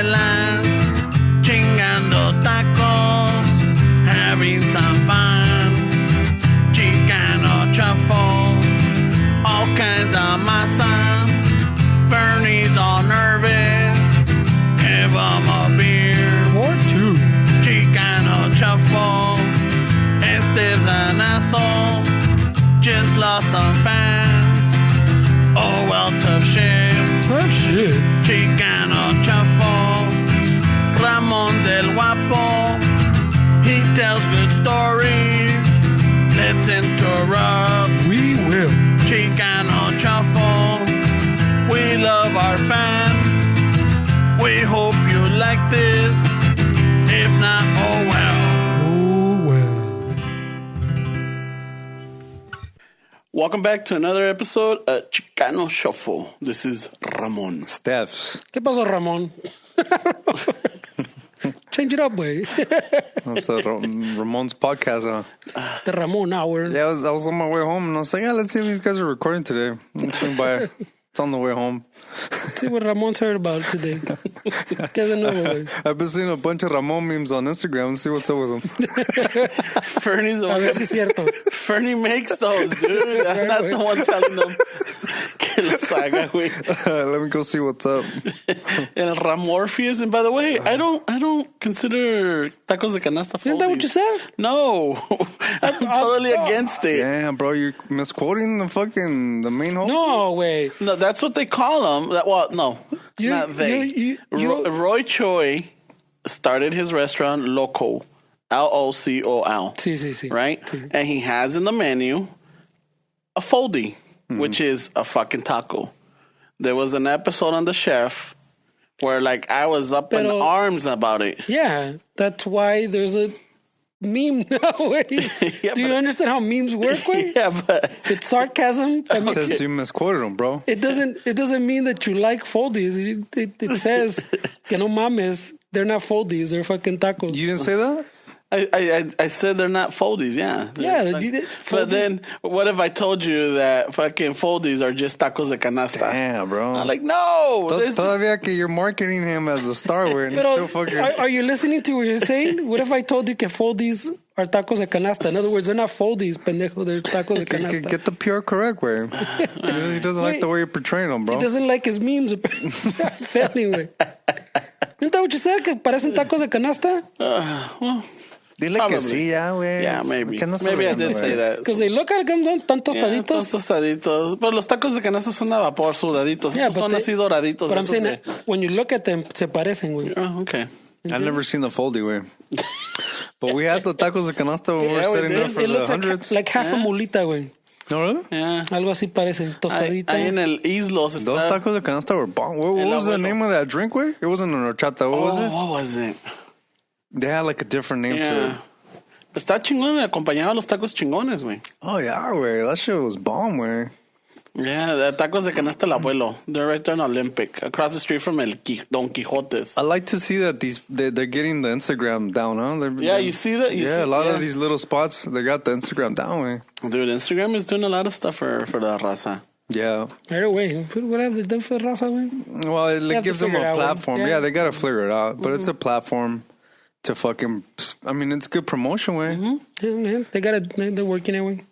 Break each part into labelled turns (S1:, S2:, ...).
S1: chelas, chingando tacos, having some fun. Chicano shuffle, all kinds of masa. Fernie's all nervous, give him a beer
S2: or two.
S1: Chicano shuffle, Esteve's an asshole, just lost some fans. Oh well, tough shit.
S2: Tough shit.
S1: Chicano shuffle, Ramon's el guapo, he tells good stories. Let's interrupt.
S2: We will.
S1: Chicano shuffle, we love our fan. We hope you like this. If not, oh well.
S2: Oh well.
S1: Welcome back to another episode of Chicano Shuffle. This is Ramon.
S3: Stephs.
S2: ¿Qué pasó, Ramón? Change it up, güey.
S3: That's the Ramon's podcast, huh?
S2: The Ramon Hour.
S3: Yeah, I was on my way home, and I was like, let's see if these guys are recording today. I'm swing by. It's on the way home.
S2: See what Ramon's heard about today. ¿Qué es de nuevo, güey?
S3: I've been seeing a bunch of Ramon memes on Instagram. Let's see what's up with them.
S1: Fernie's
S2: A ver si es cierto.
S1: Fernie makes those, dude. I'm not the one telling them que los haga, güey.
S3: Let me go see what's up.
S1: El Ramorpheus, and by the way, I don't consider tacos de canasta foldies.
S2: Isn't that what you said?
S1: No, I'm totally against it.
S3: Damn, bro, you're misquoting the main host?
S2: No, way.
S1: No, that's what they call them. Well, no, not they. Roy Choi started his restaurant Loco, Locol.
S2: Sí.
S1: Right?
S2: Sí.
S1: And he has in the menu a foldie, which is a fucking taco. There was an episode on The Chef where, like, I was up in arms about it.
S2: Yeah, that's why there's a meme now, güey.
S1: Yeah,
S2: Do you understand how memes work, güey?
S1: Yeah, but
S2: It's sarcasm. I mean,
S3: It says you misquoted him, bro.
S2: it doesn't mean that you like foldies. It says que no mames, they're not foldies, they're fucking tacos.
S3: You didn't say that?
S1: I said they're not foldies, yeah.
S2: Yeah,
S1: Like,
S2: you did.
S1: but then, what if I told you that fucking foldies are just tacos de canasta?
S3: Damn, bro.
S1: I'm like, no! there's just-
S3: Todavía que you're marketing him as a star, güey, and he's still fucking...
S2: Are you listening to what you're saying? What if I told you que foldies are tacos de canasta? In other words, they're not foldies, pendejo. They're tacos de canasta.
S3: Get the PR correct way. He doesn't like the way you're portraying them, bro.
S2: He doesn't like his memes. Failing, güey. Isn't that what you said? Que parecen tacos de canasta?
S1: Well,
S3: Dile
S1: probably.
S3: que sí, ya, güey.
S1: Yeah, maybe.
S3: ¿Qué no
S1: Maybe I
S3: sabe,
S1: did
S3: güey?
S1: say that.
S2: Because they look like them, tan
S1: Yeah,
S2: tostaditos.
S1: tostaditos. Pero los tacos de canasta son de vapor, sudaditos.
S2: Yeah,
S1: Estos
S2: but
S1: son
S2: they-
S1: así doraditos.
S2: But I'm
S1: esos
S2: saying
S1: de-
S2: that when you look at them, se parecen, güey.
S1: Oh, okay.
S3: I've never seen the foldy way. But we had the tacos de canasta when we were
S1: Yeah, we
S3: setting
S1: did.
S3: up for
S2: It
S3: the
S2: looks
S3: hundreds.
S2: like half a mulita, güey.
S3: No, really?
S1: Yeah.
S2: Algo así parece, tostadita.
S1: Ahí en el Islos está.
S3: Those tacos de canasta were bomb. What
S1: El
S3: was the
S1: abuelo.
S3: name of that drink, way? It wasn't an horchata. What was it?
S1: What was it?
S3: They had like a different name to
S1: Yeah.
S3: it.
S1: Está chingón, acompañaba los tacos chingones, güey.
S3: Oh, yeah, way. That shit was bomb, way.
S1: Yeah, the tacos de canasta el abuelo. They're right there in Olympic, across the street from Don Quijote's.
S3: I like to see that they're getting the Instagram down, huh?
S1: Yeah, you see that?
S3: A lot of these little spots, they got the Instagram down, way.
S1: Dude, Instagram is doing a lot of stuff for the raza.
S3: Yeah.
S2: Right away. What have they done for raza, güey?
S3: Well,
S2: have
S3: it
S2: to
S3: gives them
S2: figure it
S3: a
S2: out,
S3: platform.
S2: yeah.
S3: Yeah, they got to figure it out. But it's a platform to fucking... I mean, it's good promotion, way.
S2: Yeah, man. They're working it, güey.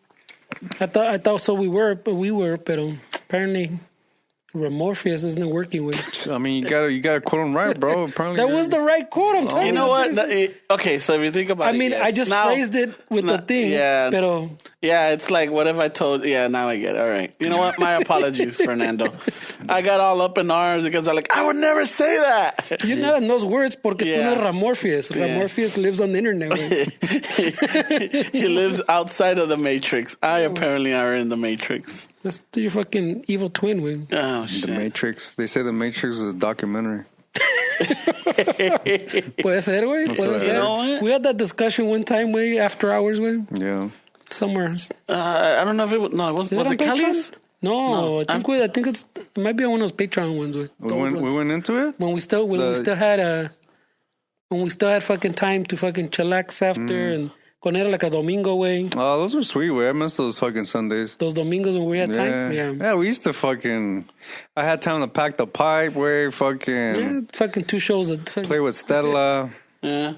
S2: I thought so we were, but apparently Ramorpheus isn't working with.
S3: I mean, you gotta quote them right, bro. Apparently,
S2: That was the right quote. I'm telling
S1: You know what? Okay, so if you think about it,
S2: I mean,
S1: yes.
S2: I just
S1: Now-
S2: phrased it with the thing.
S1: Yeah,
S2: Pero
S1: yeah, it's like, what if I told? Yeah, now I get it. All right. You know what? My apologies, Fernando. I got all up in arms because I'm like, I would never say that.
S2: you're not in those words porque tú
S1: Yeah.
S2: no eres Ramorpheus. Ramorpheus lives on the internet. güey.
S1: He lives outside of the Matrix. I apparently are in the Matrix.
S2: That's your fucking evil twin, güey.
S1: Oh, shit.
S3: The Matrix. They say the Matrix is a documentary.
S2: Puede ser, güey. Puede
S3: right.
S2: ser.
S1: You know what?
S2: We had that discussion one time, güey, after hours, güey.
S3: Yeah.
S2: Somewhere.
S1: I don't know if it was. No, it was.
S2: Is
S1: Was
S2: it
S1: it
S2: on Patreon?
S1: Cali's?
S2: No, I think it might be on one of those Patreon ones, güey.
S3: We went into it?
S2: When we still had fucking time to fucking chillax after and Con era like a domingo, güey.
S3: Oh, those were sweet, güey. I miss those fucking Sundays.
S2: Those domingos when we had time.
S3: Yeah, we used to fucking... I had time to pack the pipe, güey. Fucking...
S2: Fucking 2 shows.
S3: Play with Stella.
S1: Yeah.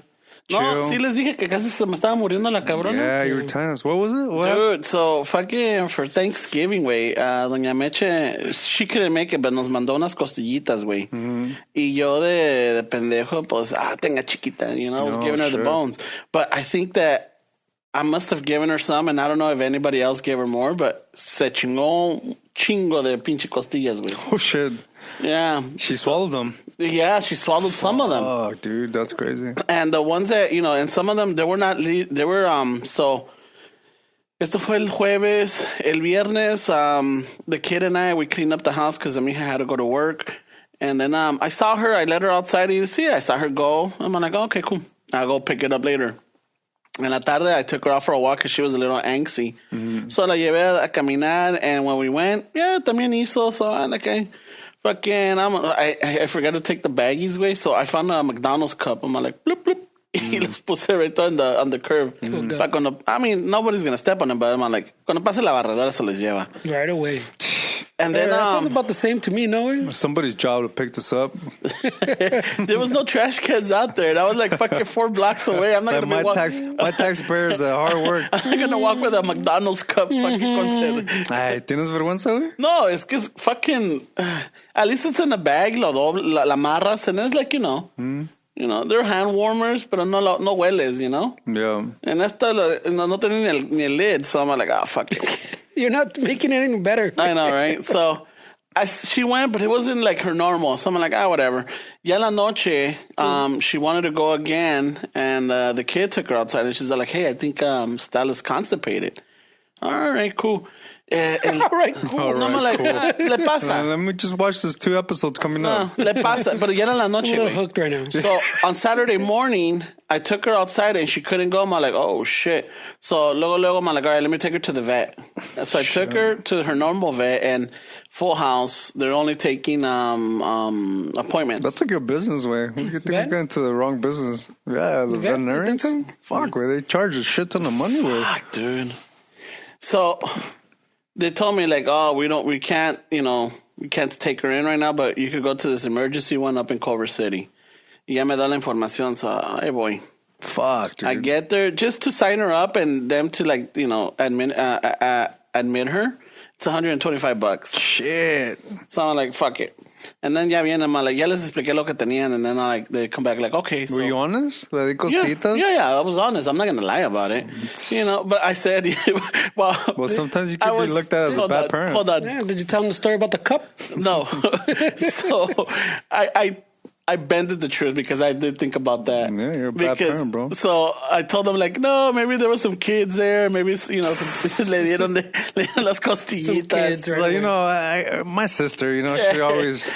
S3: Chill.
S1: No, sí les dije que casi se me estaba muriendo la cabrona.
S3: Yeah, you were telling us. What was it? What?
S1: Dude, so fucking for Thanksgiving, güey, Doña Meche, she couldn't make it, but nos mandó unas costillitas, güey.
S3: Mm-hmm.
S1: Y yo de pendejo, pues, tenga chiquita, you know, I was giving her the bones. But I think that I must have given her some, and I don't know if anybody else gave her more, but se chingó un chingo de pinche costillas, güey.
S3: Oh, shit.
S1: Yeah.
S3: She swallowed them.
S1: Yeah, she swallowed some of them.
S3: Oh, dude, that's crazy.
S1: And the ones that, you know, and some of them, they were not, they were, so, esto fue el jueves, el viernes, the kid and I, we cleaned up the house because Amiha had to go to work. And then I saw her, I let her outside and see, I saw her go. I'm like, oh, okay, cool. I'll go pick it up later. En la tarde, I took her out for a walk because she was a little angsty. Mm-hmm. So la llevé a caminar, and when we went, yeah, también hizo, so I'm like, okay. Fucking, I forgot to take the baggies away, so I found a McDonald's cup. I'm like, bloop, bloop. Y los puse right on the curve. I mean, nobody's going to step on them, but I'm like, cuando pase la barredora se les lleva.
S2: Right away.
S1: And then,
S2: that sounds about the same to me, no?
S3: Somebody's job to pick this up.
S1: There was no trash cans out there. And I was like fucking 4 blocks away. I'm not
S3: like
S1: going
S3: to My taxpayers are hard work.
S1: I'm not going to walk with a McDonald's cup fucking con.
S3: Ay, ¿tienes vergüenza, güey?
S1: No, it's because fucking... at least it's in a bag, la amarras, and it's like, you know... You know, they're hand warmers, pero no hueles, you know?
S3: Yeah.
S1: And esta, no tenía ni el lid, so I'm like, fuck it.
S2: You're not making it any better.
S1: I know, right? So she went, but it wasn't like her normal. So I'm like, whatever. Ya la noche, she wanted to go again, and the kid took her outside, and she's like, hey, I think Stella's constipated. All right, cool.
S2: All right, cool.
S3: All
S1: no,
S3: right,
S1: I'm like,
S3: cool.
S1: le pasa.
S3: Let me just watch these 2 episodes coming up.
S1: Le pasa. Pero ya era la noche,
S2: I'm a little
S1: güey.
S2: hooked right now.
S1: So on Saturday morning, I took her outside and she couldn't go. I'm like, oh, shit. So luego, I'm like, all right, let me take her to the vet. So I took her to her normal vet, and Full House, they're only taking appointments.
S3: That's a good business way. You think you're getting to the wrong business. Yeah, the veterinarians. Fuck, where they charge a shit ton of money with.
S1: Fuck, dude. So they told me like, we can't take her in right now, but you could go to this emergency one up in Culver City. Y ya me da la información, so ahí voy.
S3: Fuck, dude.
S1: I get there just to sign her up and them to like, admit her. It's $125.
S3: Shit.
S1: So I'm like, fuck it. And then ya vienen, I'm like, ya les expliqué lo que tenían, and then they come back like, okay. So,
S3: were you honest? ¿Le di costitas?
S1: Yeah, I was honest. I'm not going to lie about it. But I said,
S3: well, sometimes you could be looked at as a bad parent.
S1: Hold on.
S2: Yeah, did you tell them the story about the cup?
S1: No. So I bended the truth because I did think about that.
S3: Yeah, you're a bad parent, bro.
S1: So I told them like, no, maybe there were some kids there. Maybe, le dieron las costillitas.
S2: Some kids, right?
S3: So, my sister, she always,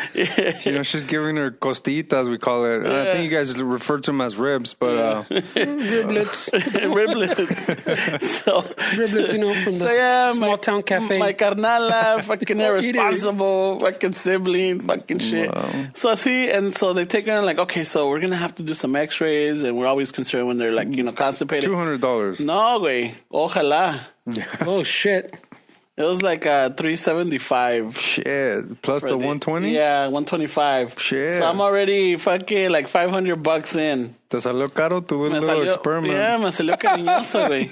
S3: she's giving her costillitas, we call it. Yeah. I think you guys refer to them as ribs, but...
S2: Riblets.
S1: Riblets. So,
S2: riblets, from the small town cafe.
S1: My carnala, fucking irresponsible, fucking sibling, fucking shit. Wow. So so they take her and like, okay, so we're gonna have to do some X-rays, and we're always concerned when they're like, constipated.
S3: $200.
S1: No, güey. Ojalá.
S2: Oh shit.
S1: It was like $375.
S3: Shit. Plus the 120?
S1: Yeah, 125.
S3: Shit.
S1: So I'm already fucking like $500 in.
S3: Te salió caro tu little experiment.
S1: Yeah, me salió cariñoso, güey.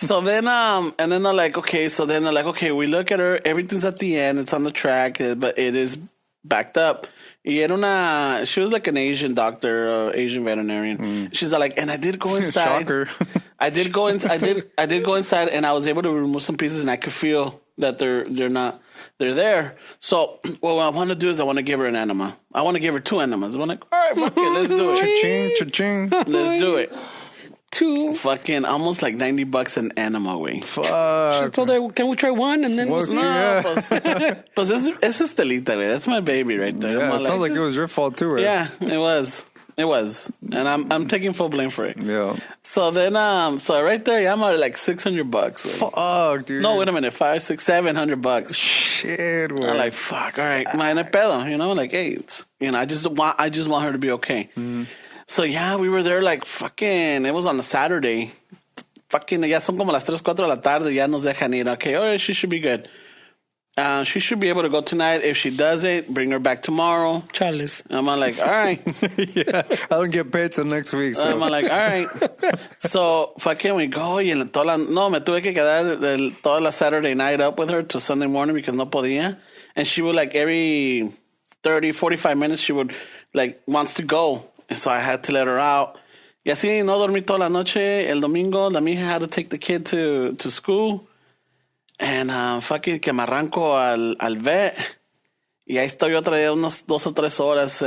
S1: So then, and then they're like, okay, we look at her, everything's at the end, it's on the track, but it is backed up. She was like an Asian doctor, Asian veterinarian. She's like, and I did go inside.
S3: Shocker.
S1: I did go inside, and I was able to remove some pieces, and I could feel that they're there. So what I want to do is I want to give her an enema. I want to give her 2 enemas. I'm like, all right, fuck it, let's do it.
S3: Cha-ching, cha-ching.
S1: Let's do it.
S2: 2.
S1: Fucking almost like $90 an enema, güey.
S3: Fuck.
S2: She told her, can we try one? And then
S1: pues esa Estelita, güey. That's my baby right there.
S3: Yeah, it sounds like it was your fault too, right?
S1: Yeah, it was. It was. And I'm taking full blame for it.
S3: Yeah.
S1: So then, so right there, I'm at like $600. Güey.
S3: Fuck, dude.
S1: No, wait a minute. $500, $600, $700.
S3: Shit, güey.
S1: I'm like, fuck, all right. Man, pedo, like, hey, it's, I just want her to be okay. Mm-hmm. So yeah, we were there like fucking, it was on a Saturday. fucking, ya son como las 3, 4 de la tarde, ya nos dejan ir. Okay, all right, she should be good. She should be able to go tonight. If she doesn't, bring her back tomorrow.
S2: Charles.
S1: I'm like, all right.
S3: Yeah, I don't get paid till next week. So.
S1: I'm like, all right. So, fucking we go. Y me tuve que quedar toda la Saturday night up with her till Sunday morning because no podía. And she would like every 30, 45 minutes, she would like, wants to go. And so I had to let her out. Y así no dormí toda la noche. El domingo, la mija had to take the kid to school. And fucking que me arranco al vet. Y ahí estoy otra vez unas 2 o 3 horas.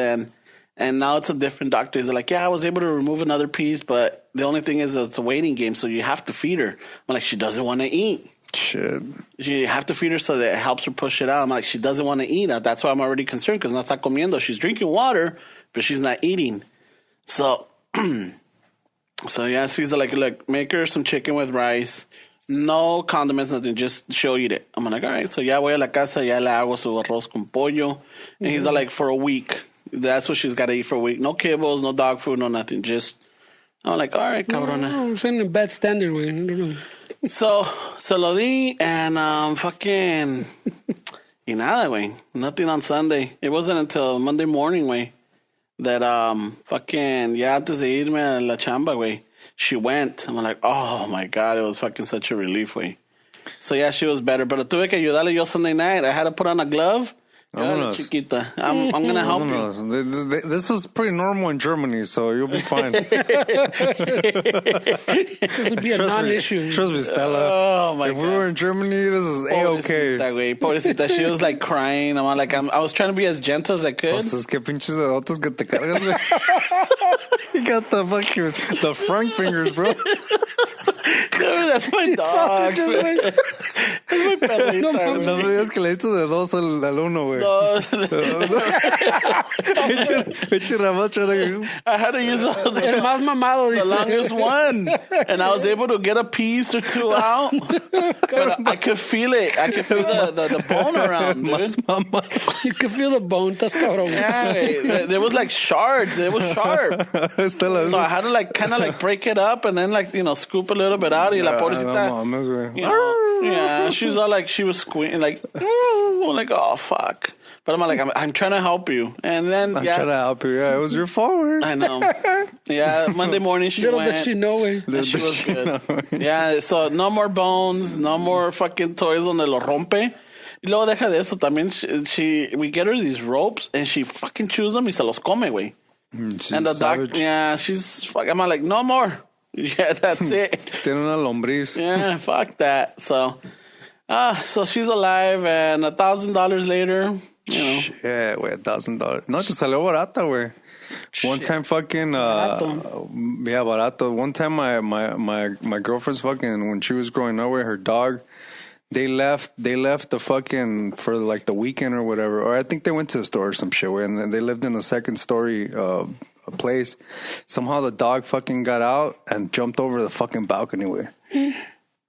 S1: And now it's a different doctor. He's like, yeah, I was able to remove another piece, but the only thing is that it's a waiting game, so you have to feed her. I'm like, she doesn't want to eat.
S3: Shit.
S1: You have to feed her so that it helps her push it out. I'm like, she doesn't want to eat. That's why I'm already concerned because no está comiendo. She's drinking water, but she's not eating. So, yeah, she's like, look, make her some chicken with rice. No condiments, nothing. Just she'll eat it. I'm like, all right. So ya voy a la casa, ya le hago su arroz con pollo. And he's like, for a week. That's what she's got to eat for a week. No kibbles, no dog food, no nothing. Just, I'm like, all right, cabrona.
S2: No, it's in a bad standard, way. I don't know.
S1: So, se lo di, and fucking, y nada, güey. Nothing on Sunday. It wasn't until Monday morning, güey, that fucking, ya antes de irme a la chamba, güey, she went. I'm like, oh my God, it was fucking such a relief, güey. So yeah, she was better. Pero tuve que ayudarle yo Sunday night. I had to put on a glove. Chiquita. I'm going to help you.
S3: This is pretty normal in Germany, so you'll be fine.
S2: This would be a non-issue.
S3: Trust me, Stella.
S1: Oh, my
S3: God. If we
S1: God.
S3: were in Germany, this is A-okay.
S1: Pobrecita, she was like crying. I'm like, I was trying to be as gentle as I could.
S3: Pues qué pinches dedotes que te cargas, güey. You got the front fingers, bro.
S1: That's my dog. That's my perrita, güey.
S3: No me digas que le diste de 2 al 1, güey.
S1: No.
S3: Pinche Ramón,
S1: I had to use
S2: El más mamado,
S1: the
S2: dice.
S1: longest one. And I was able to get a piece or 2 out. But I could feel it. I could feel the bone around, dude.
S2: You can feel the bone. That's cabrón.
S1: Yeah, there was like shards. It was sharp. So I had to like kind of like break it up and then like, scoop a little bit out. Y la pobrecita. Yeah, she was all like, she was squealing like, I'm like, oh, fuck. But I'm like, I'm trying to help you. And then,
S3: I'm trying to help you. Yeah, it was your fault, man.
S1: I know. Yeah, Monday morning she
S2: Little
S1: went.
S2: did she know, güey.
S1: And she was good. Yeah, so no more bones, no more fucking toys donde lo rompe. Y luego deja de eso también. We get her these ropes and she fucking chews them y se los come, güey. And the doctor, yeah, she's fucking, I'm like, no more. Yeah, that's it.
S3: Tiene una lombriz.
S1: Yeah, fuck that. So she's alive, and $1,000 later,
S3: Yeah, güey, $1,000. No, te salió barata, güey. One time fucking, yeah, barato. One time my girlfriend's fucking, when she was growing up with her dog, they left the fucking, for like the weekend or whatever, or I think they went to the store or some shit, güey, and then they lived in the second story, place. Somehow the dog fucking got out and jumped over the fucking balcony, güey.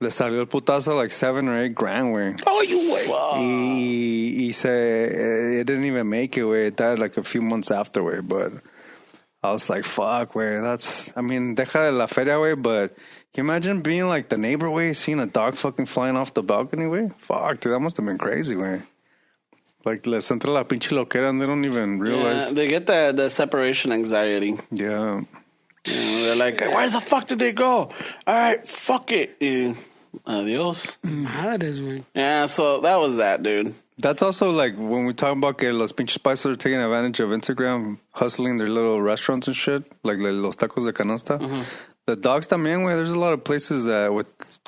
S3: Le salió el putazo like $7 or $8 grand, güey.
S2: Oh, you güey.
S1: Wow.
S3: Y it didn't even make it, güey. It died like a few months after, güey. But I was like, fuck, güey. I mean, deja de la feria, güey. But can you imagine being like the neighbor, güey, seeing a dog fucking flying off the balcony, güey? Fuck, dude, that must have been crazy, güey. Like, les entra la pinche loquera and they don't even realize.
S1: Yeah, they get the separation anxiety.
S3: Yeah.
S1: They're like, where the fuck did they go? All right, fuck it. Y adios.
S2: Madres, güey.
S1: Yeah, so that was that, dude.
S3: That's also like when we talk about que los pinches paisas are taking advantage of Instagram, hustling their little restaurants and shit, like los tacos de canasta. Uh-huh. The dogs también, güey. There's a lot of places that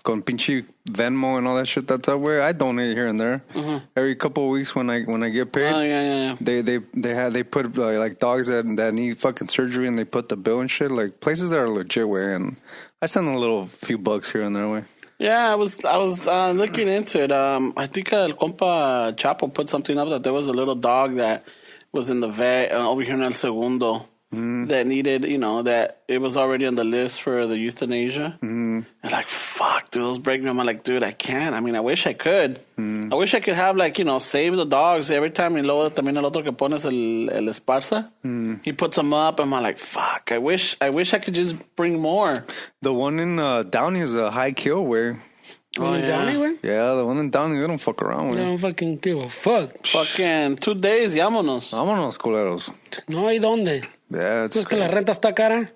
S3: con pinche Venmo and all that shit that's up where I donate here and there. Uh-huh. Every couple of weeks when I get paid, they put like dogs that need fucking surgery and they put the bill and shit, like places that are legit, way, and I send a few bucks here and there, way.
S1: Yeah, I was looking into it. I think El Compa Chapo put something up that there was a little dog that was in the vet over here in El Segundo that needed, that it was already on the list for the euthanasia. It's like, fuck, dude, those break me. I'm like, dude, I can't. I mean, I wish I could. I wish I could have, like, save the dogs every time. Y luego también el otro que pones el esparza. He puts them up. And I'm like, fuck, I wish I could just bring more.
S3: The one in Downey is a high kill where.
S2: Oh, yeah. Downey, güey?
S3: Yeah, the one in Downey, they don't fuck around,
S2: They
S3: güey.
S2: don't fucking give a fuck.
S1: Fucking 2 days, vámonos.
S3: Vámonos, culeros.
S2: No hay dónde.
S3: Yeah, it's
S2: Es que la renta está cara.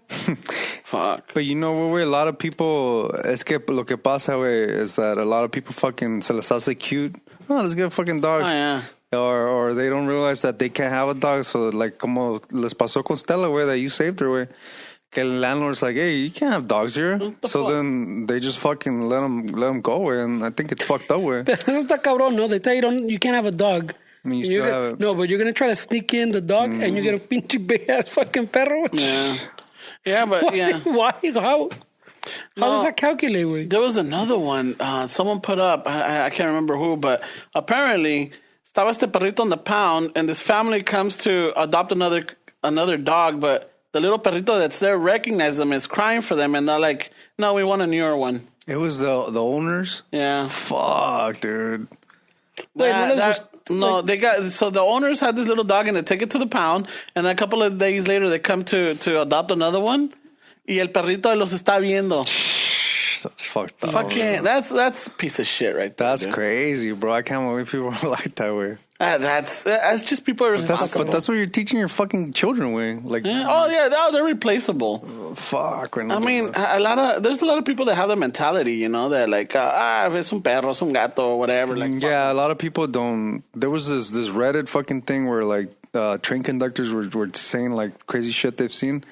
S1: Fuck.
S3: But you know, güey, a lot of people, es que lo que pasa, güey, is that a lot of people fucking se les hace cute. Oh, let's get a fucking dog.
S1: Oh, yeah.
S3: Or they don't realize that they can't have a dog. So, like, como les pasó con Stella, güey, that you saved her, güey. Que el landlord's like, hey, you can't have dogs here. So then they just fucking let them go, güey. And I think it's fucked up, güey.
S2: Pero eso está cabrón, ¿no? They tell you can't have a dog.
S3: I mean, you
S2: You're
S3: still
S2: gonna-
S3: have it.
S2: No, but you're going to try to sneak in the dog and you get a pinche big ass fucking perro.
S1: Yeah. Yeah, but
S2: Why?
S1: yeah.
S2: Why? How does that calculate, güey?
S1: There was another one someone put up. I can't remember who, but apparently estaba este perrito on the pound, and this family comes to adopt another dog, but the little perrito that's there recognizes them, is crying for them, and they're like, "No, we want a newer one."
S3: It was the owners?
S1: Yeah.
S3: Fuck, dude.
S2: Wait, no,
S1: No, they got so the owners had this little dog and they take it to the pound, and a couple of days later they come to adopt another one, y el perrito los está viendo.
S3: That's fucked up.
S1: Fucking, that's a piece of shit right there.
S3: That's
S1: dude.
S3: crazy, bro. I can't believe people are like that way.
S1: That's just people are responsible.
S3: But that's what you're teaching your fucking children with. Like,
S1: Yeah. Oh yeah, they're replaceable.
S3: fuck.
S1: I mean, there's a lot of people that have the mentality, that like, es un perro, es un gato, or whatever. Like,
S3: yeah, a lot of people don't. There was this Reddit fucking thing where like train conductors were saying like crazy shit they've seen. And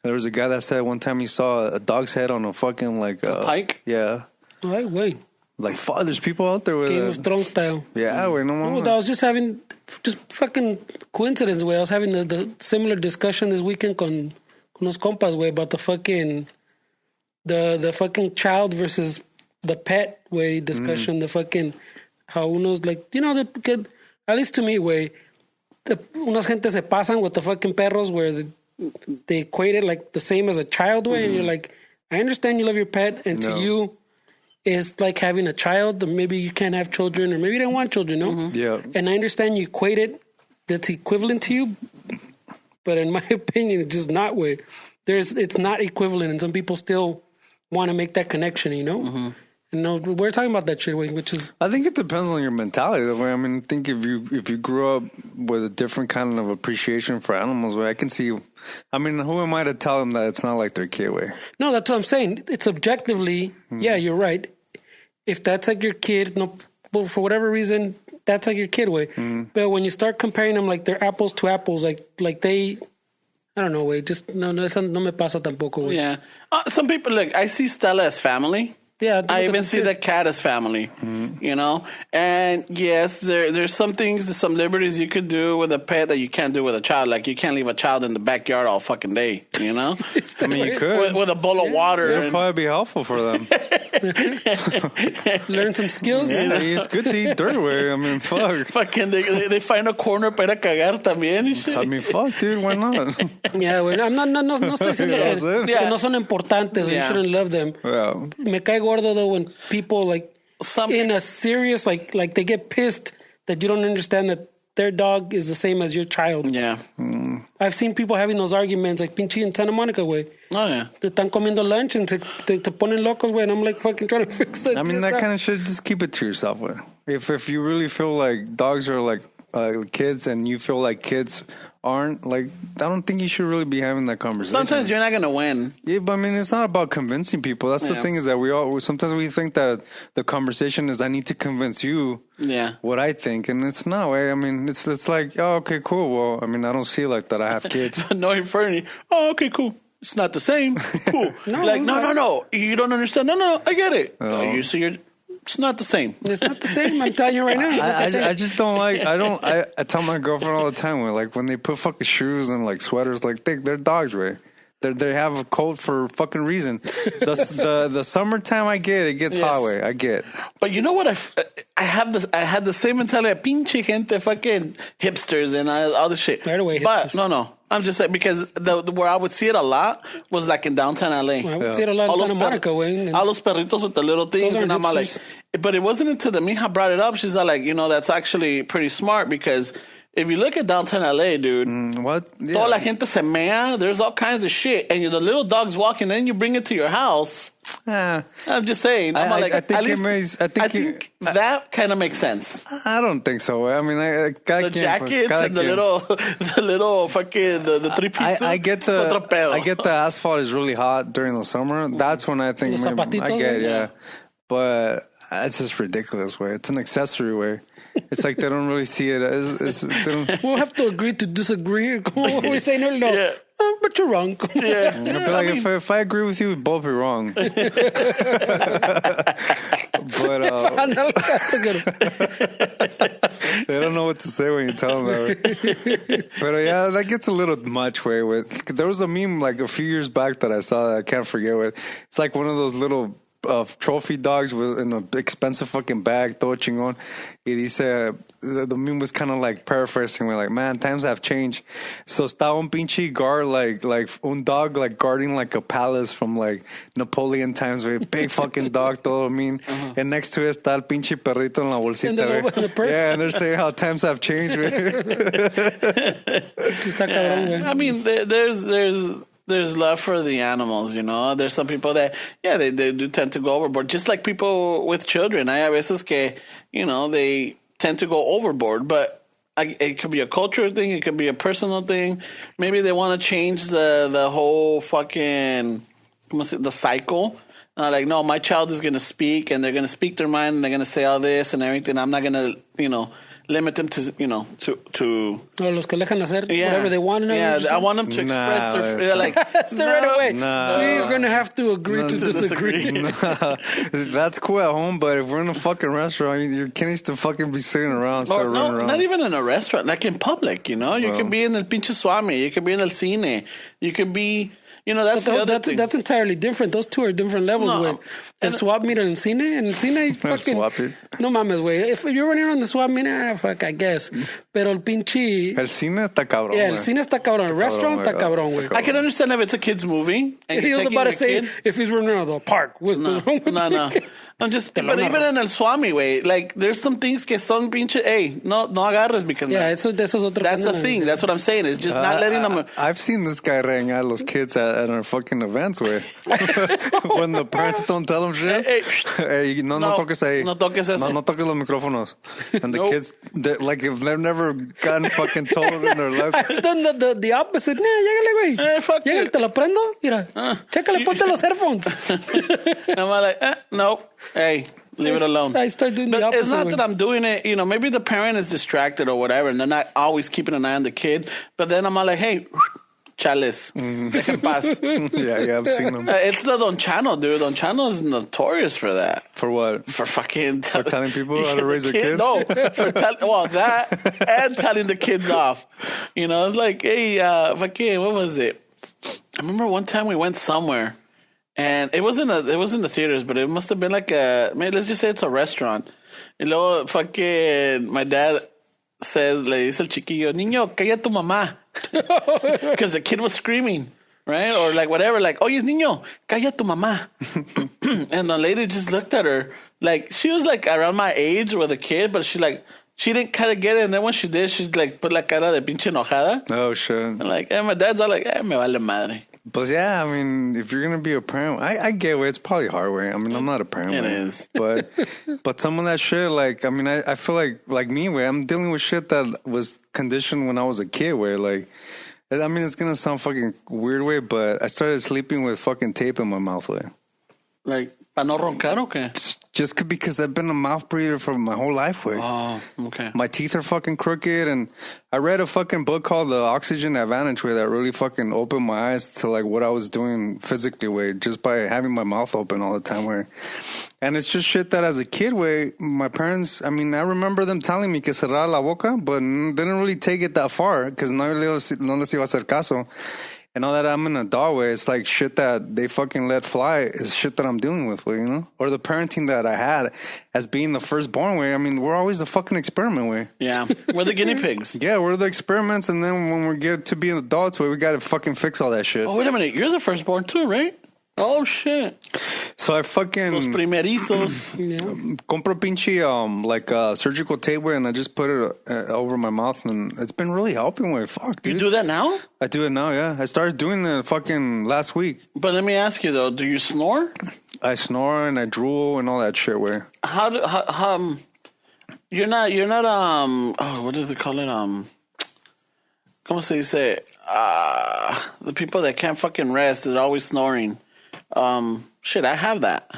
S3: there was a guy that said one time he saw a dog's head on a fucking like
S1: a pike.
S3: Yeah,
S2: Ay, güey.
S3: like fuck. There's people out there with
S2: Game
S3: it.
S2: of Thrones style.
S3: Yeah, wait, no
S2: I
S3: more.
S2: was just having, just fucking coincidence, güey. I was having the similar discussion this weekend con unos compas, güey, about the fucking fucking child versus the pet, güey, discussion. The fucking, how unos, like, at least to me, güey, unas gente se pasan with the fucking perros where they equate it like the same as a child, güey, and you're like, I understand you love your pet, and to you, it's like having a child, or maybe you can't have children, or maybe you don't want children, no?
S3: Yeah.
S2: And I understand you equate it, that's equivalent to you, but in my opinion, it's just not, way. It's not equivalent, and some people still want to make that connection, And no, we're talking about that shit, which is...
S3: I think it depends on your mentality. The way I mean, I think if you grew up with a different kind of appreciation for animals, I can see. I mean, who am I to tell them that it's not like their kid? Way?
S2: No, that's what I'm saying. It's objectively, yeah, you're right. If that's like your kid, no, well, for whatever reason, that's like your kid, way. But when you start comparing them like they're apples to apples, like they, I don't know, way. Just no me pasa tampoco, way.
S1: Yeah. Some people, look, I see Stella as family.
S2: Yeah,
S1: I even see the cat as family, And yes, there's some things, some liberties you could do with a pet that you can't do with a child. Like you can't leave a child in the backyard all fucking day,
S3: I mean, you could.
S1: with a bowl of water.
S3: It'd probably be helpful for them.
S2: Learn some skills.
S3: Yeah, it's good to eat dirt. Way. I mean, fuck.
S1: Fucking, they find a corner para cagar también y shit.
S3: I mean, fuck, dude. Why not?
S2: Yeah, güey. No estoy diciendo
S3: That's it.
S2: que no son importantes.
S1: Yeah.
S2: You shouldn't love them.
S3: Yeah.
S2: Me cae gordo though when people like in a serious like they get pissed that you don't understand that their dog is the same as your child.
S1: Yeah.
S2: I've seen people having those arguments like pinche in Santa Monica, güey.
S1: Oh, yeah.
S2: Te están comiendo lunch and te ponen locos, güey. And I'm like fucking trying to fix that.
S3: I mean, that kind of shit, just keep it to yourself. Way. If you really feel like dogs are like kids and you feel like kids aren't, like, I don't think you should really be having that conversation.
S1: Sometimes you're not going to win.
S3: Yeah, but I mean, it's not about convincing people. That's the thing is that sometimes we think that the conversation is I need to convince you what I think, and it's not. Right? I mean, it's like, oh, okay, cool. Well, I mean, I don't see like that I have kids.
S1: Knowing Fernie, oh, okay, cool. It's not the same. Cool. No. You don't understand. No, I get it. You see, it's not the same.
S2: It's not the same. I'm telling you right now. It's not the same.
S3: I just don't like. I tell my girlfriend all the time when they put fucking shoes and like sweaters, like they're dogs, right? They have a coat for fucking reason. The summertime, I get it gets hot, way. I get.
S1: But you know what? I had the same mentality. Pinche gente, fucking hipsters and all this shit.
S2: Right away,
S1: But
S2: hipsters.
S1: no. I'm just saying because where I would see it a lot was like in downtown LA.
S2: I would see it a lot in Santa Monica, güey.
S1: All those perritos with the little things, and I'm all like, but it wasn't until the mija brought it up. She's all like, that's actually pretty smart because if you look at downtown LA, dude,
S3: what? Yeah.
S1: Toda la gente se mea. There's all kinds of shit, and the little dog's walking, and you bring it to your house. I'm just saying.
S3: I think
S1: that kind of makes sense.
S3: I don't think so. I mean,
S1: the jackets and the little fucking the three piece.
S3: I get the asphalt is really hot during the summer. That's when I think I get but it's just ridiculous. Way it's an accessory way. It's like they don't really see it as.
S2: We'll have to agree to disagree. We say no. Yeah. But you're wrong.
S3: Yeah. If I agree with you, we'd both be wrong. But
S2: that's a good one.
S3: They don't know what to say when you tell them that. But yeah, that gets a little much. There was a meme like a few years back that I saw that I can't forget. It's like one of those little trophy dogs in an expensive fucking bag, todo chingón. Y dice, the meme was kind of like paraphrasing, we're like, man, times have changed. So estaba un pinche guard, like un dog, like guarding like a palace from like Napoleon times, with big fucking dog, todo mean. And next to it está el pinche perrito en la bolsita. Yeah, and they're saying how times have changed.
S1: I mean, there's love for the animals, There's some people that, they do tend to go overboard. Just like people with children. Hay a veces que, they tend to go overboard. But it could be a cultural thing. It could be a personal thing. Maybe they want to change the whole fucking, the cycle. Like, no, my child is going to speak, and they're going to speak their mind, and they're going to say all this and everything. I'm not going to, limit them to
S2: los que dejan hacer whatever they want.
S1: I want them to express their like.
S2: That's the right away. We're gonna have to agree to disagree.
S3: That's cool at home, but if we're in a fucking restaurant, your kid needs to fucking be sitting around, running around.
S1: Not even in a restaurant, like in public. You could be in el pinche Swami, you could be in el cine, you could be. That's the other thing.
S2: That's entirely different. Those two are different levels, güey. El swap meet en el cine fucking... No mames, güey. If you're running around the swap meet, fuck, I guess. Pero el pinche...
S3: El cine está cabrón,
S2: el cine está cabrón. El restaurant está cabrón, güey.
S1: I can understand if it's a kid's movie. And
S2: he was about to say, if he's running around the park.
S1: No. I'm just, but even in el Swami, way, like there's some things que son pinche, no agarres because
S2: eso es otro.
S1: That's the thing. That's what I'm saying. It's just not letting them.
S3: I've seen this guy regañar los kids at our fucking events, way. When the parents don't tell them shit. Hey, no toques ahí.
S1: No toques eso.
S3: No toques los micrófonos. And the kids, like if they've never gotten fucking told in their lives.
S2: I've done the opposite. Llégale, güey.
S1: Fuck
S2: Llégale,
S1: it.
S2: te lo prendo. Mira, chécale, ponte los headphones.
S1: I'm like, no. Hey, leave it alone.
S2: I start doing the opposite.
S1: It's not that I'm doing it, maybe the parent is distracted or whatever, and they're not always keeping an eye on the kid. But then I'm all like, hey, chales, dejen paz.
S3: Yeah, I've seen them.
S1: It's the Don Chano, dude. Don Chano is notorious for that.
S3: For what?
S1: For fucking...
S3: For telling people how to raise their kids?
S1: No, for that and telling the kids off. It's like, hey, fucking, what was it? I remember one time we went somewhere. And it wasn't the theaters, but it must have been like let's just say it's a restaurant. Y luego fucking my dad said, le dice el chiquillo, niño, calla tu mamá. Because the kid was screaming, right? Or like whatever, like, oye, niño, calla tu mamá. And the lady just looked at her. Like, she was like around my age with a kid, but she didn't kind of get it. And then when she did, she's like, put la cara de pinche enojada.
S3: Oh, shit.
S1: And my dad's all like, me vale madre.
S3: But yeah, I mean, if you're gonna be a parent, I get it. It's probably hard way. I mean, I'm not a parent.
S1: It is.
S3: But some of that shit, like, I mean, I feel like me, where I'm dealing with shit that was conditioned when I was a kid, where like, I mean, it's gonna sound fucking weird way, but I started sleeping with fucking tape in my mouth, way.
S1: Like, ¿para no roncar o qué?
S3: Just because I've been a mouth breather for my whole life, way.
S1: Oh, okay.
S3: My teeth are fucking crooked, and I read a fucking book called The Oxygen Advantage, way, that really fucking opened my eyes to like what I was doing physically, way, just by having my mouth open all the time, way. And it's just shit that as a kid, way, my parents, I mean, I remember them telling me que cerrar la boca, but they didn't really take it that far, because no les iba a hacer caso. And now that I'm an adult, way, it's like shit that they fucking let fly is shit that I'm dealing with, way, you know? Or the parenting that I had as being the firstborn, way. I mean, we're always a fucking experiment, way.
S1: Yeah, we're the guinea pigs.
S3: Yeah, we're the experiments, and then when we get to be adults, way, we got to fucking fix all that shit.
S1: Oh, wait a minute. You're the firstborn too, right? Oh, shit.
S3: So I fucking...
S1: Los primerizos.
S3: compro pinche, like surgical tape, way, and I just put it over my mouth, and it's been really helping, way. Fuck, dude.
S1: You do that now?
S3: I do it now, yeah. I started doing it fucking last week.
S1: But let me ask you, though. Do you snore?
S3: I snore and I drool and all that shit, way.
S1: You're not, oh, what does it call it? ¿Cómo se dice? The people that can't fucking rest, they're always snoring. Shit, I have that.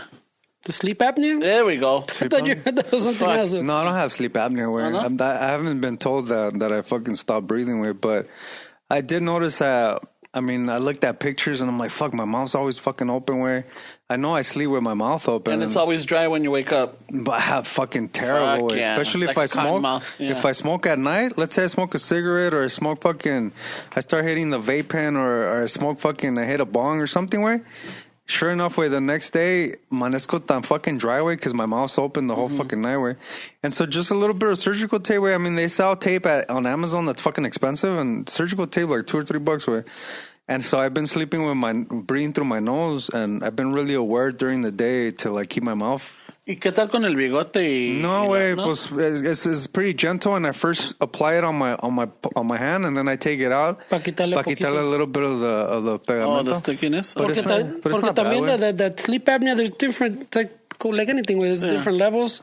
S2: The sleep apnea?
S1: There we go.
S2: I thought that was something else.
S3: No, I don't have sleep apnea, way.
S1: Oh, no?
S3: I haven't been told that I fucking stopped breathing, way, but I did notice that. I mean, I looked at pictures and I'm like, fuck, my mouth's always fucking open, way. I know I sleep with my mouth open.
S1: And it's always dry when you wake up.
S3: But I have fucking terrible, way.
S1: Yeah.
S3: Especially
S1: like
S3: if I smoke.
S1: Yeah.
S3: If I smoke at night, let's say I smoke a cigarette or I smoke fucking, I start hitting the vape pen or I smoke fucking, I hit a bong or something, way. Sure enough, way, the next day, manesco tan fucking dry, way, because my mouth's open the whole fucking night, way. And so just a little bit of surgical tape, way. I mean, they sell tape on Amazon that's fucking expensive, and surgical tape like $2 or $3, way. And so I've been sleeping with breathing through my nose, and I've been really aware during the day to like keep my mouth.
S1: ¿Y qué tal con el bigote?
S3: No, way, pues it's pretty gentle, and I first apply it on my hand, and then I take it out
S2: Pa quitarle
S3: a little bit of the pegamento.
S1: Oh, the stickiness.
S3: But it's not
S2: Porque
S3: bad,
S2: también
S3: way.
S2: that sleep apnea, there's different, it's like anything, there's different levels.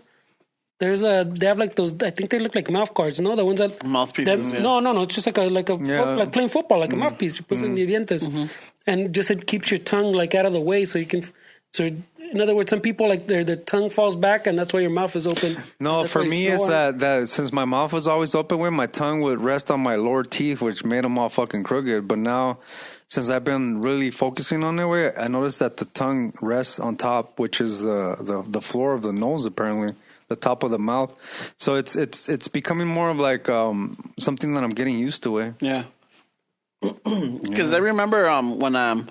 S2: They have like those, I think they look like mouth guards, no? The ones that...
S1: Mouthpieces, yeah.
S2: No, it's just like like playing football, like a mouthpiece. You put it in your dientes. And just it keeps your tongue like out of the way so you can... So in other words, some people like their tongue falls back and that's why your mouth is open.
S3: No, for me it's that since my mouth was always open, way, my tongue would rest on my lower teeth, which made them all fucking crooked. But now, since I've been really focusing on it, way, I noticed that the tongue rests on top, which is the floor of the nose, apparently. The top of the mouth. So it's becoming more of like something that I'm getting used to, way.
S1: Yeah. Because I remember when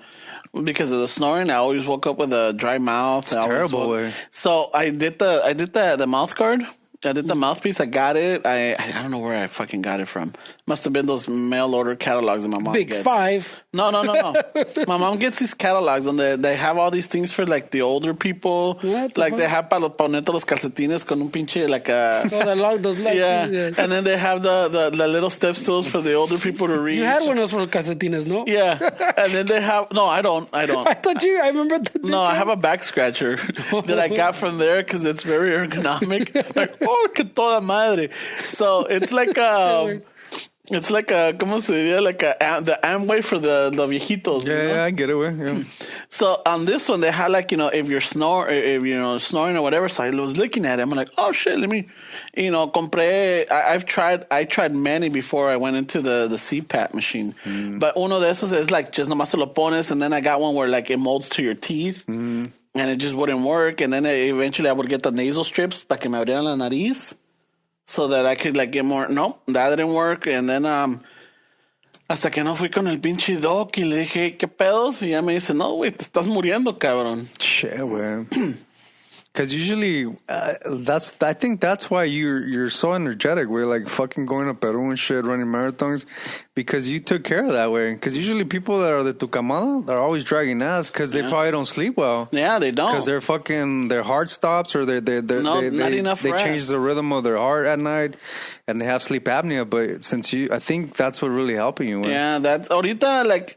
S1: because of the snoring, I always woke up with a dry mouth.
S3: It's terrible, way.
S1: So I did the mouth guard. I did the mouthpiece. I got it. I don't know where I fucking got it from. Must have been those mail order catalogs that my mom
S2: Big
S1: gets.
S2: Five.
S1: No. My mom gets these catalogs and they have all these things for like the older people. Like they have para ponerte los calcetines con un pinche like a...
S2: Oh, those lights.
S1: Yeah. And then they have the little step stools for the older people to reach.
S2: You had one of those for calcetines, no?
S1: Yeah. And then they have... No, I don't.
S2: I thought I remember that.
S1: No, I have a back scratcher that I got from there because it's very ergonomic. Like, oh, que toda madre. So it's like it's like a, ¿cómo se diría? Like the Amway for the viejitos.
S3: Yeah, I get it, way. Yeah.
S1: So on this one, they had like, if you're snoring or whatever. So I was looking at it. I'm like, oh shit, let me, compré. I tried many before I went into the CPAP machine. But uno de esos is like just nomás te lo pones, and then I got one where like it molds to your teeth. And it just wouldn't work. And then eventually I would get the nasal strips para que me abrieran la nariz so that I could like get more. No, that didn't work. And then hasta que no fui con el pinche doc y le dije, ¿qué pedos? Y ya me dice, no, güey, te estás muriendo, cabrón.
S3: Shit, güey. Because usually, I think that's why you're so energetic. We're like fucking going to Peru and shit, running marathons, because you took care of that way. Because usually people that are the tucamada, they're always dragging ass because they probably don't sleep well.
S1: Yeah, they don't.
S3: Because their heart stops, or
S1: not enough
S3: they
S1: rest.
S3: change the rhythm of their heart at night, and they have sleep apnea. But since I think that's what really helping you.
S1: Yeah, that's ahorita like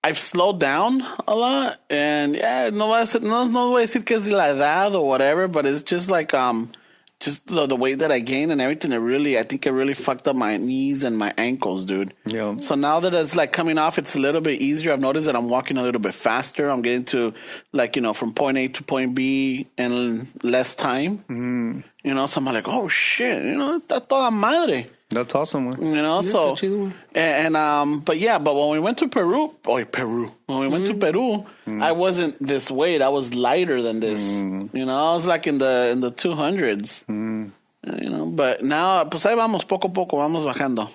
S1: I've slowed down a lot, and yeah, no voy a decir que es de la edad or whatever, but it's just like just the weight that I gained and everything. I think it really fucked up my knees and my ankles, dude.
S3: Yeah.
S1: So now that it's like coming off, it's a little bit easier. I've noticed that I'm walking a little bit faster. I'm getting to like from point A to point B in less time. Mm-hmm. So I'm like, oh shit, está toda madre.
S3: That's awesome, man.
S1: So, but when we went to Peru, when we went to Peru, I wasn't this weight. I was lighter than this. I was like in the 200s. But now, pues ahí vamos, poco a poco, vamos bajando.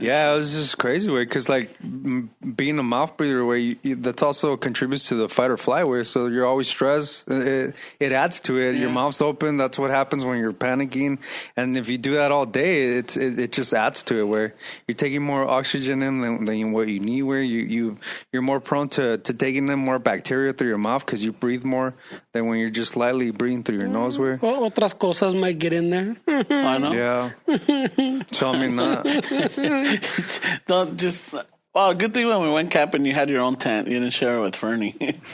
S3: Yeah, it was just crazy way because like being a mouth breather way, that's also contributes to the fight or flight way. So you're always stressed. It adds to it.
S1: Yeah.
S3: Your mouth's open. That's what happens when you're panicking. And if you do that all day, it just adds to it where you're taking more oxygen in than what you need. Where you're more prone to taking in more bacteria through your mouth because you breathe more than when you're just lightly breathing through your nose. Where
S2: Otras cosas might get in there.
S1: I know.
S3: Yeah. So I mean,
S1: Don't just. Oh, good thing when we went camping, you had your own tent. You didn't share it with Fernie.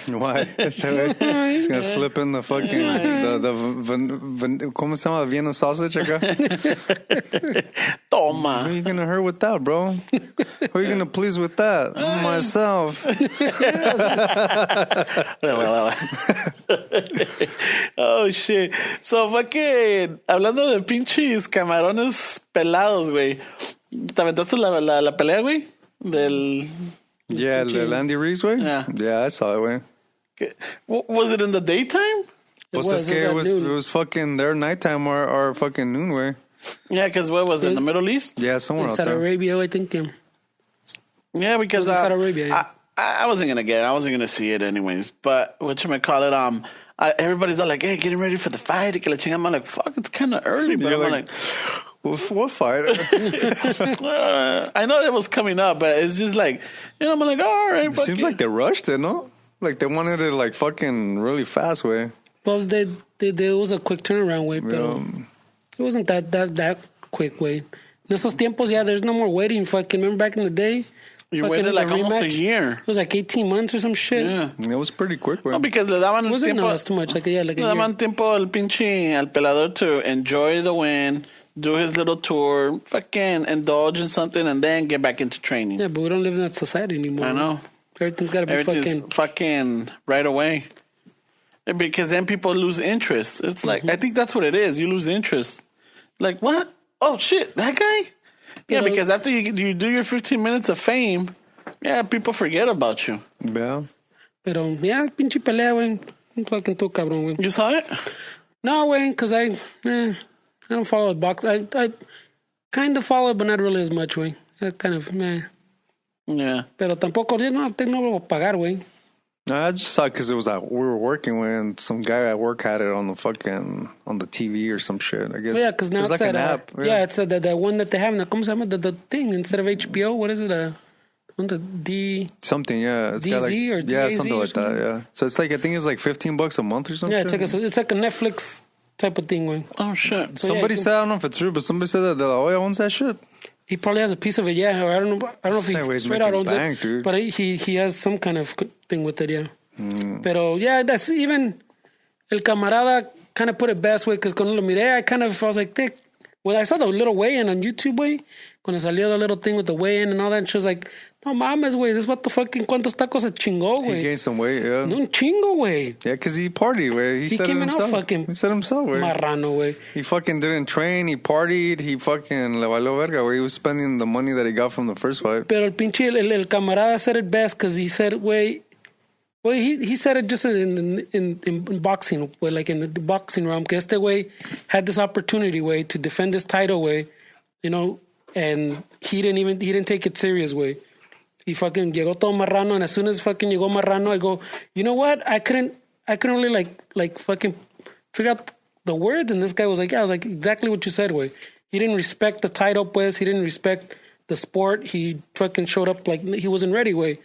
S3: why? He's gonna slip in the fucking ¿cómo se llama? Vienna sausage acá. Who
S1: Toma.
S3: are you gonna hurt with that, bro? Who are you gonna please with that? Myself.
S1: Oh, shit. So, fucking. Hablando de pinches camarones pelados, güey. ¿Te aventaste la pelea, güey?
S3: Yeah, the Andy Reese way?
S1: Yeah.
S3: I saw it, way.
S1: Was it in the daytime?
S3: It was fucking their nighttime or fucking noon way.
S1: Yeah, because what was it, in the Middle East?
S3: Yeah, somewhere
S2: In
S3: out
S2: Saudi
S3: there.
S2: Arabia, I think.
S1: Yeah, because
S2: It was in Saudi Arabia, yeah.
S1: I wasn't gonna get it. I wasn't gonna see it anyways. But whatchamacallit, everybody's all like, "Hey, getting ready for the fight." Que la chingada. I'm like, "Fuck, it's kind of early." But
S3: You're
S1: I'm
S3: like,
S1: like,
S3: what fight?
S1: I know it was coming up, but it's just like, I'm like, all right.
S3: It seems like they rushed it, no? Like they wanted it like fucking really fast way.
S2: Well, there was a quick turnaround way, but it wasn't that quick way. In esos tiempos, yeah, there's no more waiting. Fucking remember back in the day?
S1: You
S2: fucking
S1: waited
S2: in
S1: like
S2: the
S1: almost a
S2: rematch,
S1: year.
S2: It was like 18 months or some shit.
S1: Yeah.
S3: It was pretty quick, way.
S1: No, because le daban
S2: It wasn't
S1: tiempo.
S2: that's too much. Like a
S1: Le daban tiempo al pinche al pelador to enjoy the win, do his little tour, fucking indulge in something, and then get back into training.
S2: Yeah, but we don't live in that society anymore.
S1: I know.
S2: Everything's got to be
S1: Everything's fucking right away. Because then people lose interest. It's like, I think that's what it is. You lose interest. Like, what? Oh, shit, that guy? Yeah, because after you do your 15 minutes of fame, yeah, people forget about you.
S3: Yeah.
S2: Pero, yeah, pinche pelea, güey. Fucking todo cabrón, güey.
S1: You saw it?
S2: No, güey, because I don't follow the box. I kind of follow it, but not really as much, güey. I kind of, meh.
S1: Yeah.
S2: Pero tampoco, no lo voy a pagar, güey.
S3: I just saw it because it was like we were working when some guy at work had it on the TV or some shit. I guess.
S2: Well, yeah, because now
S3: it's
S2: it's
S3: like
S2: that,
S3: an app.
S2: yeah, it's the one that they have. ¿Cómo se llama? The thing instead of HBO. What is it? The D
S3: something. Yeah, it's
S2: DZ
S3: got like,
S2: or
S3: yeah,
S2: DAZ
S3: something
S2: or
S3: like
S2: something?
S3: that. Yeah. So it's like I think it's like $15 a month or something.
S2: yeah, it's like a Netflix type of thing, güey.
S1: Oh, shit.
S2: So,
S3: Somebody
S2: yeah,
S3: said I don't know if it's true, but somebody said that De La Hoya owns that shit.
S2: He probably has a piece of it, yeah. Or I don't know if
S3: That way
S2: he
S3: he's
S2: straight out
S3: making
S2: owns
S3: bank,
S2: it,
S3: dude.
S2: but he has some kind of thing with it, yeah. Pero yeah, that's even el camarada kind of put it best way because cuando lo miré, I was like, Dick. Well, I saw the little weigh-in on YouTube, way. Cuando salió the little thing with the weigh-in and all that, and she was like, no mames, güey, this what the fucking cuantos tacos se chingó,
S3: He
S2: güey.
S3: gained some weight. Yeah.
S2: Un chingo, güey.
S3: Yeah, because he partied, way. He said it
S2: came in all
S3: himself.
S2: fucking
S3: He said himself, way.
S2: Marrano, güey.
S3: He fucking didn't train. He partied. He fucking le valió verga, where he was spending the money that he got from the first fight.
S2: Pero el pinche, el camarada said it best because he said, güey, well, he said it just in boxing, like in the boxing realm. Que este güey had this opportunity, way, to defend his title, way, and he didn't take it serious, way. He fucking llegó todo marrano, and as soon as fucking llegó marrano, I go, you know what? I couldn't really like fucking figure out the words, and this guy was like, yeah, I was like, exactly what you said, way. He didn't respect the title, pues. He didn't respect the sport. He fucking showed up like he wasn't ready, way.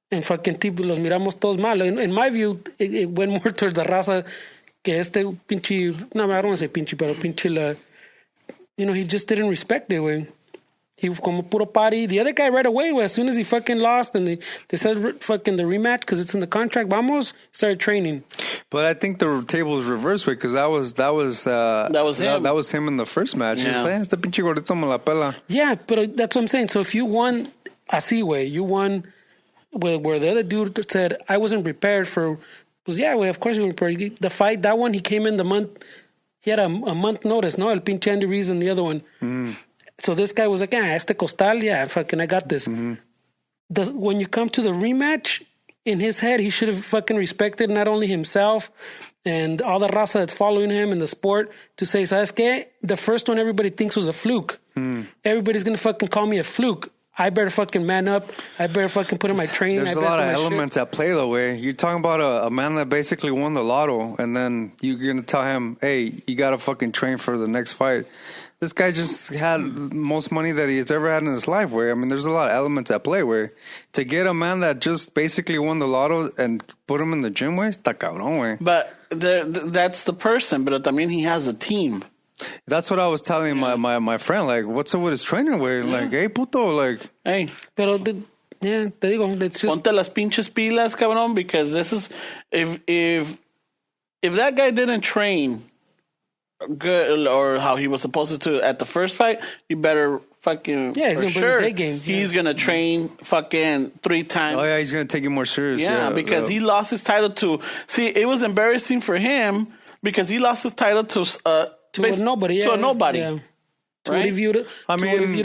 S2: And fucking tipo, los miramos todos mal. In my view, it went more towards the raza que este pinche, no, I don't want to say pinche, pero pinche he just didn't respect it, güey. He como puro party. The other guy right away, as soon as he fucking lost and they said fucking the rematch because it's in the contract, vamos, started training.
S3: But I think the table was reversed, way, because that was
S1: him.
S3: That was him in the first match. He was
S1: Yeah.
S3: like, este pinche gordito me la pela.
S2: Yeah, but that's what I'm saying. So if you won así, güey, you won where the other dude said, I wasn't prepared for, pues yeah, güey, of course you weren't prepared. The fight, that one, he came in the month, he had a month notice, no? El pinche Andy Reese and the other one. So this guy was like, este costal, yeah, fucking, I got this. When you come to the rematch, in his head, he should have fucking respected not only himself and all the raza that's following him in the sport to say, ¿sabes qué? The first one everybody thinks was a fluke. Everybody's going to fucking call me a fluke. I better fucking man up. I better fucking put in my training.
S3: There's a lot of elements at play, though, way. You're talking about a man that basically won the lotto, and then you're going to tell him, hey, you got to fucking train for the next fight. This guy just had most money that he's ever had in his life, where, I mean, there's a lot of elements at play, where to get a man that just basically won the lotto and put him in the gym, way, está cabrón, way.
S1: But that's the person, but también he has a team.
S3: That's what I was telling my friend, like, what's up with his trainer, way? Like, hey, puto, like.
S1: Hey.
S2: Pero, te digo, it's just...
S1: Ponte las pinches pilas, cabrón, because this is... If that guy didn't train good or how he was supposed to at the first fight, you better fucking
S2: he's gonna bring his A game.
S1: He's gonna train fucking 3 times.
S3: Oh yeah, he's gonna take it more serious.
S1: Yeah, because he lost his title to. See, it was embarrassing for him because he lost his title to
S2: a nobody.
S1: To a nobody.
S2: Yeah. To
S1: right?
S2: what he viewed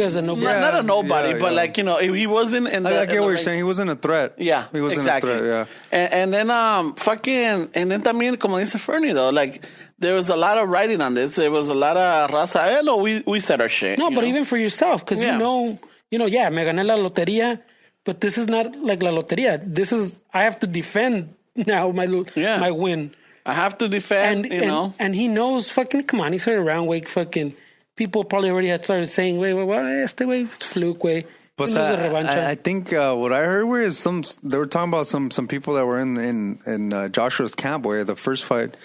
S2: as a nobody.
S1: Not a nobody, but like, you know, he wasn't in the.
S3: I get what you're saying. He wasn't a threat.
S1: Yeah,
S3: he wasn't
S1: exactly.
S3: a threat. Yeah,
S1: and then and then también como dice Fernie though, like. There was a lot of writing on this. There was a lot of raza. I know we said our shit.
S2: No, but even for yourself, because you know, me gané la lotería, but this is not like la lotería. This is, I have to defend now my win.
S1: I have to defend, you know.
S2: And he knows, fucking, come on, he's heard around, way, fucking, people probably already had started saying, wait, este way, it's fluke, way.
S3: But I think what I heard were is they were talking about some people that were in Joshua's camp where the first fight.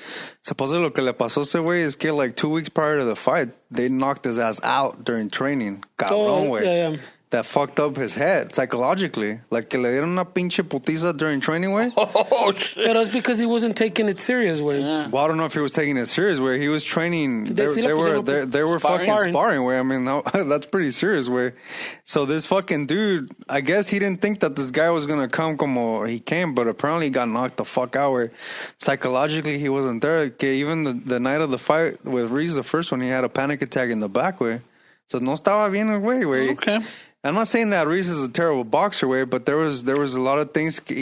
S3: Supposedly lo que le pasó a ese güey is que like 2 weeks prior to the fight, they knocked his ass out during training. Cabrón, güey.
S2: Yeah.
S3: That fucked up his head psychologically. Like que le dieron una pinche putiza during training, way.
S1: Oh, shit.
S2: But it's because he wasn't taking it serious, way.
S1: Yeah.
S3: Well, I don't know if he was taking it serious, where he was training. They were fucking sparring, way. I mean, that's pretty serious, way. So this fucking dude, I guess he didn't think that this guy was going to come como he came, but apparently he got knocked the fuck out, where psychologically he wasn't there. Que even the night of the fight with Reese, the first one, he had a panic attack in the back, way. So no estaba bien el güey, way.
S1: Okay.
S3: I'm not saying that Reese is a terrible boxer, way, but there was a lot of things El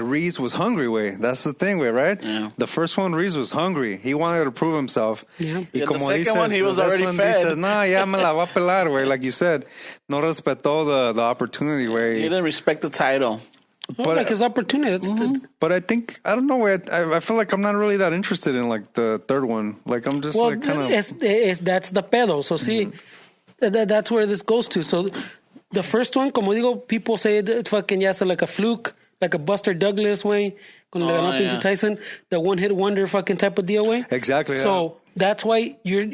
S3: Reese was hungry, way. That's the thing, way, right?
S1: Yeah.
S3: The first one, Reese was hungry. He wanted to prove himself.
S2: Yeah.
S1: The second one, he was already fed.
S3: He says, nah, ya me la va a pelar, way. Like you said, no respetó the opportunity, way.
S1: He didn't respect the title.
S2: But like his opportunity.
S3: But I think, I don't know, way. I feel like I'm not really that interested in like the third one. Like I'm just like kind of.
S2: That's the pedo. So see. That's where this goes to. So the first one, como digo, people say it's fucking like a fluke, like a Buster Douglas way, cuando le ganó pinche Tyson, the one-hit wonder fucking type of deal way.
S3: Exactly.
S2: So that's why your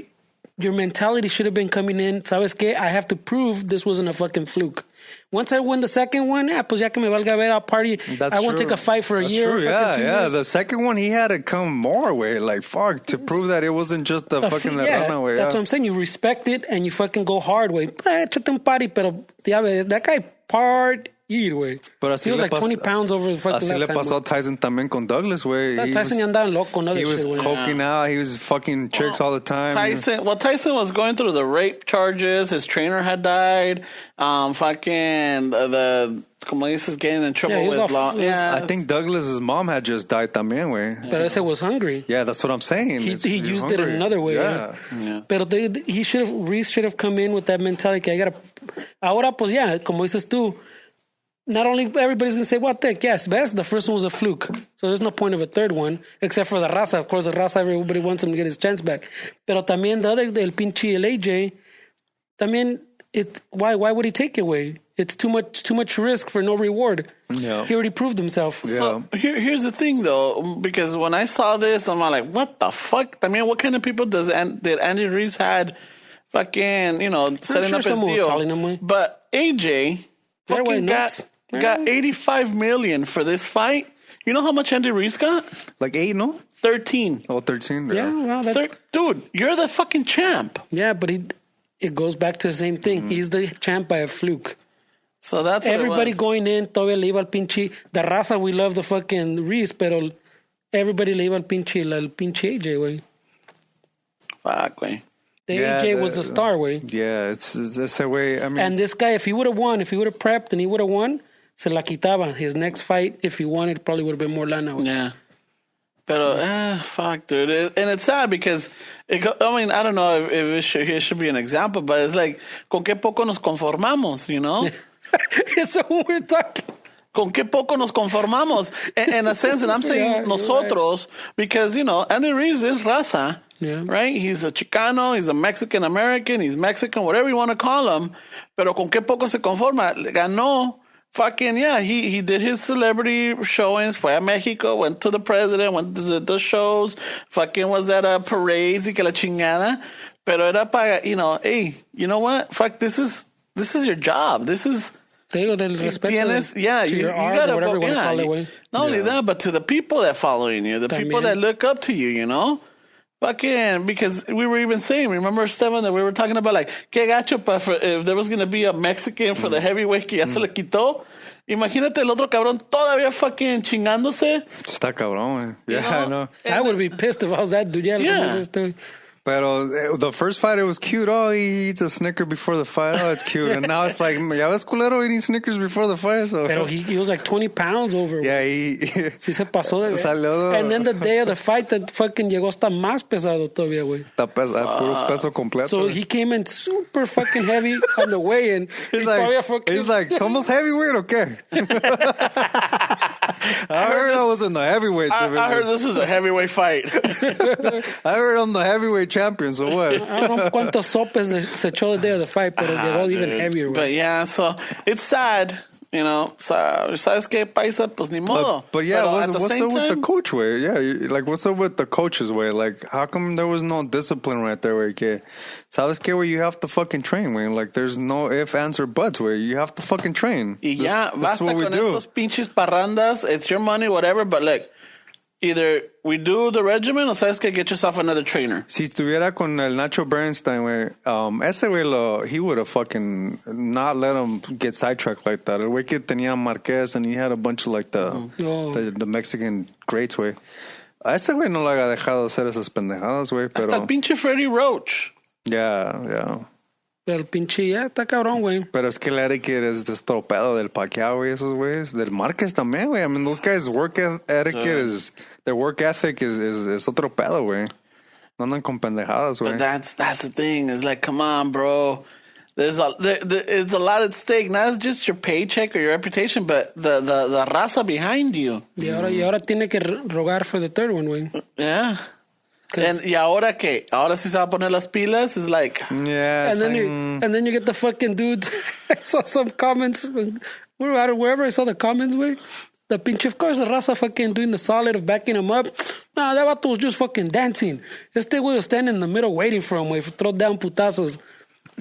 S2: mentality should have been coming in. ¿Sabes qué? I have to prove this wasn't a fucking fluke. Once I win the second one, pues ya que me valga ver, I'll party. I won't take a fight for a year.
S3: True. Yeah. The second one, he had to come more way, like fuck, to prove that it wasn't just the fucking rana way.
S2: That's what I'm saying. You respect it and you fucking go hard way. Échate un party, pero that guy partied, way. He was like 20 pounds over his fucking
S3: así
S2: last
S3: le pasó a Tyson también con Douglas, way.
S2: Tyson ya andaba loco.
S3: He was coking out. He was fucking chicks all the time.
S1: Tyson was going through the rape charges. His trainer had died. Fucking como dices, getting in trouble with law.
S3: I think Douglas's mom had just died también, way.
S2: But I said was hungry.
S3: Yeah, that's what I'm saying.
S2: He used it in another way.
S3: Yeah.
S2: But Reese should have come in with that mentality. Ahora, pues yeah, como dices tú, not only everybody's going to say, what the heck, yes, best, the first one was a fluke. So there's no point of a third one, except for the raza. Of course, the raza, everybody wants him to get his chance back. Pero también the other, el pinche, el AJ, también, why would he take it away? It's too much risk for no reward.
S3: Yeah.
S2: He already proved himself.
S3: Yeah.
S1: So here's the thing, though, because when I saw this, I'm like, what the fuck? I mean, what kind of people did Andy Reese had fucking, setting up his deal? But AJ fucking got 85 million for this fight. You know how much Andy Reese got?
S3: Like 8, no?
S1: 13.
S3: Oh, 13.
S2: Yeah, well,
S1: dude, you're the fucking champ.
S2: Yeah, but it goes back to the same thing. Mm-hmm. He's the champ by a fluke.
S1: So that's what
S2: everybody going in. Todavía le iba al pinche. The raza, we love the fucking Reese, pero everybody le iba al pinche AJ, way.
S1: Fuck, way.
S2: The AJ was the star, way.
S3: Yeah, it's a way. I mean,
S2: and this guy, if he would have won, if he would have prepped and he would have won, se la quitaba. His next fight, if he won it, probably would have been more lana. Güey.
S1: Yeah. Pero, fuck, dude. And it's sad because, I don't know if it should be an example, but it's like, ¿con qué poco nos conformamos, you know?
S2: It's so weird talking.
S1: ¿Con qué poco nos conformamos? In a sense, and I'm saying nosotros, right. Because, Andy Ruiz is raza, right? He's a Chicano, he's a Mexican-American, he's Mexican, whatever you want to call him. Pero ¿con qué poco se conforma? Ganó. Fucking, he did his celebrity showings, fue a Mexico, went to the president, went to the shows, fucking was at a parades y que la chingada. Pero era para, hey, you know what? Fuck, this is your job. This is...
S2: Te digo, del respeto
S1: you gotta go, not only that, but to the people that following you, the people that look up to you, Fucking, because we were even saying, remember, Esteban, that we were talking about, like, qué gacho, if there was going to be a Mexican for the heavyweight que ya se le quitó. Imagínate el otro cabrón todavía fucking chingándose.
S3: Está cabrón, Yeah, I know.
S2: I would be pissed if I was that dude. Yeah.
S3: Pero the first fight, it was cute. Oh, he eats a Snicker before the fight. Oh, it's cute. And now it's like, ya ves culero eating Snickers before the fight. So.
S2: Pero he was like 20 pounds over.
S3: Yeah,
S2: Sí se pasó de ver. And then the day of the fight, that fucking llegó hasta más pesado todavía, güey.
S3: Está puro peso completo.
S2: So he came in super fucking heavy on the way-in.
S3: He's like, ¿somos heavyweight o qué? I heard I was in the heavyweight division.
S1: I heard this is a heavyweight fight.
S3: I heard I'm the heavyweight champion, so what?
S2: I don't know cuántos sopes se echó the day of the fight, pero llegó even heavier.
S1: But yeah, so it's sad, ¿sabes qué, paisa? Pues ni modo.
S3: But yeah, what's up with the coach way? Yeah, like what's up with the coach's way? Like, how come there was no discipline right there? Where ¿sabes qué? Where you have to fucking train, way. Like, there's no if, answer, buts. Where you have to fucking train.
S1: Y ya, basta con estos pinches parrandas. It's your money, whatever. But like, either we do the regimen, or sabes que get yourself another trainer.
S3: Si estuviera con el Nacho Bernstein, güey, ese güey, he would have fucking not let him get sidetracked like that. El güey que tenía Marquez, and he had a bunch of like the Mexican greats, güey. A ese güey no le había dejado hacer esas pendejadas, güey.
S1: Hasta el pinche Freddie Roach.
S3: Yeah.
S2: Pero el pinche está cabrón, güey.
S3: Pero es que el etiquette es destropedo del Pacquiao, güey, esos güeyes. Del Márquez también, güey. I mean, those guys' work etiquette their work ethic is otro pedo, güey. No andan con pendejadas, güey.
S1: But that's the thing. It's like, come on, bro. It's a lot at stake. Not just your paycheck or your reputation, but the raza behind you.
S2: Y ahora tiene que rogar for the third one, güey.
S1: Yeah. Y ahora qué? Ahora sí se va a poner las pilas? It's like...
S3: Yeah.
S2: And then you get the fucking dudes. I saw some comments. Wherever I saw the comments, güey. The pinche, of course, the raza fucking doing the solid of backing him up. No, that vato was just fucking dancing. Este güey was standing in the middle waiting for him, güey. Throw down putazos.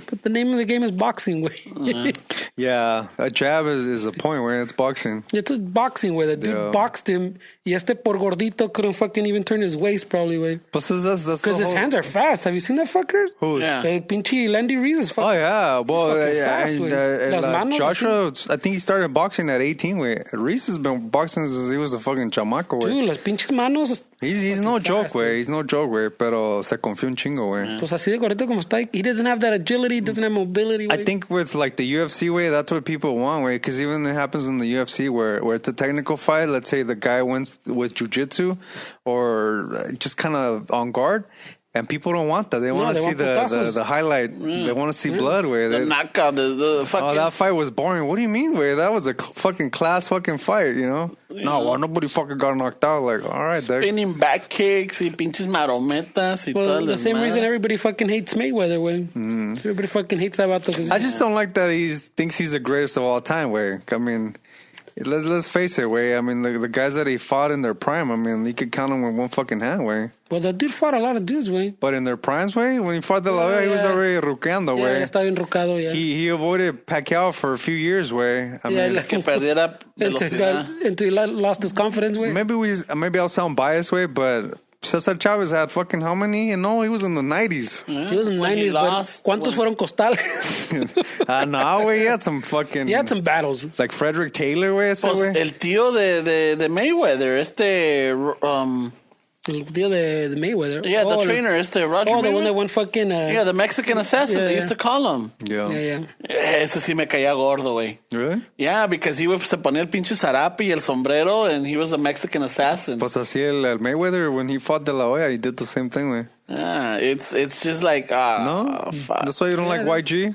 S2: But the name of the game is boxing, güey.
S3: Yeah, a jab is a point where it's boxing.
S2: It's a boxing, where the dude boxed him. Y por gordito couldn't fucking even turn his waist, probably, güey. Because his hands are fast. Have you seen that fucker?
S3: Who?
S1: Yeah.
S2: El pinche Landy Reese is fucking.
S3: Oh, yeah. Well,
S2: fast, Las manos,
S3: Joshua, I think he started boxing at 18, güey. Reese has been boxing since he was a fucking chamaco, güey.
S2: Dude, las pinches manos.
S3: He's no joke, güey. He's no joke, güey. Pero se confió un chingo, güey.
S2: Pues así de gordito como está. He doesn't have that agility. Doesn't have mobility.
S3: I think with like the UFC way, that's what people want, way, because even it happens in the UFC where it's a technical fight. Let's say the guy wins with jiu-jitsu or just kind of on guard, and people don't want that. They want to see the highlight. They want to see blood. Way
S1: the knockout, the fucking.
S3: Oh, that fight was boring. What do you mean, way? That was a fucking class fucking fight, you know? No, nobody fucking got knocked out. Like, all right,
S1: spinning back kicks y pinches marometas y todo.
S2: The same reason everybody fucking hates Mayweather, way. Everybody fucking hates that vato.
S3: I just don't like that he thinks he's the greatest of all time, way. I mean, let's face it, way. I mean, the guys that he fought in their prime, I mean, you could count them with one fucking hand, way.
S2: Well, the dude fought a lot of dudes, way.
S3: But in their primes, way, when he fought De La Hoya, he was already ruqueando, way.
S2: Yeah, estaba bien rucado, yeah.
S3: He avoided Pacquiao for a few years, way. I mean,
S1: que perdiera
S2: until he lost his confidence, way.
S3: Maybe I'll sound biased, way, but Cesar Chavez had fucking how many? And no, he was in the 90s.
S2: Yeah. He was in the 90s, but ¿cuántos fueron costales?
S3: No, güey, he had some fucking...
S2: He had some battles.
S3: Like Frederick Taylor, güey, ese, güey.
S1: El tío de Mayweather,
S2: El tío de Mayweather.
S1: Yeah, the trainer, Roger
S2: Oh, the
S1: Mayweather?
S2: one that won fucking...
S1: Yeah, the Mexican assassin, they used to call him.
S3: Yeah.
S2: Yeah.
S1: Ese sí me caía gordo, güey.
S3: Really?
S1: Yeah, because he se ponía el pinche zarape y el sombrero, and he was a Mexican assassin.
S3: Pues así el Mayweather, when he fought De La Hoya, he did the same thing, güey.
S1: Yeah, it's just like,
S3: No?
S1: fuck.
S3: That's why you don't like YG?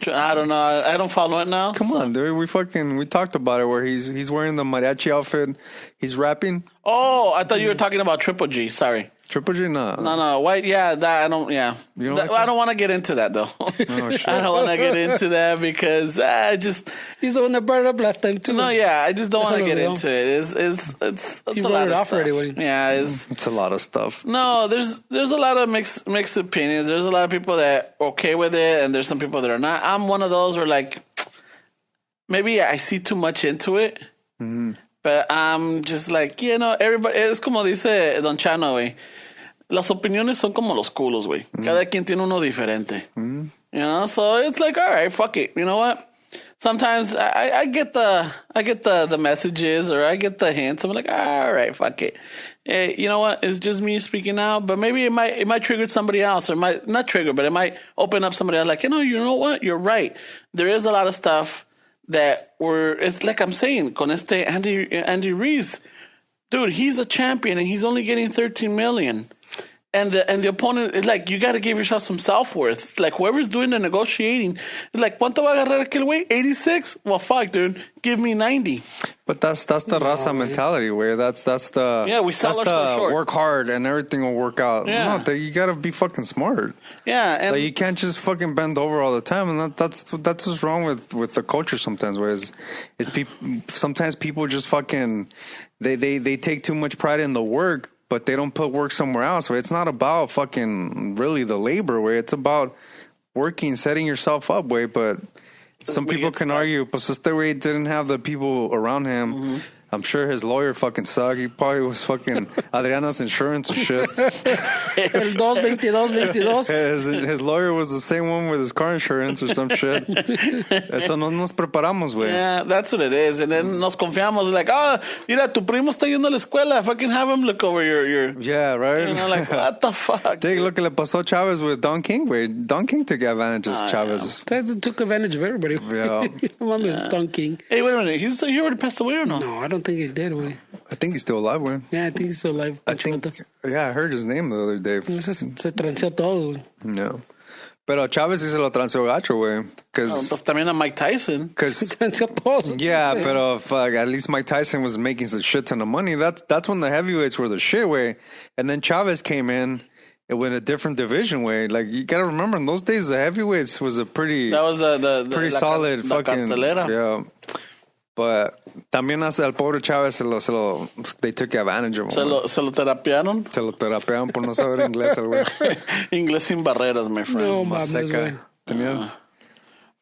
S1: I don't know. I don't follow it now.
S3: Come on, dude. We talked about it where he's wearing the mariachi outfit. He's rapping.
S1: Oh, I thought you were talking about Triple G. Sorry.
S3: Triple G? No.
S1: No. White, yeah, that I don't, yeah.
S3: You don't like
S1: I don't want to get into that, though.
S3: Oh, shit.
S1: I don't want to get into that because I just...
S2: He's the one that brought it up last time, too.
S1: No, yeah, I just don't want to get
S2: real.
S1: into it. It's
S2: He
S1: a
S2: wrote
S1: lot
S2: it
S1: of
S2: off
S1: stuff.
S2: already, Wayne.
S1: Yeah,
S3: It's a lot of stuff.
S1: No, there's a lot of mixed opinions. There's a lot of people that are okay with it, and there's some people that are not. I'm one of those where, like, maybe I see too much into it, but I'm just like, everybody, es como dice Don Chano, güey. Las opiniones son como los culos, güey. Cada quien tiene uno diferente. You know, so it's like, all right, fuck it. You know what? Sometimes I get the messages or I get the hints. I'm like, all right, fuck it. Hey, you know what? It's just me speaking out, but maybe it might trigger somebody else, or it might not trigger, but it might open up somebody else. Like, you know what? You're right. There is a lot of stuff that it's like I'm saying, con este Andy Reese, dude, he's a champion and he's only getting $13 million. And the opponent is like, you got to give yourself some self-worth. It's like, whoever's doing the negotiating, it's like, ¿cuánto va a agarrar aquel güey? 86? Well, fuck, dude. Give me 90.
S3: But that's the raza mentality, where that's the...
S1: Yeah, we sell
S3: that's
S1: ourselves
S3: the
S1: short.
S3: work hard and everything will work out.
S1: Yeah.
S3: No, you got to be fucking smart.
S1: Yeah. And
S3: Like, you can't just fucking bend over all the time. And that's what's wrong with the culture sometimes, where sometimes people just fucking... They take too much pride in the work, but they don't put work somewhere else. Where it's not about fucking really the labor, where it's about working, setting yourself up, way. But some people can argue, pues este way didn't have the people around him. I'm sure his lawyer fucking sucked. He probably was fucking Adriana's insurance and shit.
S2: El 222.
S3: His lawyer was the same one with his car insurance or some shit. Eso no nos preparamos, güey.
S1: yeah, that's what it is. And then nos confiamos, like, mira, tu primo está yendo a la escuela. Fucking have him look over your
S3: Yeah, right?
S1: you know, like, what the fuck?
S3: Take a look at le pasó Chavez with Don King, güey. Don King took advantage of Chavez.
S2: That took advantage of everybody.
S3: Yeah.
S2: Mami, Don King.
S1: Hey, wait a minute. He already passed away or no?
S2: No, I don't think he did, güey.
S3: I think he's still alive, güey.
S2: Yeah, I think he's still alive.
S3: I heard his name the other day.
S2: Se transeó todo, güey.
S3: No. Pero Chavez sí se lo transeó gacho, güey.
S1: Pues también a Mike Tyson.
S2: Se transeó todo.
S3: Yeah, pero fuck, at least Mike Tyson was making some shit ton of money. That's when the heavyweights were the shit, way. And then Chavez came in with a different division, way. Like, you gotta remember, in those days, the heavyweights was a pretty...
S1: That was
S3: pretty solid
S1: la
S3: fucking...
S1: cartelera.
S3: Yeah. But también hace al pobre Chávez they took advantage of him.
S1: Se lo terapiaron.
S3: Se lo terapearon por no saber inglés, el güey.
S1: Inglés sin barreras, my friend.
S2: No
S3: Más
S2: mames,
S3: seca.
S2: güey.
S3: Tenía...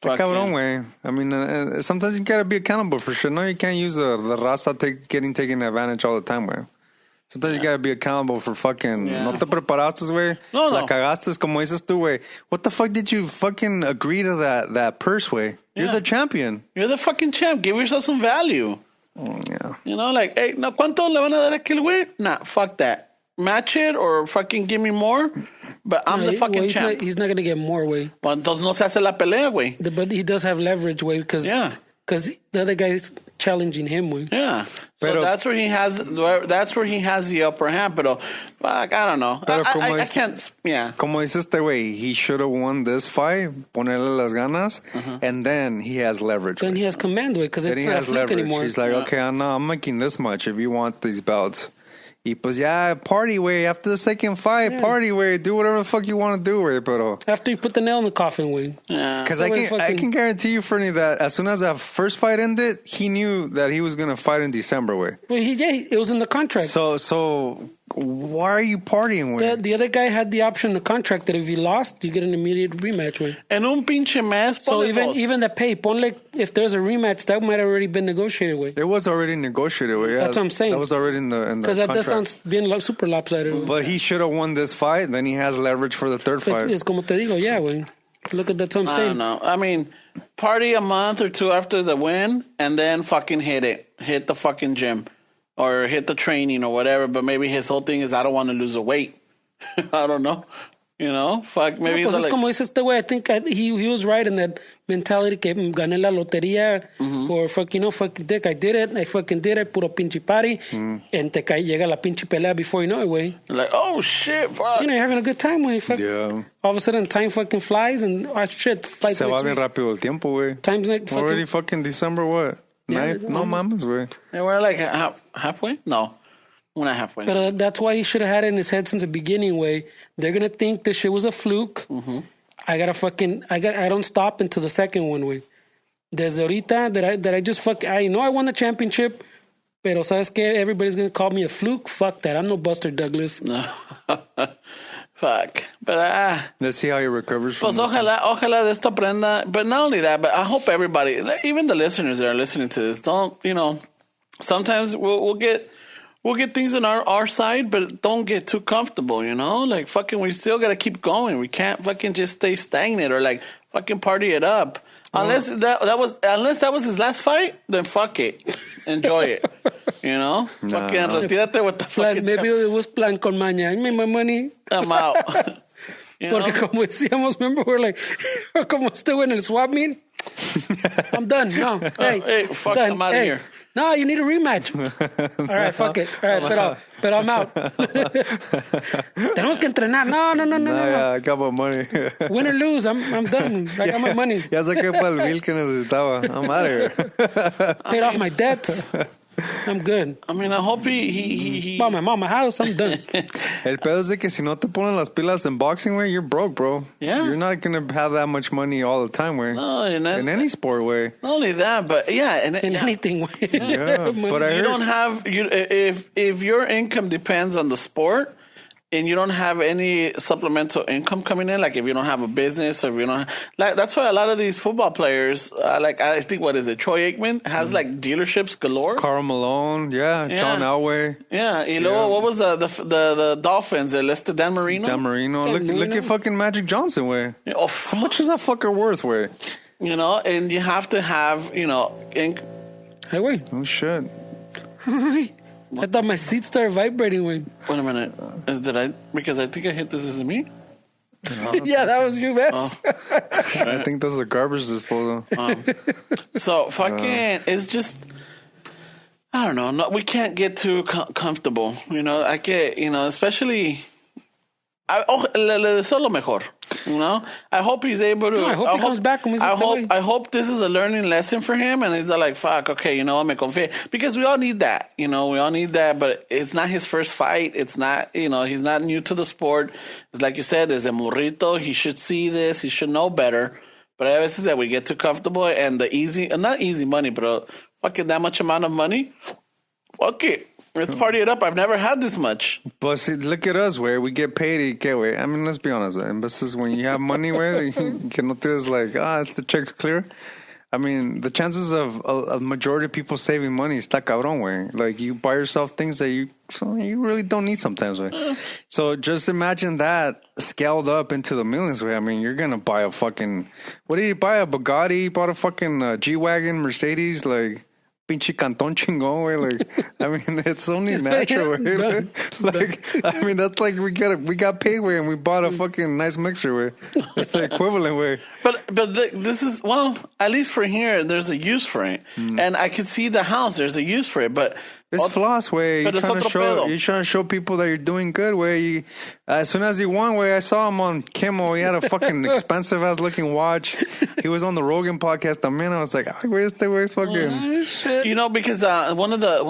S1: Fuck
S3: Cabrón,
S1: yeah.
S3: güey. I mean, sometimes you gotta be accountable for shit. No, you can't use the raza getting taken advantage all the time, güey. Sometimes you gotta be accountable for fucking...
S1: Yeah.
S3: No te preparaste, güey.
S1: No.
S3: La cagaste, como dices tú, güey. What the fuck did you fucking agree to that purse, güey? You're
S1: Yeah.
S3: the champion.
S1: You're the fucking champ. Give yourself some value.
S3: Yeah.
S1: You know, like, hey, no, ¿cuánto le van a dar a aquel güey? Nah, fuck that. Match it or fucking give me more. But I'm the fucking champ.
S2: He's not going to get more, güey.
S1: Well, entonces no se hace la pelea, güey.
S2: But he does have leverage, güey, because the other guy's challenging him, güey.
S1: Yeah. So
S3: Pero,
S1: that's where he has the upper hand. But fuck, I don't know. I can't. Yeah.
S3: Como dices este güey, he should have won this fight, ponerle las ganas, and then he has leverage.
S2: Then he has command, güey, because
S3: Then
S2: it's
S3: he
S2: not
S3: has
S2: a fluke
S3: leverage.
S2: anymore.
S3: He's like, okay, I'm making this much if you want these belts. Y pues ya, party way. After the second fight, party way. Do whatever the fuck you want to do, way. Pero
S2: After you put the nail in the coffin, güey.
S1: Yeah.
S3: because I can guarantee you, Fernie, that as soon as that first fight ended, he knew that he was gonna fight in December, way.
S2: Well, it was in the contract.
S3: So why are you partying, way?
S2: The other guy had the option in the contract that if he lost, you get an immediate rematch, güey.
S1: En un pinche mes.
S2: So
S1: ponle dos.
S2: even the pay, ponle, if there's a rematch, that might have already been negotiated, güey.
S3: It was already negotiated, way. Yeah,
S2: That's what I'm saying.
S3: That was already in the
S2: Because that
S3: contract.
S2: sounds being super lopsided, güey.
S3: But he should have won this fight. Then he has leverage for the third fight.
S2: Es como te digo, yeah, güey. Look at that's what I'm
S1: I
S2: saying.
S1: don't know. I mean, party a month or two after the win, and then fucking hit the fucking gym. or hit the training or whatever. But maybe his whole thing is I don't want to lose a weight. I don't know. You know, fuck. Maybe
S2: no, pues
S1: it's
S2: es como dice este güey. I think he was right in that mentality que gané la lotería or fuck, you know, fuck dick, I did it. I fucking did it. Puro pinche party. And te cae, llega la pinche pelea before you know it, güey.
S1: Like, oh shit, fuck.
S2: You know, you're having a good time, güey. Fuck.
S3: Yeah.
S2: All of a sudden, time fucking flies and shit.
S3: Se va bien rápido el tiempo, güey.
S2: Time's like fucking...
S3: Already fucking December, what?
S2: Yeah,
S3: No mames, güey.
S1: And we're like halfway? No. We're not halfway.
S2: But that's why he should have had it in his head since the beginning, way. They're going to think this shit was a fluke. I don't stop until the second one, way. Desde ahorita that I just I know I won the championship, pero sabes que everybody's going to call me a fluke. Fuck that. I'm no Buster Douglas.
S1: No. Fuck. But
S3: let's see how he recovers from
S1: pues
S3: this.
S1: ojalá de esta prenda. But not only that, but I hope everybody, even the listeners that are listening to this, don't, you know, sometimes we'll get things on our side, but don't get too comfortable, you know? Like, fucking, we still gotta keep going. We can't fucking just stay stagnant or, like, fucking party it up. Unless that was his last fight, then fuck it. Enjoy it. You know?
S3: No.
S1: Fucking retírate with the fucking...
S2: Maybe it was plan con maña. Give me my money.
S1: I'm out. You
S2: Porque
S1: know?
S2: como decíamos, remember, we're like, como estuve en el swap meet. I'm done. No. Hey,
S1: fuck,
S2: done.
S1: I'm out of here.
S2: No, you need a rematch. All right, fuck it. All right, pero I'm out. Tenemos que entrenar. No.
S3: Yeah, I got my money.
S2: Win or lose, I'm done. I got my money.
S3: Ya saqué para el bill que necesitaba. I'm out of here.
S2: Paid off my debts. I'm good.
S1: I mean, I hope he...
S2: Bought my mama house. I'm done.
S3: El pedo es de que si no te ponen las pilas in boxing, güey, you're broke, bro.
S1: Yeah.
S3: You're not going to have that much money all the time, güey.
S1: No,
S3: In any sport, güey.
S1: Not only that, but yeah.
S2: In anything way.
S3: Yeah, but I
S1: You
S3: heard...
S1: don't have... If your income depends on the sport... And you don't have any supplemental income coming in, like if you don't have a business or if you don't, like that's why a lot of these football players, like I think what is it, Troy Aikman has like dealerships galore.
S3: Carl Malone, yeah. John Elway.
S1: Yeah, y luego what was the Dolphins? Dan Marino.
S3: Dan Marino. Look at fucking Magic Johnson, way.
S1: Oh,
S3: How much is that fucker worth, way?
S1: You know, and you have to have
S2: Hey, wait.
S3: Oh shit.
S2: I thought my seat started vibrating. Wait
S1: a minute. Because I think I hit this. Is it me?
S2: Yeah, that was you, man.
S3: I think that's a garbage disposal.
S1: So fucking, it's just, I don't know. No, we can't get too comfortable. You know, I get, especially. Le deseo lo mejor. You know, I hope he's able to.
S2: No, I hope he comes back.
S1: I hope this is a learning lesson for him, and he's like, "Fuck, okay, you know what, me confíe," because we all need that. You know, we all need that. But it's not his first fight. It's not. You know, he's not new to the sport. Like you said, there's a morrito. He should see this. He should know better. But a veces that we get too comfortable, and not easy money, but fucking that much amount of money. Fuck it. Let's party it up. I've never had this much.
S3: But see, look at us, where we get paid. I mean, let's be honest. En veces when you have money, where que no tienes like, it's the check's clear. I mean, the chances of a majority of people saving money está cabrón, way. Like you buy yourself things that you really don't need sometimes, way. So just imagine that scaled up into the millions, way. I mean, you're gonna buy a fucking. What did you buy? A Bugatti? You bought a fucking G-Wagon, Mercedes, like. Pinche cantón chingón, güey. Like, I mean, it's only natural, güey. Like, I mean, that's like we got paid, güey, and we bought a fucking nice mixer, güey. It's the equivalent, güey.
S1: But this is, well, at least for here, there's a use for it, and I can see the house. There's a use for it, but
S3: it's floss, way. You're trying to show people that you're doing good, way. As soon as he won, way, I saw him on Kimmel. He had a fucking expensive ass looking watch. He was on the Rogan podcast. I was like, where's the way fucking?
S2: Shit.
S1: You know, because one of the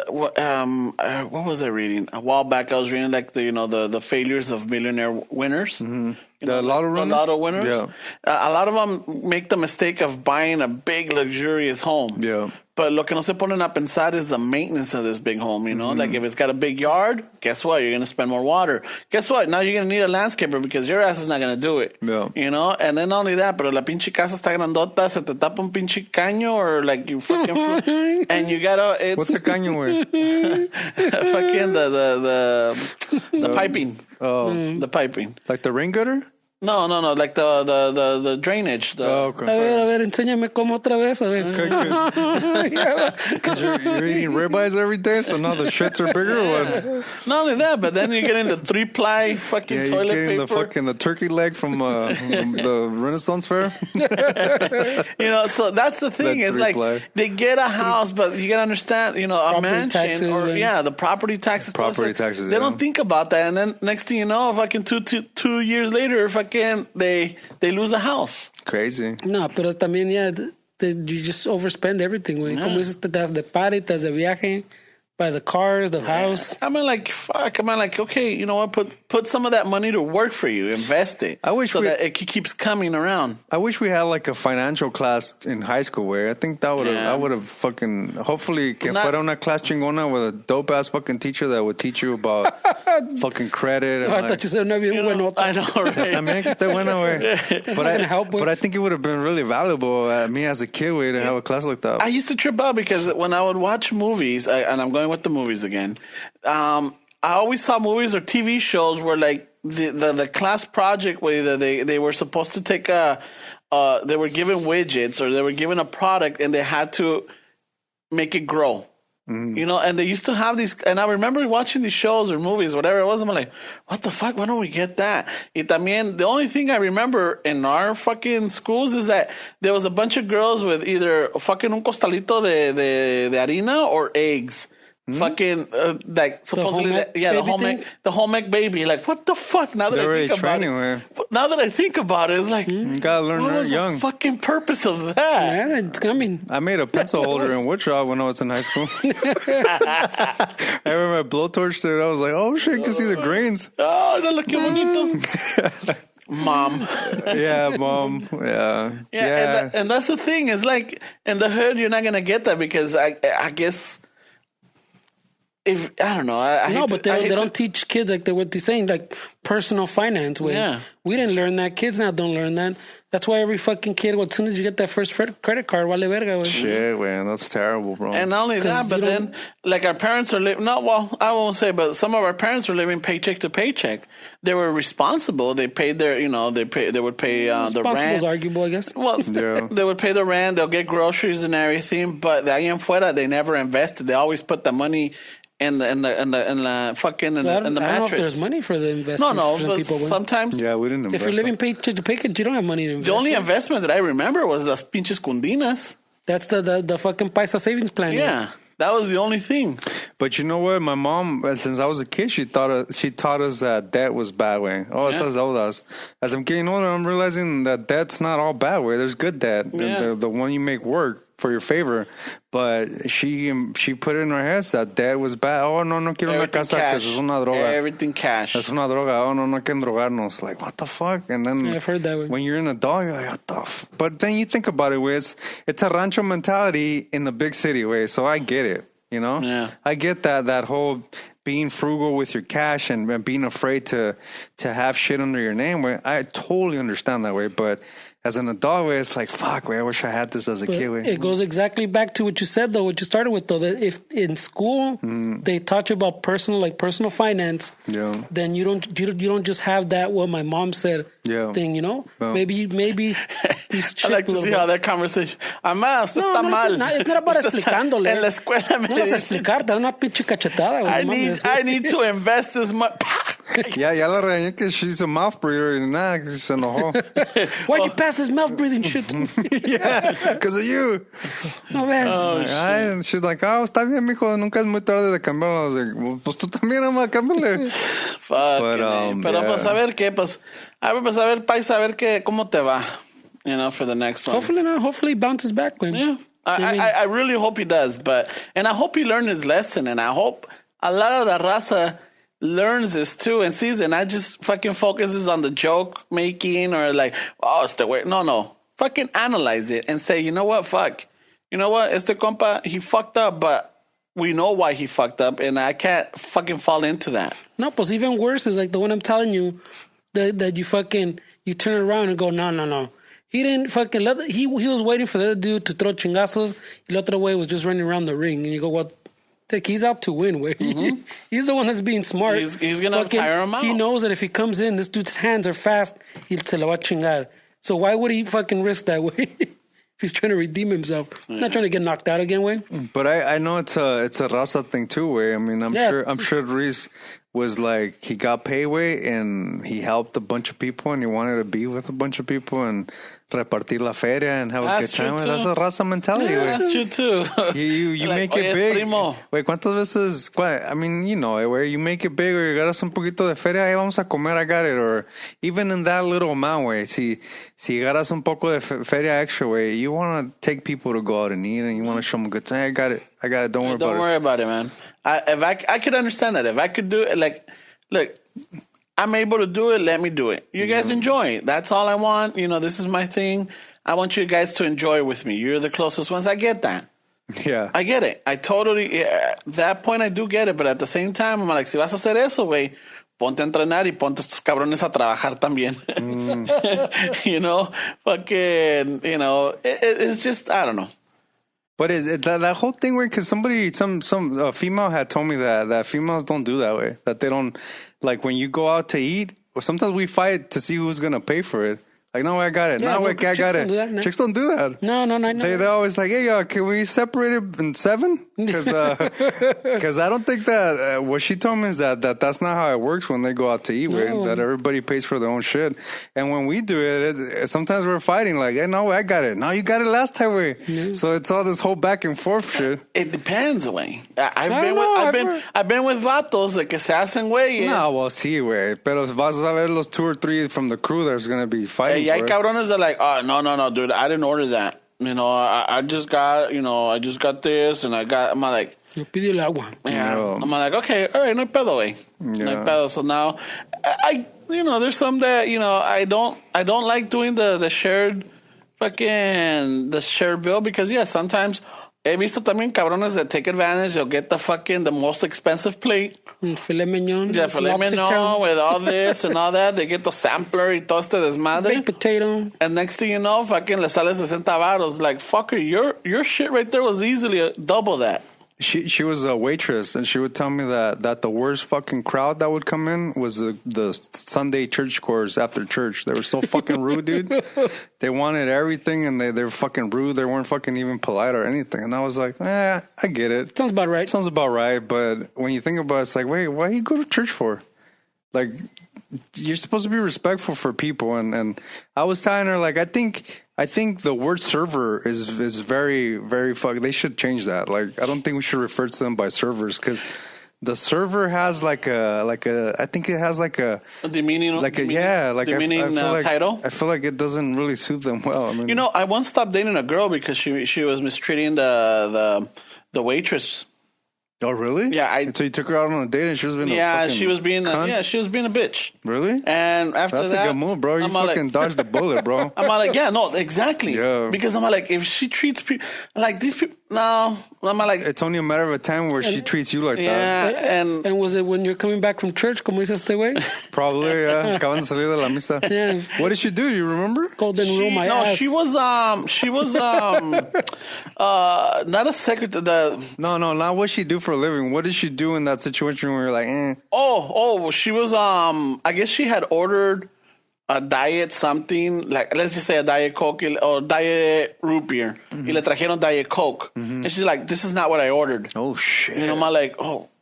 S1: what was I reading a while back? I was reading like the failures of millionaire winners. Mm-hmm.
S3: The lotto winners.
S1: Yeah. A lot of them make the mistake of buying a big luxurious home.
S3: Yeah.
S1: But lo que no se ponen a pensar is the maintenance of this big home, you know? Mm-hmm. Like if it's got a big yard, guess what? You're going to spend more water. Guess what? Now you're going to need a landscaper because your ass is not going to do it.
S3: Yeah.
S1: You know? And then not only that, pero la pinche casa está grandota, se te tapa un pinche caño or like you fucking... and you got to...
S3: What's a caño, güey?
S1: Fucking the piping.
S3: Oh.
S1: The piping.
S3: Like the rain gutter?
S1: No, like the drainage.
S3: Okay.
S2: A ver, enséñame cómo otra vez, a ver.
S3: Because you're eating ribeyes every day, so now the shits are bigger or what?
S1: Not only that, but then you're getting the 3-ply fucking
S3: Yeah,
S1: toilet
S3: you're getting
S1: paper.
S3: the turkey leg from the Renaissance Fair.
S1: So that's the thing.
S3: That
S1: It's like
S3: 3-ply.
S1: they get a house, but you gotta understand, a
S2: Property
S1: mansion
S2: taxes, right?
S1: the property taxes.
S3: Property taxes,
S1: They don't think about that, and then next thing you know, fucking two years later, fucking they lose the house.
S3: Crazy.
S2: No, pero también, you just overspend everything, güey. Como dices, te das de party, te das de viaje, buy the cars, the house.
S1: I mean, like, fuck. I mean, like, okay, you know what? Put some of that money to work for you. Invest it.
S3: I wish
S1: that it keeps coming around.
S3: I wish we had like a financial class in high school where I think that would have I would have fucking hopefully que fuera una class chingona with a dope ass fucking teacher that would teach you about fucking credit. And
S2: I thought you said una bien buenota.
S1: I know, right?
S3: También que esté buena, güey. But I think it would have been really valuable me as a kid, güey, to have a class like that.
S1: I used to trip out because when I would watch movies, and I'm going with the movies again, I always saw movies or TV shows where like the class project where they were supposed to take they were given widgets or they were given a product and they had to make it grow. And they used to have these, and I remember watching these shows or movies, whatever it was, I'm like, what the fuck, why don't we get that? Y también, the only thing I remember in our fucking schools is that there was a bunch of girls with either fucking un costalito de harina or eggs. Fucking like supposedly the home ec baby. Like, what the fuck? Now that I think about it, it's like
S3: you gotta learn
S1: what was
S3: young.
S1: the fucking purpose of that?
S2: Yeah, it's coming.
S3: I made a pencil holder in woodshop when I was in high school. I remember I blowtorched it. I was like, oh shit, you can see the grains.
S1: Oh, no, look bonito. Mom.
S3: Yeah, mom. Yeah.
S1: And that's the thing. It's like in the hood, you're not gonna get that because I guess. If I don't know,
S2: But they don't teach kids like what they're saying, like personal finance.
S1: Yeah,
S2: we didn't learn that. Kids now don't learn that. That's why every fucking kid, as soon as you get that first credit card, vale verga. Wey.
S3: Shit, man, that's terrible, bro.
S1: And not only that, but then like our parents are living. I won't say, but some of our parents were living paycheck to paycheck. They were responsible. They paid their, they would pay the rent.
S2: Responsible is arguable, I guess.
S1: Well, they would pay the rent. They'll get groceries and everything. But de ahí en fuera, they never invested. They always put the money in the mattress.
S2: I don't know if there's money for the investment.
S1: No,
S2: for
S1: but
S2: people,
S1: sometimes.
S3: Yeah, we didn't invest.
S2: If you're living paycheck to paycheck, you don't have money to invest.
S1: The only investment that I remember was las pinches cundinas.
S2: That's the fucking Paisa savings plan.
S1: Yeah, that was the only thing.
S3: But you know what? My mom, since I was a kid, she taught us that debt was bad way. Esas deudas. As I'm getting older, I'm realizing that debt's not all bad way. There's good debt. Yeah. The one you make work for your favor. But she put it in her head that debt was bad. Oh, no quiero una casa because es una droga.
S1: Everything cash.
S3: Es una droga. Oh, no quieren drogarnos. Like, what the fuck? And then
S2: I've heard that way.
S3: When you're an adult, you're like, what the fuck? But then you think about it, it's a rancho mentality in the big city, way. So I get it,
S1: Yeah.
S3: I get that whole being frugal with your cash and being afraid to have shit under your name. I totally understand that way, but as an adult, it's like, fuck, I wish I had this as a kid.
S2: It goes exactly back to what you said, though, what you started with, though, that if in school they taught you about personal finance, then you don't just have that what my mom said thing, Maybe you
S1: I like to see how that conversation. Mamá, usted está mal.
S2: It's not about explicándole.
S1: En la escuela me
S2: vas a explicar, te da una pinche cachetada.
S1: I need to invest this much.
S3: Ya la regañé que she's a mouth breather y nada, que se enojó.
S2: Why'd you pass this mouth breathing shit to me?
S3: Yeah, because of you.
S2: No ves.
S3: And she's like, está bien, mijo, nunca es muy tarde de cambiarlo. I was like, well, pues tú también, ama, cámbiale.
S1: Pero pues a ver qué, pues a ver, paisa, a ver cómo te va, for the next one.
S2: Hopefully bounces back, man.
S1: Yeah. I really hope he does, and I hope he learned his lesson, and I hope a lot of the raza learns this too and sees it, and I just fucking focuses on the joke making or like, oh, it's the way. No. Fucking analyze it and say, you know what, fuck. You know what, este compa, he fucked up, but we know why he fucked up, and I can't fucking fall into that. No,
S2: pues even worse is like the one I'm telling you that you turn around and go, no. He didn't fucking he was waiting for the other dude to throw chingazos. The other way was just running around the ring, and you go, what? Like, he's out to win, way. He's the one that's being smart.
S1: He's gonna tire him out.
S2: He knows that if he comes in, this dude's hands are fast, se la va a chingar. So why would he fucking risk that way? If he's trying to redeem himself. Not trying to get knocked out again, way.
S3: But I know it's a raza thing too, way. I mean, I'm sure Reese was like, he got paid, way, and he helped a bunch of people, and he wanted to be with a bunch of people and repartir la feria and have a good time. That's a raza mentality, way.
S1: That's true too.
S3: You
S1: Like,
S3: make it big.
S1: Primo.
S3: Wait, ¿cuántas veces? I mean, you know, where you make it big, or you ganas un poquito de feria, hey, vamos a comer, I got it. Or even in that little amount, way, si ganas un poco de feria extra, way, you want to take people to go out and eat, and you want to show them a good time. Hey, I got it. Don't worry about it.
S1: Don't worry about it, man. I could understand that. If I could do it, like, look, I'm able to do it, let me do it. You guys enjoy it. That's all I want. You know, this is my thing. I want you guys to enjoy it with me. You're the closest ones. I get that.
S3: Yeah.
S1: I get it. I totally, at that point I do get it, but at the same time, I'm like, si vas a hacer eso, güey, ponte a entrenar y ponte estos cabrones a trabajar también. You know, fucking, you know, it's just, I don't know.
S3: But is it that whole thing where, because some female had told me that females don't do that way, that they don't, like when you go out to eat, or sometimes we fight to see who's going to pay for it. Like, no, I got it.
S2: Yeah,
S3: no, I got it.
S2: No.
S3: Chicks don't do that.
S2: No.
S3: They're always like, hey, can we separate it in 7? Because I don't think that what she told me is that's not how it works when they go out to eat. No. That everybody pays for their own shit. And when we do it, sometimes we're fighting like, hey, no, I got it. No, you got it last time, way. Yeah. So it's all this whole back and forth shit.
S1: It depends, way. I've been with vatos de que se hacen güeyes.
S3: No, well, sí, güey. Pero vas a ver los 2 or 3 from the crew that's going to be fighting.
S1: Y hay cabrones that are like, oh, no, dude, I didn't order that. You know, I just got this, and I'm like,
S2: yo pido el agua.
S1: Yeah. No. I'm like, okay, all right, no pedo, güey. Yeah. No pedo. So now, I there's some that, I don't like doing the shared bill because, yeah, sometimes he visto también cabrones that take advantage. They'll get the most expensive plate.
S2: Filet mignon.
S1: Yeah, filet mignon with all this and all that. They get the sampler y todo este desmadre.
S2: Baked potato.
S1: And next thing you know, fucking le sale 60 varos. Like, fucker, your shit right there was easily double that.
S3: She was a waitress, and she would tell me that the worst fucking crowd that would come in was the Sunday church chorus after church. They were so fucking rude, dude. They wanted everything, and they were fucking rude. They weren't fucking even polite or anything. And I was like, I get it.
S2: Sounds about right.
S3: But when you think about it, it's like, wait, why do you go to church for? Like, you're supposed to be respectful for people. And I was telling her, like, I think the word server is very, very they should change that. Like, I don't think we should refer to them by servers, because the server has I think it has like a
S1: demeaning, title.
S3: I feel like it doesn't really suit them well. I mean,
S1: I once stopped dating a girl because she was mistreating the waitress.
S3: Oh, really?
S1: Yeah.
S3: So you took her out on a date and she was being
S1: she was being a bitch.
S3: Really?
S1: And after
S3: that's a good move, bro. You fucking dodged the bullet, bro.
S1: I'm like, yeah, no, exactly. Yeah. Because I'm like, if she treats people like these people, no. I'm like,
S3: it's only a matter of a time where she treats you like that.
S1: Yeah,
S2: and was it when you're coming back from church, como dice este güey?
S3: Probably, yeah. Acaban de salir de la misa. Yeah. What did she do? Do you remember?
S2: Golden rule my ass.
S1: She was not a secretary.
S3: No, not what she do for a living. What did she do in that situation where you're like, eh?
S1: Oh, she was, I guess she had ordered a diet something, like, let's just say a Diet Coke or Diet Root Beer. Mm-hmm. Y le trajeron Diet Coke. Mm-hmm. And she's like, this is not what I ordered.
S3: Oh, shit.
S1: I'm like,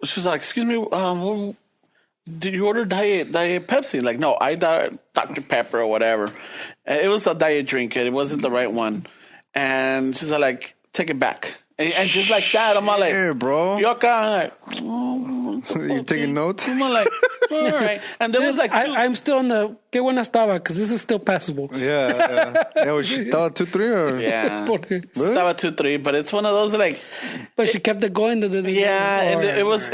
S1: she's like, excuse me, did you order Diet Pepsi? Like, no, I Dr. Pepper or whatever. And it was a diet drink. It wasn't the right one. And she's like, take it back. And just like that, I'm all like,
S3: yeah, bro.
S1: You're kind of like,
S3: you taking notes?
S1: I'm all like, all right. And there was like,
S2: I'm still on the que buena estaba, because this is still passable.
S3: Yeah. Was she estaba 2-3 or?
S1: Yeah. Estaba 2-3, but it's one of those like.
S2: But she kept it going.
S1: And it was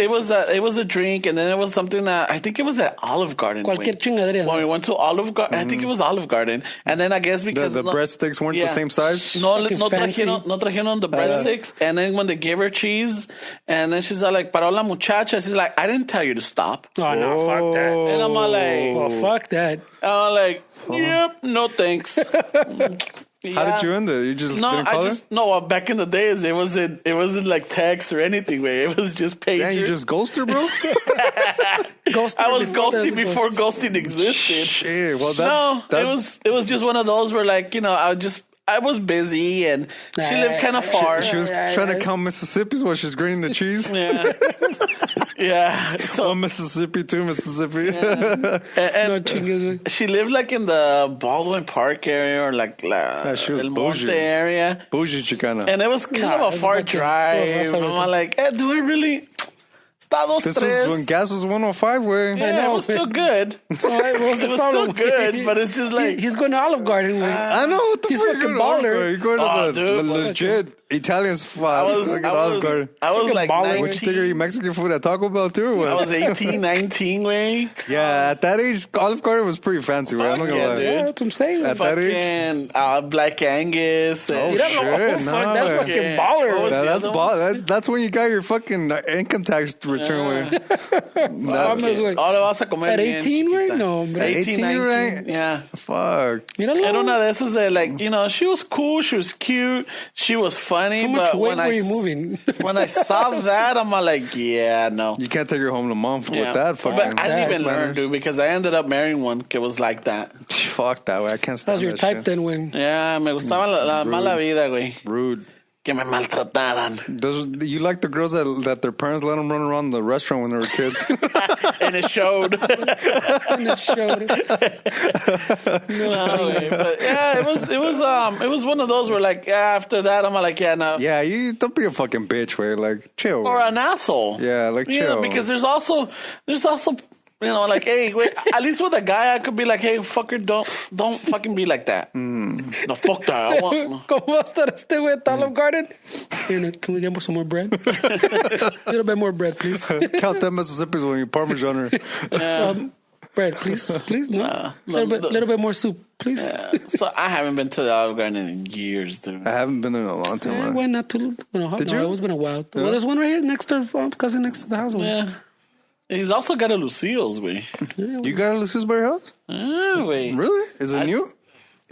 S1: a drink, and then it was something that I think it was at Olive Garden.
S2: Cualquier chingadera.
S1: When we went to Olive Garden, I think it was Olive Garden, and then I guess because
S3: the breadsticks weren't the same size.
S1: No trajeron the breadsticks. And then when they gave her cheese, and then she's like, paró la muchacha. She's like, I didn't tell you to stop.
S2: Oh, no, fuck that.
S1: And I'm like,
S2: well, fuck that.
S1: I'm like, yep, no thanks.
S3: How did you end it? You just didn't call her?
S1: No. Back in the days, it wasn't like text or anything. Way it was just pager.
S3: Damn, you just ghosted her, bro.
S1: I was ghosting before ghosting existed.
S3: Shit. Well,
S1: it was just one of those where like I was busy and she lived kind of far.
S3: She was trying to count Mississippi's while she's grating the cheese.
S1: Yeah. Yeah. So
S3: one Mississippi, two Mississippi.
S1: Yeah. and she lived like in the Baldwin Park area or like
S3: she was
S1: El
S3: bougie.
S1: Monte area.
S3: Bougie Chicana.
S1: And it was kind of a far drive. I'm like, do I really?
S3: This was when gas was 105, way.
S1: Yeah, it was still good. It was still good, but it's just like
S2: he's going to Olive Garden.
S3: I know what the
S2: he's
S3: fuck
S2: fucking baller.
S3: You're going to the legit Italian spot.
S1: I was like
S3: baller. Would you take her eat Mexican food at Taco Bell too? Or what?
S1: I was 18, 19, way.
S3: Yeah, at that age, Olive Garden was pretty fancy. Way. I'm not gonna lie.
S2: Yeah, that's what I'm saying.
S3: At that age,
S1: Black Angus.
S3: Oh shit!
S2: That's fucking baller.
S3: That's when you got your fucking income tax return.
S2: At 18, right? No,
S3: at 18, 19, right?
S1: Yeah.
S3: Fuck.
S1: Era una de esas de like, she was cool, she was cute, she was funny.
S2: How much
S1: but
S2: weight were you moving?
S1: When I saw that, I'm like, yeah, no.
S3: You can't take her home to mom with that fucking.
S1: But I didn't even learn, dude, because I ended up marrying one that was like that.
S3: Fuck that way. I can't stand
S2: that. Was your type
S3: shit.
S2: Then, when?
S1: Yeah, me gustaba la mala vida, güey.
S3: Rude.
S1: Que me maltrataran.
S3: You like the girls that their parents let them run around the restaurant when they were kids?
S1: And it showed. But yeah, it was one of those where like after that I'm like, yeah, no.
S3: Yeah, you don't be a fucking bitch, way. Like chill.
S1: Or an asshole.
S3: Yeah, like chill.
S1: Because there's also like, hey, wait, at least with a guy, I could be like, hey, fucker, don't fucking be like that. No, fuck that. I want.
S2: ¿Cómo va a estar este güey at Olive Garden? Can we get some more bread? A little bit more bread, please.
S3: Count that Mississippi's when you Parmesan her.
S2: Bread, please. No. Little bit more soup, please.
S1: So I haven't been to the Olive Garden in years, dude.
S3: I haven't been there in a long time.
S2: I went not too.
S3: Did you?
S2: It's been a while. Yeah. Well, there's one right here next to cousin next to the house.
S1: Yeah. He's also got a Lucille's, way.
S3: You got a Lucille's by your house?
S1: Wait.
S3: Really? Is it new?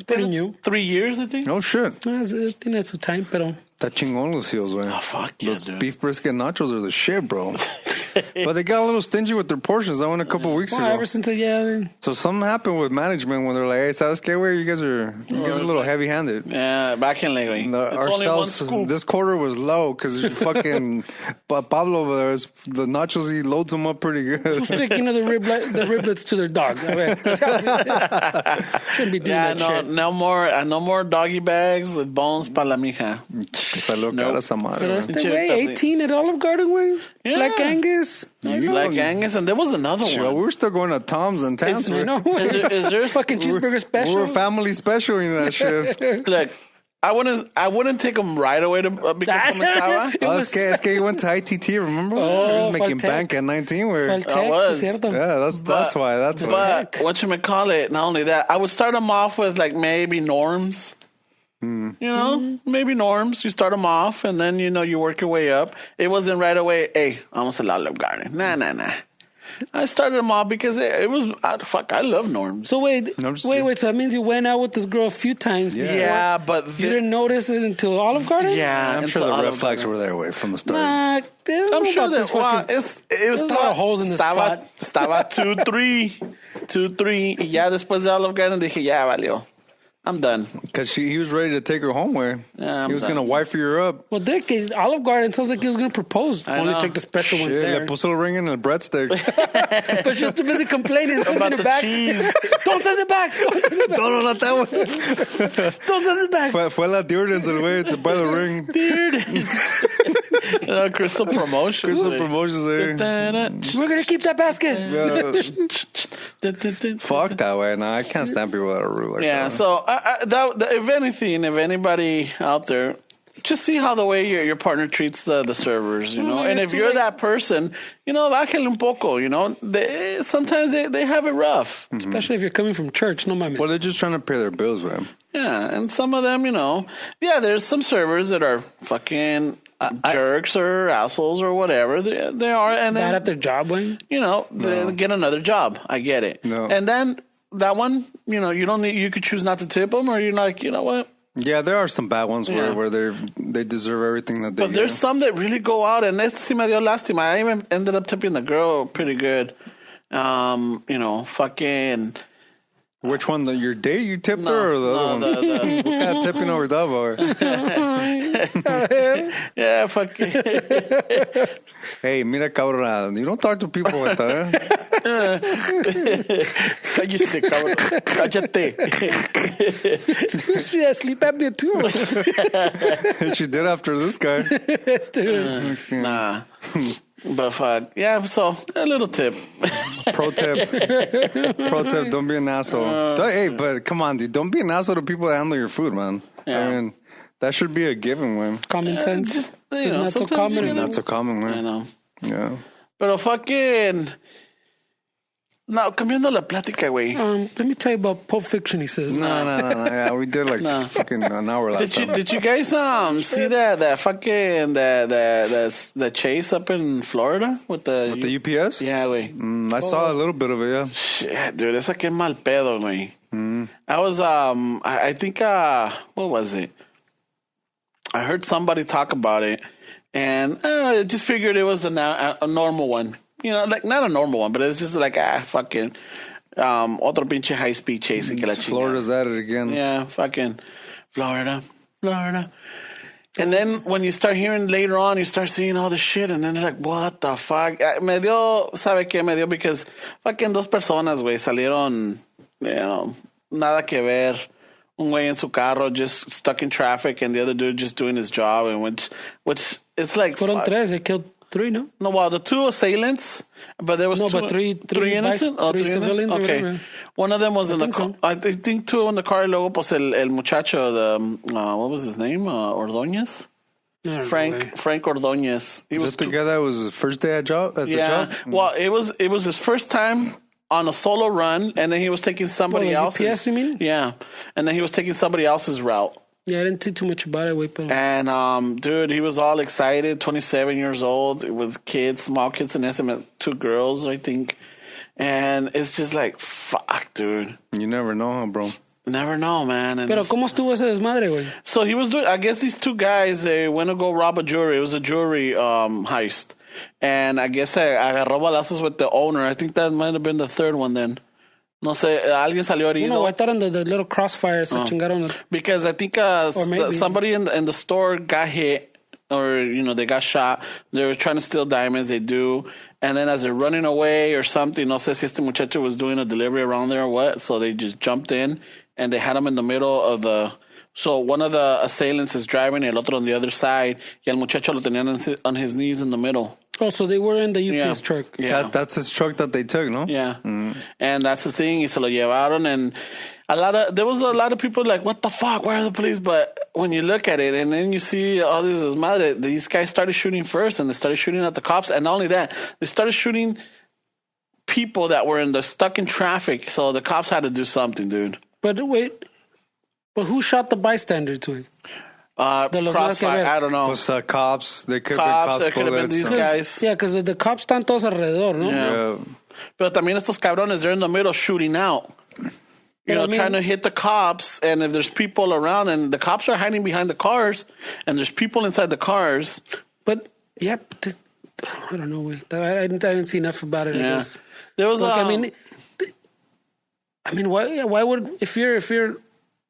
S2: Pretty new.
S1: 3 years, I think.
S3: Oh, shit.
S2: I think that's a time, pero.
S3: That chingon Lucille's, way.
S1: Oh, fuck yeah,
S3: Those
S1: dude.
S3: beef brisket nachos are the shit, bro. But they got a little stingy with their portions. I went a couple weeks ago.
S2: Ever since,
S3: So something happened with management when they're like, hey, ¿sabes qué, güey? You guys are a little heavy-handed.
S1: Yeah, back in güey.
S3: Our
S1: only one
S3: sales
S1: scoop.
S3: this quarter was low because fucking Pablo over there, the nachos, he loads them up pretty good.
S2: Who's taking the riblets to their dog? Shouldn't be doing that shit.
S1: No more doggy bags with bones para la mija.
S2: Pero este güey, 18 at Olive Garden, güey.
S1: Yeah.
S2: Black Angus.
S1: Black Angus, and there was another one.
S3: We were still going to Tom's and Tams.
S1: Is there
S2: fucking cheeseburger special?
S3: We were family special in that shit.
S1: Look, I wouldn't take them right away to because comenzaba.
S3: Es que he went to ITT, remember? He was making bank at 19.
S1: I was.
S3: Yeah, that's why.
S1: But whatchamacallit, not only that, I would start them off with like maybe norms. Maybe norms. You start them off, and then you work your way up. It wasn't right away. Hey, almost a Olive Garden. Nah. I started them off because it was I love norms.
S2: So wait. So that means you went out with this girl a few times.
S1: Yeah, but
S2: you didn't notice it until Olive Garden.
S1: Yeah,
S3: I'm sure the red flags were there away from the start.
S2: Nah,
S1: I'm sure that
S2: it was a lot of holes in this pot.
S1: Estaba 2-3, y ya después de Olive Garden dije ya valió. I'm done.
S3: Because he was ready to take her home where he was going to wife her up.
S2: Well, Dick, Olive Garden sounds like he was going to propose. Only take the special ones there.
S3: Le puso el ring in a breadstick.
S2: But she's too busy complaining, sending it back. Don't send it back.
S3: No, not that one.
S2: Don't send it back.
S3: Fue la Dearden's el way to buy the ring.
S1: Crystal Promotions.
S3: We're
S2: going to keep that basket.
S3: Fuck that way. No, I can't stand people that are rude like that.
S1: Yeah, so if anything, if anybody out there, just see how the way your partner treats the servers, and if you're that person, bájale un poco, sometimes they have it rough.
S2: Especially if you're coming from church, no mames.
S3: Well, they're just trying to pay their bills, man.
S1: Yeah, and some of them, there's some servers that are fucking jerks or assholes or whatever they are, and then
S2: bad at their job, Wayne.
S1: They get another job. I get it.
S3: No.
S1: And then that one, you don't need. You could choose not to tip them, or you're like, you know what?
S3: Yeah, there are some bad ones where they deserve everything that they
S1: But there's some that really go out, and esto sí me dio lástima. I even ended up tipping the girl pretty good. Fucking...
S3: Which one? Your date you tipped her or the other one? What kind of tipping over that boy?
S1: Yeah, fucking...
S3: Hey, mira cabrón, you don't talk to people like that,
S1: Cállate, cabrón. Cállate.
S2: She has sleep apnea too.
S3: She did after this guy.
S2: Yes, dude.
S1: Nah. But fuck. Yeah, so a little tip.
S3: Pro tip, don't be an asshole. Hey, but come on, dude, don't be an asshole to people that handle your food, man.
S1: Yeah.
S3: I mean, that should be a given, man.
S2: Common sense.
S1: Just,
S2: It's not so common.
S3: Not so common, man.
S1: I know.
S3: Yeah.
S1: Pero fucking... No, cambiando la plática, güey.
S2: Let me tell you about Pulp Fiction, he says.
S3: No. Yeah, we did like fucking an hour last time.
S1: Did you guys see that fucking the chase up in Florida with the
S3: UPS?
S1: Yeah, güey.
S3: I saw a little bit of it, yeah.
S1: Shit, dude, esa que mal pedo, güey. I was I think what was it? I heard somebody talk about it, and I just figured it was a normal one. You know, like not a normal one, but it's just like fucking otro pinche high speed chasing que la chingada.
S3: Florida's at it again.
S1: Yeah, fucking Florida. And then when you start hearing later on, you start seeing all this shit, and then it's like, what the fuck? Me dio, ¿sabe qué? Me dio because fucking dos personas, güey, salieron, nada que ver. Un güey en su carro just stuck in traffic, and the other dude just doing his job, and which it's like.
S2: Fueron tres, they killed three, no?
S1: No, well, the two assailants, but there was
S2: three
S1: innocent?
S2: Three civilians or
S1: okay.
S2: whatever.
S1: One of them was in the car.
S2: So.
S1: I think two in the car. Luego, pues, el muchacho, what was his name? Ordóñez? Frank Ordóñez.
S3: Is that the guy that was his first day at the job?
S1: Well, it was his first time on a solo run, and then he was taking somebody else's.
S2: UPS, you mean?
S1: Yeah, and then he was taking somebody else's route.
S2: Yeah, I didn't see too much about it.
S1: And, dude, he was all excited, 27 years old, with kids, small kids, and SM, two girls, I think. And it's just like, fuck, dude.
S3: You never know, huh, bro?
S1: Never know, man. And
S2: Pero ¿cómo estuvo ese desmadre, güey?
S1: So he was doing, I guess these two guys, they went to go rob a jewelry. It was a jewelry heist. And I guess agarró balazos with the owner. I think that might have been the third one then. No sé, alguien salió herido.
S2: No, I thought in the little crossfire se chingaron.
S1: Because I think somebody in the store got hit, or, they got shot. They were trying to steal diamonds, they do. And then as they're running away or something, no sé si este muchacho was doing a delivery around there or what, so they just jumped in, and they had him in the middle of the... So one of the assailants is driving, el otro on the other side, y el muchacho lo tenían on his knees in the middle.
S2: Oh, so they were in the UPS truck.
S1: Yeah.
S3: That's his truck that they took, no?
S1: Yeah. And that's the thing. Y se lo llevaron. And there was a lot of people like, what the fuck? Where are the police? But when you look at it and then you see all this madre, these guys started shooting first, and they started shooting at the cops. And not only that, they started shooting people that were stuck in traffic. So the cops had to do something, dude.
S2: But wait, who shot the bystander to it?
S1: Crossfire, I don't know.
S3: Those cops, they could have been cops.
S1: It could have been these guys.
S2: Yeah, because the cops están todos alrededor, ¿no?
S1: Yeah. Pero también estos cabrones, they're in the middle shooting out. Trying to hit the cops, and if there's people around, and the cops are hiding behind the cars, and there's people inside the cars.
S2: But, yeah, I don't know. I didn't see enough about it, I guess.
S1: There was
S2: why would, if you're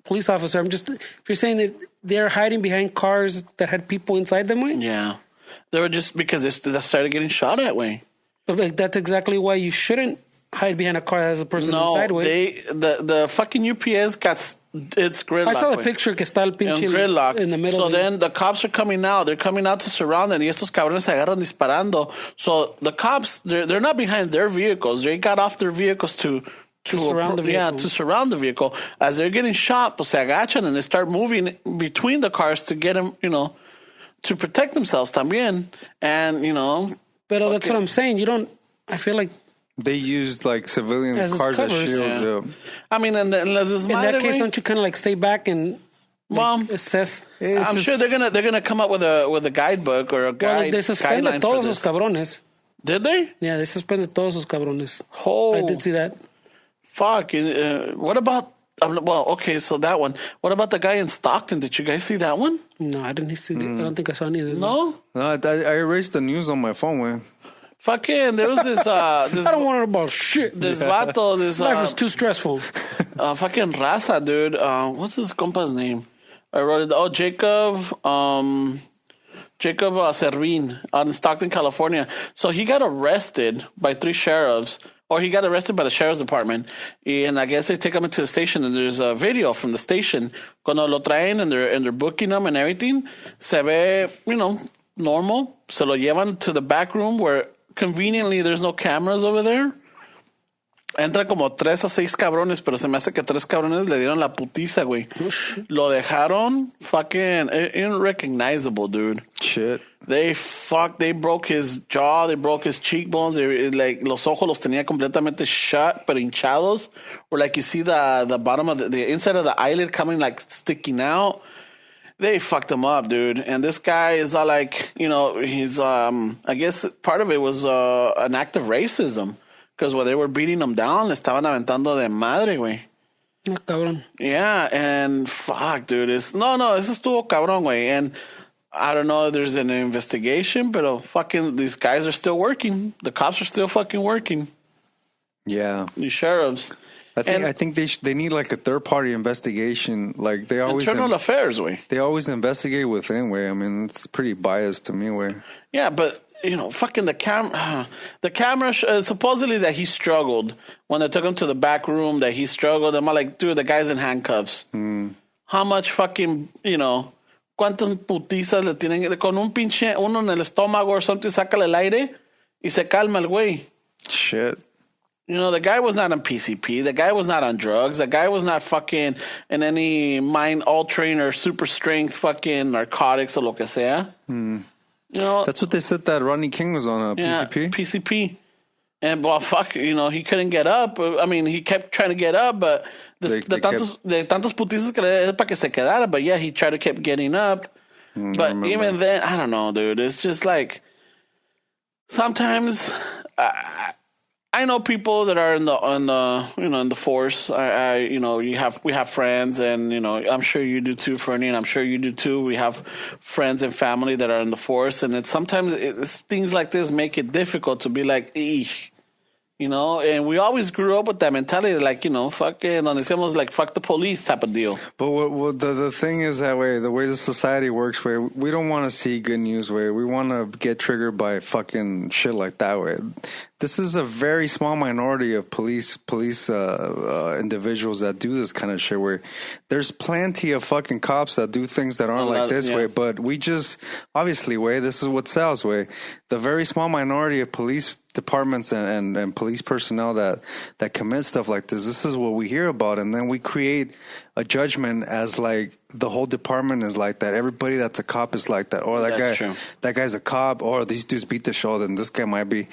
S2: police officer, if you're saying that they're hiding behind cars that had people inside them, way?
S1: Yeah. They were just because they started getting shot at, way.
S2: But that's exactly why you shouldn't hide behind a car that has a person inside, way.
S1: The fucking UPS got its gridlock.
S2: I saw the picture que está el pinche
S1: gridlock
S2: in the middle.
S1: So then the cops are coming out. They're coming out to surround them, y estos cabrones se agarran disparando. So the cops, they're not behind their vehicles. They got off their vehicles to surround the vehicle. Yeah, to surround the vehicle. As they're getting shot, pues se agachan and they start moving between the cars to get them, to protect themselves también. And,
S2: But that's what I'm saying. I feel like
S3: they used like civilian cars as shields. Yeah.
S1: I mean, in that
S2: case, don't you kind of like stay back and assess?
S1: I'm sure they're gonna come up with a guidebook or a guide.
S2: Well, they suspended todos esos cabrones.
S1: Did they?
S2: Yeah, they suspended todos esos cabrones.
S1: Oh,
S2: I did see that.
S1: Fuck. What about Well, okay, so that one. What about the guy in Stockton? Did you guys see that one?
S2: No, I didn't see. I don't think I saw any of this.
S1: No?
S3: No, I erased the news on my phone, man.
S1: Fucking, there was this,
S2: I don't want to know about shit.
S1: this vato, this,
S2: Life is too stressful.
S1: fucking raza, dude. What's his compa's name? I wrote it. Oh, Jacob Servín out in Stockton, California. So he got arrested by 3 sheriffs, or he got arrested by the sheriff's department. And I guess they take him into the station, and there's a video from the station. Cuando lo traen and they're booking him and everything, se ve, normal. Se lo llevan to the back room where conveniently there's no cameras over there. Entra como 3 a 6 cabrones, pero se me hace que 3 cabrones le dieron la putiza, güey. Lo dejaron fucking unrecognizable, dude.
S3: Shit.
S1: They broke his jaw, they broke his cheekbones, like, los ojos los tenía completamente shut, pero hinchados, or like you see the bottom of the inside of the eyelid coming, like, sticking out. They fucked him up, dude. And this guy is like, he's, I guess part of it was an act of racism. Because when they were beating him down, le estaban aventando de madre, güey.
S2: Ah, cabrón.
S1: Yeah, and fuck, dude. Eso estuvo cabrón, güey. And I don't know if there's an investigation, but fucking these guys are still working. The cops are still fucking working.
S3: Yeah.
S1: These sheriffs.
S3: I think they need like a third party investigation. Like they always
S1: internal affairs, way.
S3: They always investigate within, way. I mean, it's pretty biased to me, way.
S1: Yeah, but fucking the camera. The camera supposedly that he struggled when they took him to the back room. That he struggled. I'm like, dude, the guy's in handcuffs. How much fucking cuántas putizas le tienen con un pinche uno en el estómago or something? Sácale el aire y se calma el güey.
S3: Shit.
S1: The guy was not on PCP. The guy was not on drugs. The guy was not fucking in any mind altering or super strength fucking narcotics or lo que sea.
S3: That's what they said that Rodney King was on, PCP.
S1: PCP. And, well, fuck, he couldn't get up. I mean, he kept trying to get up, but de tantos putizas que le para que se quedara. But, yeah, he tried to keep getting up. But even then, I don't know, dude. It's just like sometimes I know people that are in the force. We have friends, and I'm sure you do too, Fernie, and I'm sure you do too. We have friends and family that are in the force, and sometimes things like this make it difficult to be like, eesh. And we always grew up with that mentality, like, fucking, donde decíamos, like, fuck the police type of deal.
S3: But what the thing is that way, the way the society works, way, we don't want to see good news, way. We want to get triggered by fucking shit like that, way. This is a very small minority of police individuals that do this kind of shit, where there's plenty of fucking cops that do things that aren't like this, way. But we just, obviously, way, this is what sells, way. The very small minority of police departments and police personnel that commit stuff like this is what we hear about, and then we create a judgment as like the whole department is like that. Everybody that's a cop is like that. Or that guy's a cop. Or these dudes beat the show. Then this guy might be.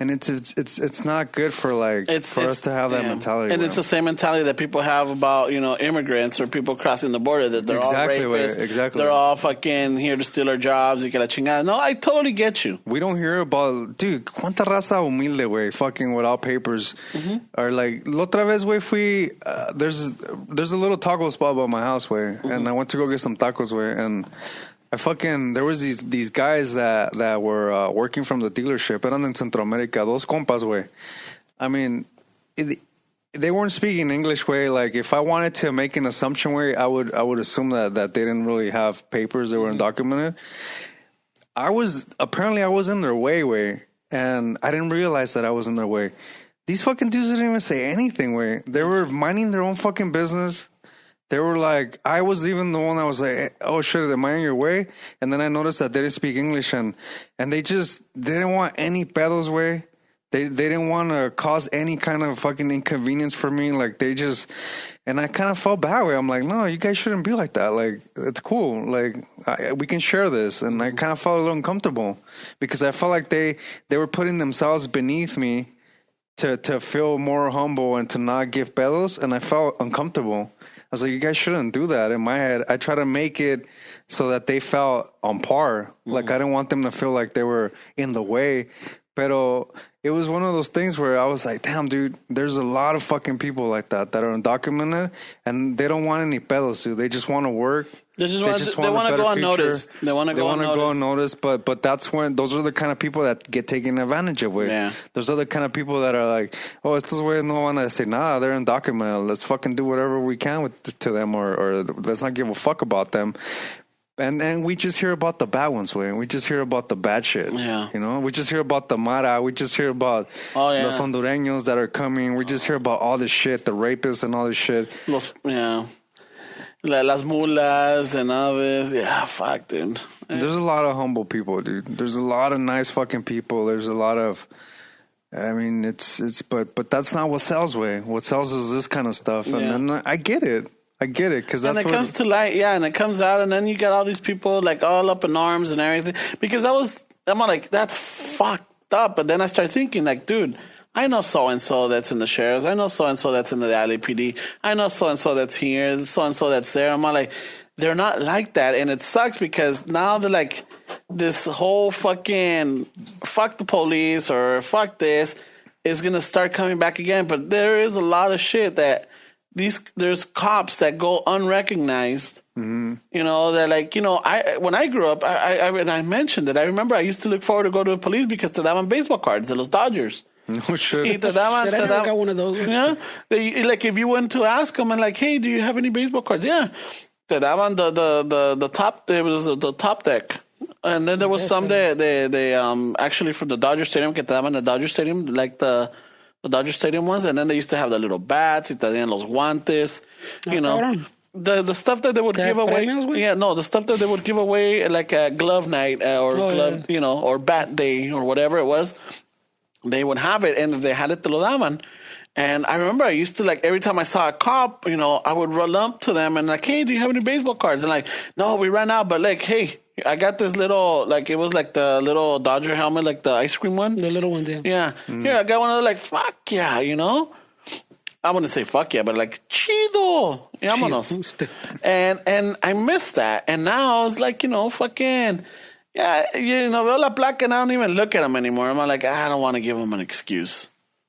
S3: And it's not good for us to have that mentality.
S1: And it's the same mentality that people have about immigrants or people crossing the border, that they're all rapists.
S3: Exactly.
S1: They're all fucking here to steal our jobs. Y que la chingada. No, I totally get you.
S3: We don't hear about, dude, cuánta raza humilde, güey, fucking without papers. Or like, la otra vez, güey, fui, there's a little taco spot by my house, way, and I went to go get some tacos, way, and there was these guys that were working from the dealership, eran en Centroamérica, dos compas, way. I mean, they weren't speaking English, way. Like, if I wanted to make an assumption, way, I would assume that they didn't really have papers, they were undocumented. I was in their way, and I didn't realize that I was in their way. These fucking dudes didn't even say anything, way. They were minding their own fucking business. They were like, I was even the one that was like, oh shit, am I in your way? And then I noticed that they didn't speak English, and they didn't want any pedos, way. They didn't want to cause any kind of fucking inconvenience for me. Like, and I kind of felt bad, way. I'm like, no, you guys shouldn't be like that. Like, it's cool. Like, we can share this. And I kind of felt a little uncomfortable because I felt like they were putting themselves beneath me to feel more humble and to not give pedos, and I felt uncomfortable. was like, you guys shouldn't do that. In my head, I try to make it so that they felt on par. Like, I didn't want them to feel like they were in the way. Pero it was one of those things where I was like, damn, dude, there's a lot of fucking people like that are undocumented, and they don't want any pedos, dude. They just want to work.
S1: They want to go unnoticed. They want to go
S3: unnoticed, but that's when those are the kind of people that get taken advantage of.
S1: Yeah.
S3: There's other kind of people that are like, oh, estos güeyes no van a decir nada. They're undocumented. Let's fucking do whatever we can to them, or let's not give a fuck about them. And we just hear about the bad ones, way. We just hear about the bad shit.
S1: Yeah.
S3: You know, we just hear about the Mara. We just hear about los Hondureños that are coming. We just hear about all this shit, the rapists and all this shit.
S1: Las mulas and all this. Yeah, fuck, dude.
S3: There's a lot of humble people, dude. There's a lot of nice fucking people. There's a lot of, I mean, but that's not what sells, way. What sells is this kind of stuff. And then I get it. Because that's
S1: and it comes to light, and it comes out, and then you got all these people like all up in arms and everything. Because I'm like, that's fucked up. But then I start thinking, like, dude, I know so and so that's in the sheriffs. I know so and so that's in the LAPD. I know so and so that's here. So and so that's there. I'm like, they're not like that, and it sucks because now they're like this whole fucking fuck the police or fuck this is gonna start coming back again. But there is a lot of shit that. There's cops that go unrecognized. Mm-hmm. You know, they're like, you know, when I grew up, I mentioned it. I remember I used to look forward to go to the police because te daban baseball cards de los Dodgers.
S3: No shit.
S2: I never got one of those.
S1: Yeah, like if you went to ask them and like, hey, do you have any baseball cards? Yeah, te daban the top. There was the top deck. And then there was some they actually for the Dodger Stadium, que te daban the Dodger Stadium, like the Dodger Stadium ones, and then they used to have the little bats, y tenían los guantes, you know, the stuff that they would give away. The stuff that they would give away like a glove night you know, or bat day or whatever it was. They would have it, and if they had it, te lo daban. And I remember I used to, like, every time I saw a cop, you know, I would run up to them and like, hey, do you have any baseball cards? And like, no, we ran out, but like, hey, I got this little, like, it was like the little Dodger helmet, like the ice cream one.
S2: The little ones, yeah.
S1: Yeah. Here, I got one of the, like, fuck yeah, you know? I wouldn't say fuck yeah, but like, chido. Vámonos. And I missed that. And now it's like, you know, fucking, yeah, you know, veo la placa and I don't even look at them anymore. I'm like, I don't want to give them an excuse.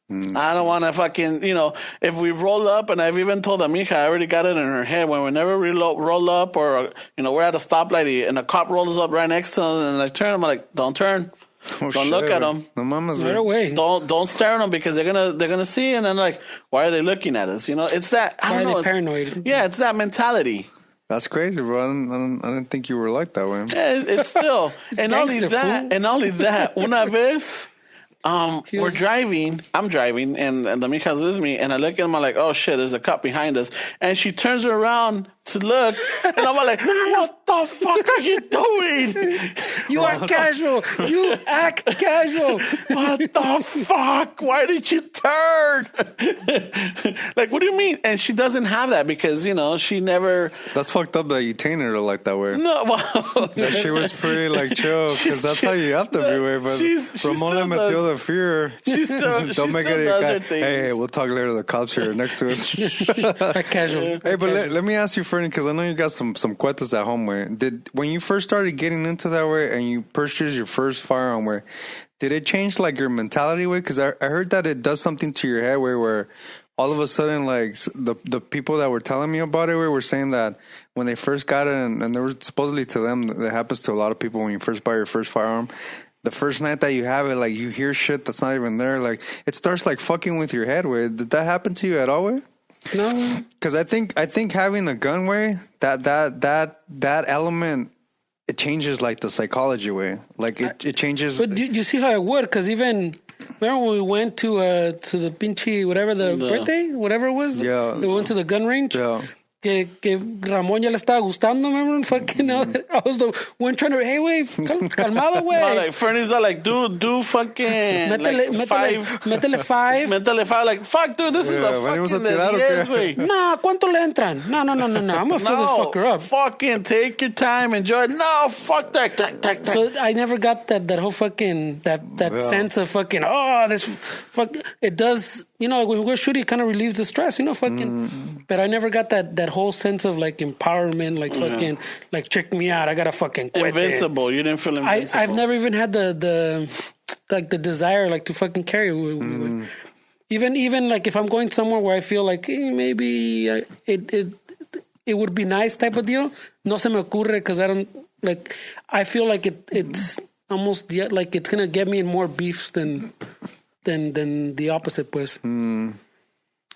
S1: I don't want to fucking, you know, if we roll up, and I've even told Amija, I already got it in her head, when whenever we roll up or, you know, we're at a stoplight and a cop rolls up right next to us and I turn, I'm like, don't turn. Don't look at them.
S3: No mamas,
S2: right away.
S1: Don't stare at them because they're gonna see, and then like, why are they looking at us? You know, it's that. I don't know.
S2: Why are they paranoid?
S1: Yeah, it's that mentality.
S3: That's crazy, bro. I didn't think you were like that way.
S1: Yeah, it's still, and only that, una vez. We're driving. I'm driving, and the mika's with me, and I look at him. I'm like, "Oh shit, there's a cop behind us!" And she turns around to look, and I'm like, "What the fuck are you doing?
S2: You are casual. You act casual.
S1: What the fuck? Why did you turn? Like, what do you mean?" And she doesn't have that because, you know, she never.
S3: That's fucked up that you tainted her like that way.
S1: No, well,
S3: that she was pretty like chill because that's how you have to be, way. But Ramon le metió the fear.
S1: She still does her things.
S3: Hey, we'll talk later. The cops here next to us.
S2: Casual.
S3: Hey, but let me ask you, Fernie, because I know you got some cuetas at home. Where when you first started getting into that way and you purchased your first firearm, where did it change like your mentality way? Because I heard that it does something to your head where all of a sudden, like the people that were telling me about it were saying that when they first got it, and there was supposedly to them that happens to a lot of people when you first buy your first firearm. The first night that you have it, like you hear shit that's not even there. Like it starts like fucking with your head. Way did that happen to you at all? Way?
S2: No,
S3: because I think having the gun way that element, it changes like the psychology way. Like it changes.
S2: But you see how it would? Because even remember when we went to the pinchy whatever the birthday, whatever it was.
S3: Yeah,
S2: we went to the gun range.
S3: Yeah.
S2: Que Ramón ya le estaba gustando, remember? Fucking, I was the one trying to, hey, wey, calmado, wey.
S1: No, like, Fernie's all like, do fucking,
S2: métele 5.
S1: Métele 5, like, fuck, dude, this is a fucking de 10, güey.
S2: Nah, ¿cuánto le entran? No, I'm gonna fill this fucker up.
S1: Fucking take your time, enjoy it. No, fuck that.
S2: So I never got that whole fucking, that sense of fucking, this fuck, it does you know, when we're shooting, it kind of relieves the stress, you know, fucking. But I never got that whole sense of like empowerment, like fucking, like check me out, I gotta fucking quit.
S1: Invincible. You didn't feel invincible.
S2: I've never even had the desire like to fucking carry. Even like if I'm going somewhere where I feel like maybe it would be nice type of deal. No se me ocurre because I don't like. I feel like it's almost like it's gonna get me in more beefs than the opposite. Pues.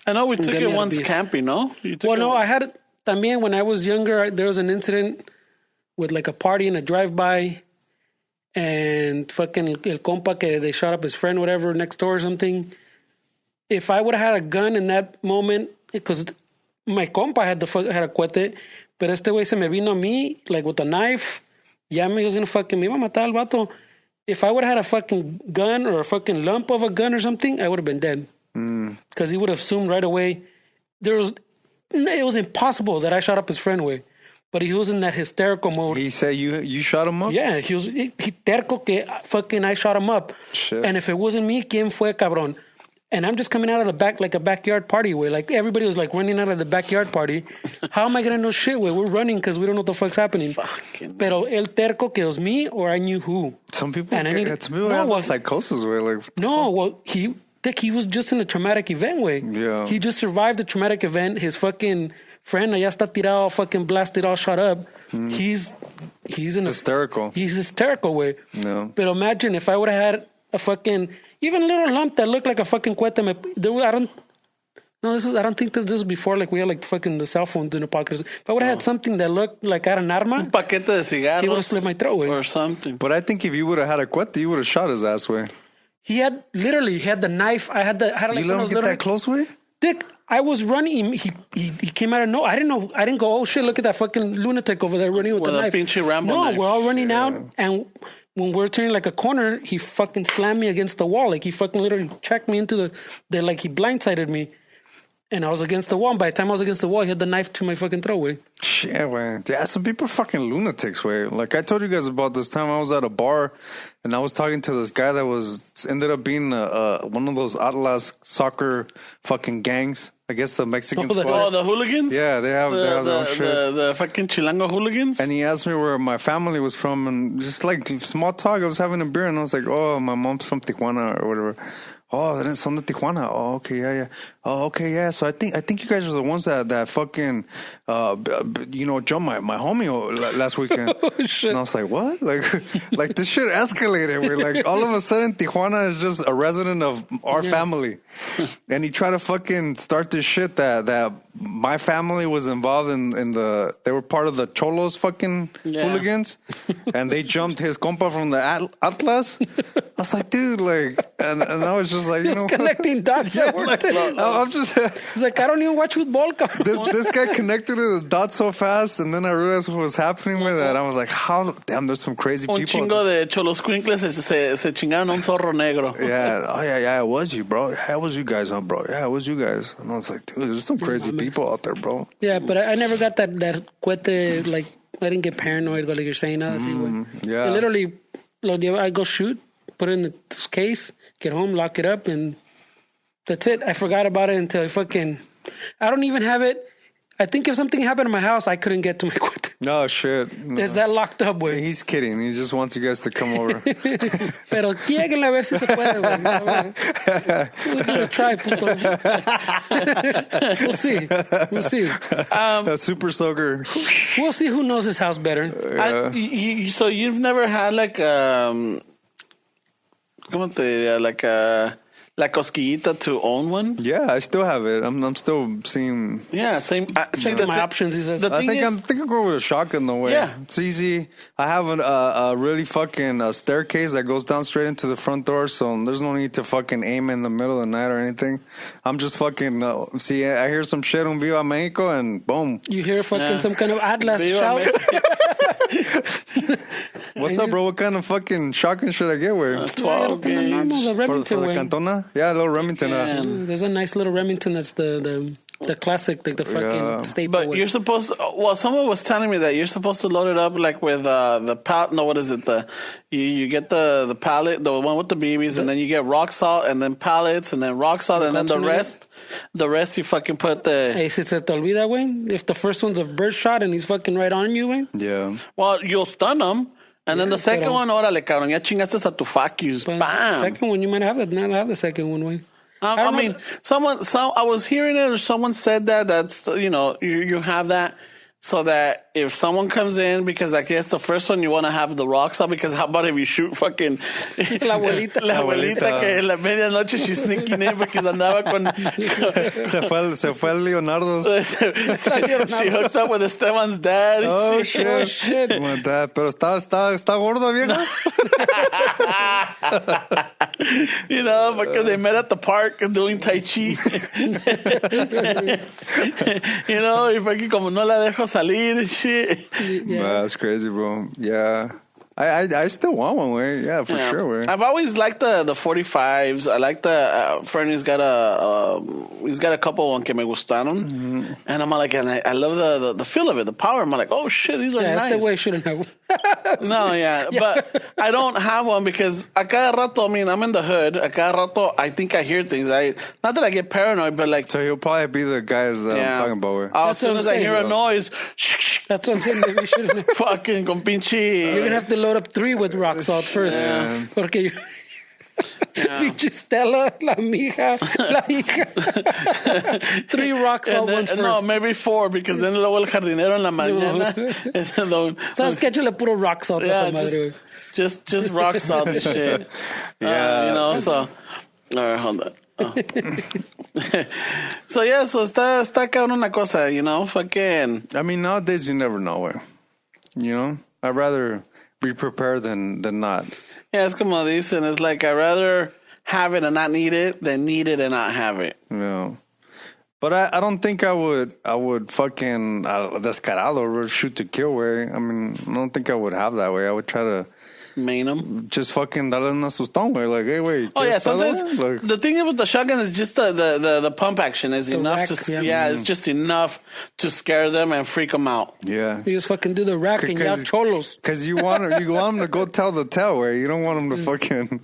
S1: I know we took it once camping. No.
S2: No, I had it también when I was younger. There was an incident with like a party and a drive-by, and fucking el compa que they shot up his friend, whatever, next door or something. If I would have had a gun in that moment, because my compa had a cohete, pero este güey se me vino a mí, like with a knife. Ya me was gonna me iba a matar al vato. If I would have had a fucking gun or a fucking lump of a gun or something, I would have been dead. Because he would have assumed right away. It was impossible that I shot up his friend way. But he was in that hysterical mode.
S3: He said you shot him up?
S2: Yeah, he terco que fucking I shot him up.
S3: Shit.
S2: And if it wasn't me, ¿quién fue, cabrón? And I'm just coming out of the back like a backyard party way. Like everybody was like running out of the backyard party. How am I going to know shit way? We're running because we don't know what the fuck's happening. Pero el terco que it was me or I knew who.
S3: Some people have psychosis way. Like,
S2: well, he was just in a traumatic event way.
S3: Yeah.
S2: He just survived a traumatic event. His fucking friend allá está tirado, fucking blasted, all shot up. He's in
S3: hysterical.
S2: He's hysterical way.
S3: No.
S2: But imagine if I would have had a fucking... Even a little lump that looked like a fucking cuete. I don't think this was before, like, we had, like, fucking the cell phones in the pockets. If I would have had something that looked like I had an arma...
S1: Un paquete de cigarros.
S2: He would have slit my throat, way.
S1: Or something.
S3: But I think if you would have had a cuete, you would have shot his ass, way.
S2: He had the knife. I had like...
S3: You let him get that close, way?
S2: Dick, I was running. He came out of nowhere. I didn't know. I didn't go, oh, shit, look at that fucking lunatic over there running with the knife.
S1: Pinche Rambo
S2: no,
S1: knife.
S2: We're all running out, and... When we're turning like a corner, he fucking slammed me against the wall. Like he fucking literally checked me into like he blindsided me. And I was against the wall. And by the time I was against the wall, he had the knife to my fucking throat, way.
S3: Shit, man. Yeah, some people are fucking lunatics, way. Like I told you guys about this time I was at a bar and I was talking to this guy that ended up being one of those Atlas soccer fucking gangs. I guess the Mexican squad.
S1: The hooligans?
S3: Yeah, they have their own shit.
S1: The fucking Chilango hooligans?
S3: And he asked me where my family was from, and just like small talk, I was having a beer, and I was like, oh, my mom's from Tijuana or whatever. Oh, then son de Tijuana. Oh, okay, yeah. Oh, okay, yeah. So I think you guys are the ones that fucking, jumped my homie last weekend.
S2: Oh, shit.
S3: And I was like, what? Like this shit escalated. We're like, all of a sudden, Tijuana is just a resident of our family. And he tried to fucking start this shit that my family was involved in they were part of the Cholos fucking hooligans. And they jumped his compa from the Atlas. I was like, dude, and I was just like,
S2: connecting dots.
S3: I'm just...
S2: He's like, I don't even watch football.
S3: This guy connected to the dots so fast, and then I realized what was happening with it. I was like, damn, there's some crazy people.
S1: Un chingo de choloscuincles se chingaron un zorro negro.
S3: Yeah. Oh, yeah, it was you, bro. Yeah, it was you guys, huh, bro? Yeah, it was you guys. And I was like, dude, there's some crazy people out there, bro.
S2: Yeah, but I never got that cuete, like, I didn't get paranoid, like you're saying.
S3: Yeah.
S2: I literally, I go shoot, put it in the case, get home, lock it up, and that's it. I forgot about it until I don't even have it. I think if something happened in my house, I couldn't get to my cuete.
S3: No, shit. No.
S2: Is that locked up, güey?
S3: He's kidding. He just wants you guys to come over.
S2: Pero lléguenle a ver si se puede, güey. We're going to try, puto. We'll see.
S3: A super soaker.
S2: We'll see who knows his house better.
S1: So you've never had like ¿cómo te diría? Like la cosquillita to own one?
S3: Yeah, I still have it. I'm still seeing.
S1: Yeah, same.
S2: My options, he says.
S3: I think I'm going with a shotgun though. Way.
S1: Yeah,
S3: it's easy. I have a really fucking staircase that goes down straight into the front door, so there's no need to fucking aim in the middle of the night or anything. I'm just fucking I hear some shit on Viva Mexico and boom.
S2: You hear fucking some kind of Atlas shout.
S3: What's up, bro? What kind of fucking shotgun should I get? Where
S1: 12 games
S2: the Remington
S3: for the Cantona? Yeah, a little Remington.
S2: There's a nice little Remington. That's the The classic, like the fucking staple.
S1: But you're supposed to, well, someone was telling me that you're supposed to load it up like with the pallet. No, what is it? You get the pallet, the one with the BBs, and then you get rock salt, and then pallets, and then rock salt, and then the rest you fucking put the.
S2: Hey, si se te olvida, güey, if the first one's a bird shot and he's fucking right on you, güey.
S3: Yeah.
S1: Well, you'll stun him. And then the second one, órale, cabrón, ya chingaste a tu fuck yous. Bam.
S2: Second one, you might not have the second one, güey.
S1: I mean, I was hearing it, or someone said that's, you have that so that if someone comes in, because I guess the first one you want to have the rocks on, because how about if you shoot fucking
S2: La abuelita
S1: que en la medianoche she's sneaking in because andaba con
S3: se fue el Leonardo.
S1: She hooked up with Esteban's dad.
S3: Oh shit. With that. Pero está gordo, vieja.
S1: Because they met at the park doing Tai Chi. Y fucking como no la dejo salir and shit.
S3: Yeah. That's crazy, bro. Yeah. I still want one, way. Yeah, for sure, way.
S1: I've always liked the 45s. I like the Fernie's got a couple one que me gustaron, and I'm like, and I love the feel of it, the power. I'm like, oh shit, these are nice.
S2: That's the way I shouldn't have one.
S1: No, but I don't have one because a cada rato, I mean, I'm in the hood. A cada rato, I think I hear things. Not that I get paranoid, but like.
S3: So he'll probably be the guys that I'm talking about. Way.
S1: As soon as I hear a noise,
S2: that's what I'm saying. Maybe shouldn't.
S1: Fucking con pinche.
S2: You're gonna have to load up 3 with rock salt first.
S3: Yeah.
S2: Porque pinche Stella, la mija, la hija. 3 rock salt ones first.
S1: No, maybe 4, because then luego el jardinero en la mañana.
S2: ¿Sabes qué? Échale puro rock salt a esa madre.
S1: Just rock salt and shit.
S3: Yeah.
S1: So. All right, hold on. Oh. So está cabrón una cosa, fucking.
S3: I mean, nowadays you never know, way. I'd rather be prepared than not.
S1: Yeah, it's como dicen. It's like I'd rather have it and not need it than need it and not have it.
S3: Yeah. But I don't think I would fucking descarado or shoot to kill way. I mean, I don't think I would have that way. I would try to
S1: main them.
S3: Just fucking darle un asustón, güey. Like, hey, wait.
S1: Oh, yeah. Sometimes the thing with the shotgun is just the pump action is enough it's just enough to scare them and freak them out.
S3: Yeah.
S2: You just fucking do the rack and yell cholos.
S3: Because you want them to go tell the tale, güey. You don't want them to fucking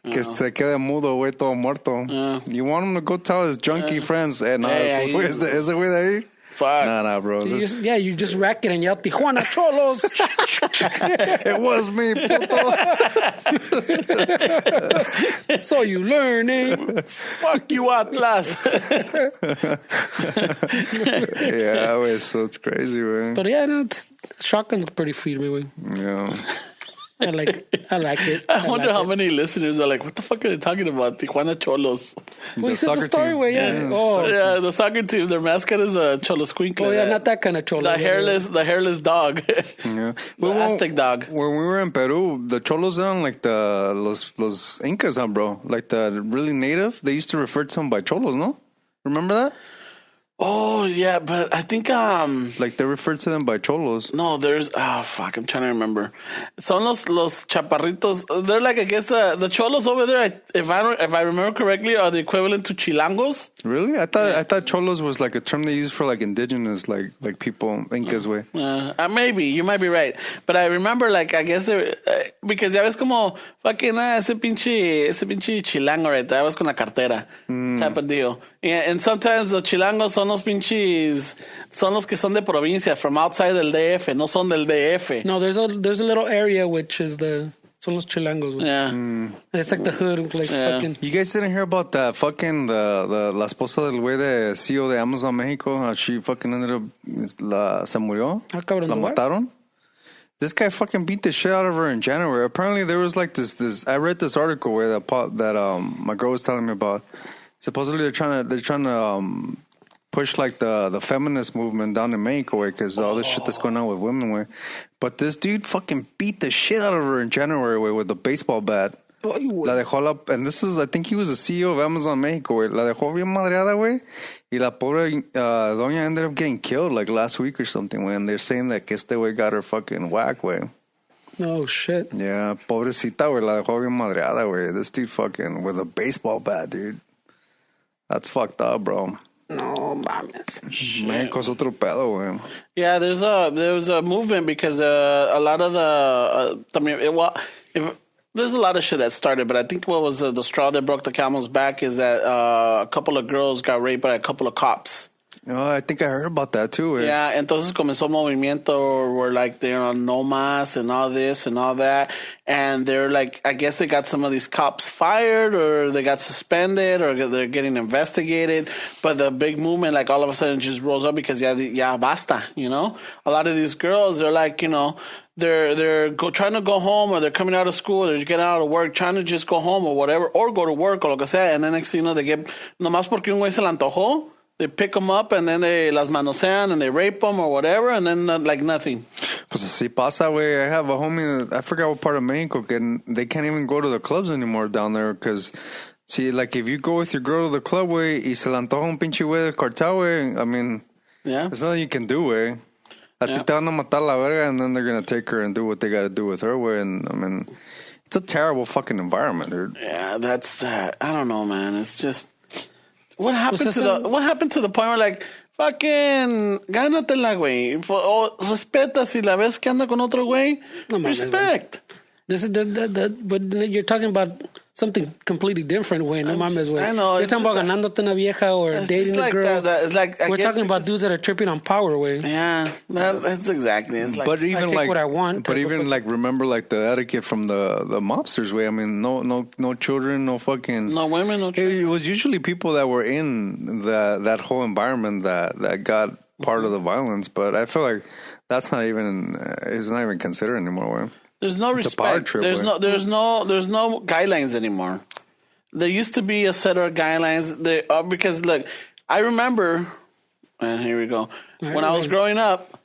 S3: que se quede mudo, güey, todo muerto. You want them to go tell his junkie friends, no, ese güey de ahí.
S1: Fuck.
S3: Nah, bro.
S2: You just rack it and yell, Tijuana Cholos.
S3: It was me, puto.
S2: So you learning.
S1: Fuck you, Atlas.
S3: Yeah, wey, so it's crazy, man.
S2: But yeah, no, shotgun's pretty free, way.
S3: Yeah.
S2: I like it.
S1: I wonder how many listeners are like, what the fuck are they talking about? Tijuana Cholos.
S2: We said the story where,
S1: the soccer team, their mascot is a Cholo Squinkle.
S2: Oh, yeah, not that kind of Cholo.
S1: The hairless dog.
S3: Yeah.
S1: The Aztec dog.
S3: When we were in Peru, the Cholos eran like los Incas, bro. Like the really native. They used to refer to them by Cholos, no? Remember that?
S1: Oh, yeah, but I think...
S3: like, they refer to them by cholos.
S1: No, there's... Oh, fuck, I'm trying to remember. Son los chaparritos. They're like, I guess, the cholos over there, if I remember correctly, are the equivalent to chilangos.
S3: Really? I thought cholos was like a term they use for, like, indigenous, like people, Incas, way.
S1: Maybe. You might be right. But I remember, like, I guess... because ya ves como... Fucking, ese pinche chilango right there. I was con la cartera. Type of deal. Yeah, and sometimes the chilangos son los pinches, son los que son de provincia, from outside del DF, no son del DF.
S2: No, there's a little area which is son los chilangos.
S1: Yeah.
S2: It's like the hood, like fucking.
S3: You guys didn't hear about that fucking, la esposa del güey de CEO de Amazon Mexico, how she fucking ended up, se murió?
S2: Cabrón,
S3: la mataron? This guy fucking beat the shit out of her in January. Apparently there was like this I read this article where that my girl was telling me about. Supposedly they're trying to push like the feminist movement down in Mexico because all this shit that's going on with women way. But this dude fucking beat the shit out of her in January way with a baseball bat. La dejó and this is, I think he was the CEO of Amazon Mexico, güey. La dejó bien madreada, güey. Y la pobre doña ended up getting killed like last week or something, güey. And they're saying that que este güey got her fucking whack, güey.
S2: Oh, shit.
S3: Yeah, pobrecita, güey. La dejó bien madreada, güey. This dude fucking with a baseball bat, dude. That's fucked up, bro.
S2: No mames.
S3: México es otro pedo, güey.
S1: Yeah, there's a movement because a lot of there's a lot of shit that started, but I think what was the straw that broke the camel's back is that a couple of girls got raped by a couple of cops.
S3: Oh, I think I heard about that too. Eh?
S1: Yeah, entonces comenzó un movimiento where like they're on no mas and all this and all that, and they're like, I guess they got some of these cops fired or they got suspended or they're getting investigated. But the big movement, like all of a sudden, just rose up because ya basta, you know. A lot of these girls, they're like, you know, they're trying to go home or they're coming out of school, they're getting out of work, trying to just go home or whatever, or go to work or lo que sea, and then next thing you know, they get nomás porque un güey se le antojó. They pick them up and then they las manosean and they rape them or whatever and then like nothing.
S3: Pues así pasa, güey. I have a homie, I forgot what part of Mexico, and they can't even go to the clubs anymore down there because, see, like if you go with your girl to the club, güey, y se le antoja un pinche güey del cartel, güey, I mean,
S1: yeah,
S3: there's nothing you can do, güey. A ti te van a matar la verga and then they're going to take her and do what they got to do with her, güey. And I mean, it's a terrible fucking environment, dude.
S1: Yeah, that's that. I don't know, man. It's just... What happened to the point where like fucking gánatela, güey? O respeta si la ves que anda con otro güey. No, respect.
S2: This is but you're talking about something completely different, way. No mames, way.
S1: I know.
S2: You're talking about ganándote una vieja or dating a girl.
S1: It's like
S2: we're talking about dudes that are tripping on power, way.
S1: Yeah, that's exactly. It's like,
S3: but even
S2: I take
S3: like
S2: what I want.
S3: But even like remember like the etiquette from the mobsters, way. I mean, no children, no fucking
S1: no women, no children.
S3: It was usually people that were in that whole environment that got part of the violence. But I feel like that's not even it's not even considered anymore, way.
S1: There's no respect. Trip, there's no guidelines anymore. There used to be a set of guidelines. Because look, I remember. Here we go. When I was growing up,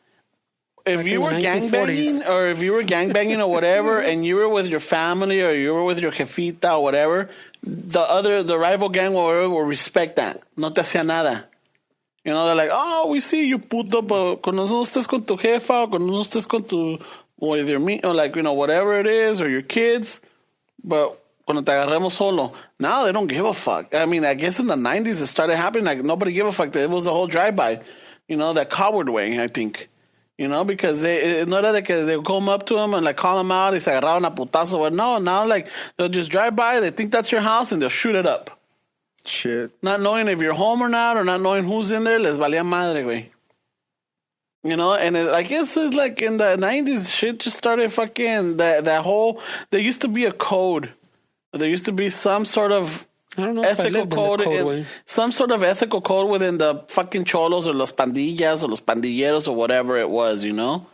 S1: if you were gangbanging or if you were gangbanging or whatever, and you were with your family or you were with your jefita or whatever, the rival gang or whatever will respect that. No te hacía nada. You know, they're like, oh, we see you puto, but con nosotros estés con tu jefa o con nosotros estés con tu. Or either me, or like, you know, whatever it is, or your kids. But cuando te agarremos solo, now they don't give a fuck. I mean, I guess in the 90s it started happening. Like, nobody gave a fuck. It was the whole drive-by. You know, that coward way, I think. You know, because no era de que they come up to them and, like, call them out. Y se agarraron a putazo. But no, now, like, they'll just drive by. They think that's your house, and they'll shoot it up.
S3: Shit.
S1: Not knowing if you're home or not, or not knowing who's in there, les valía madre, güey. You know, and I guess it's like in the 90s, shit just started fucking that whole. There used to be a code. There used to be some sort of ethical code, some sort of ethical code within the fucking cholos or los pandillas or los pandilleros or whatever it was, you know?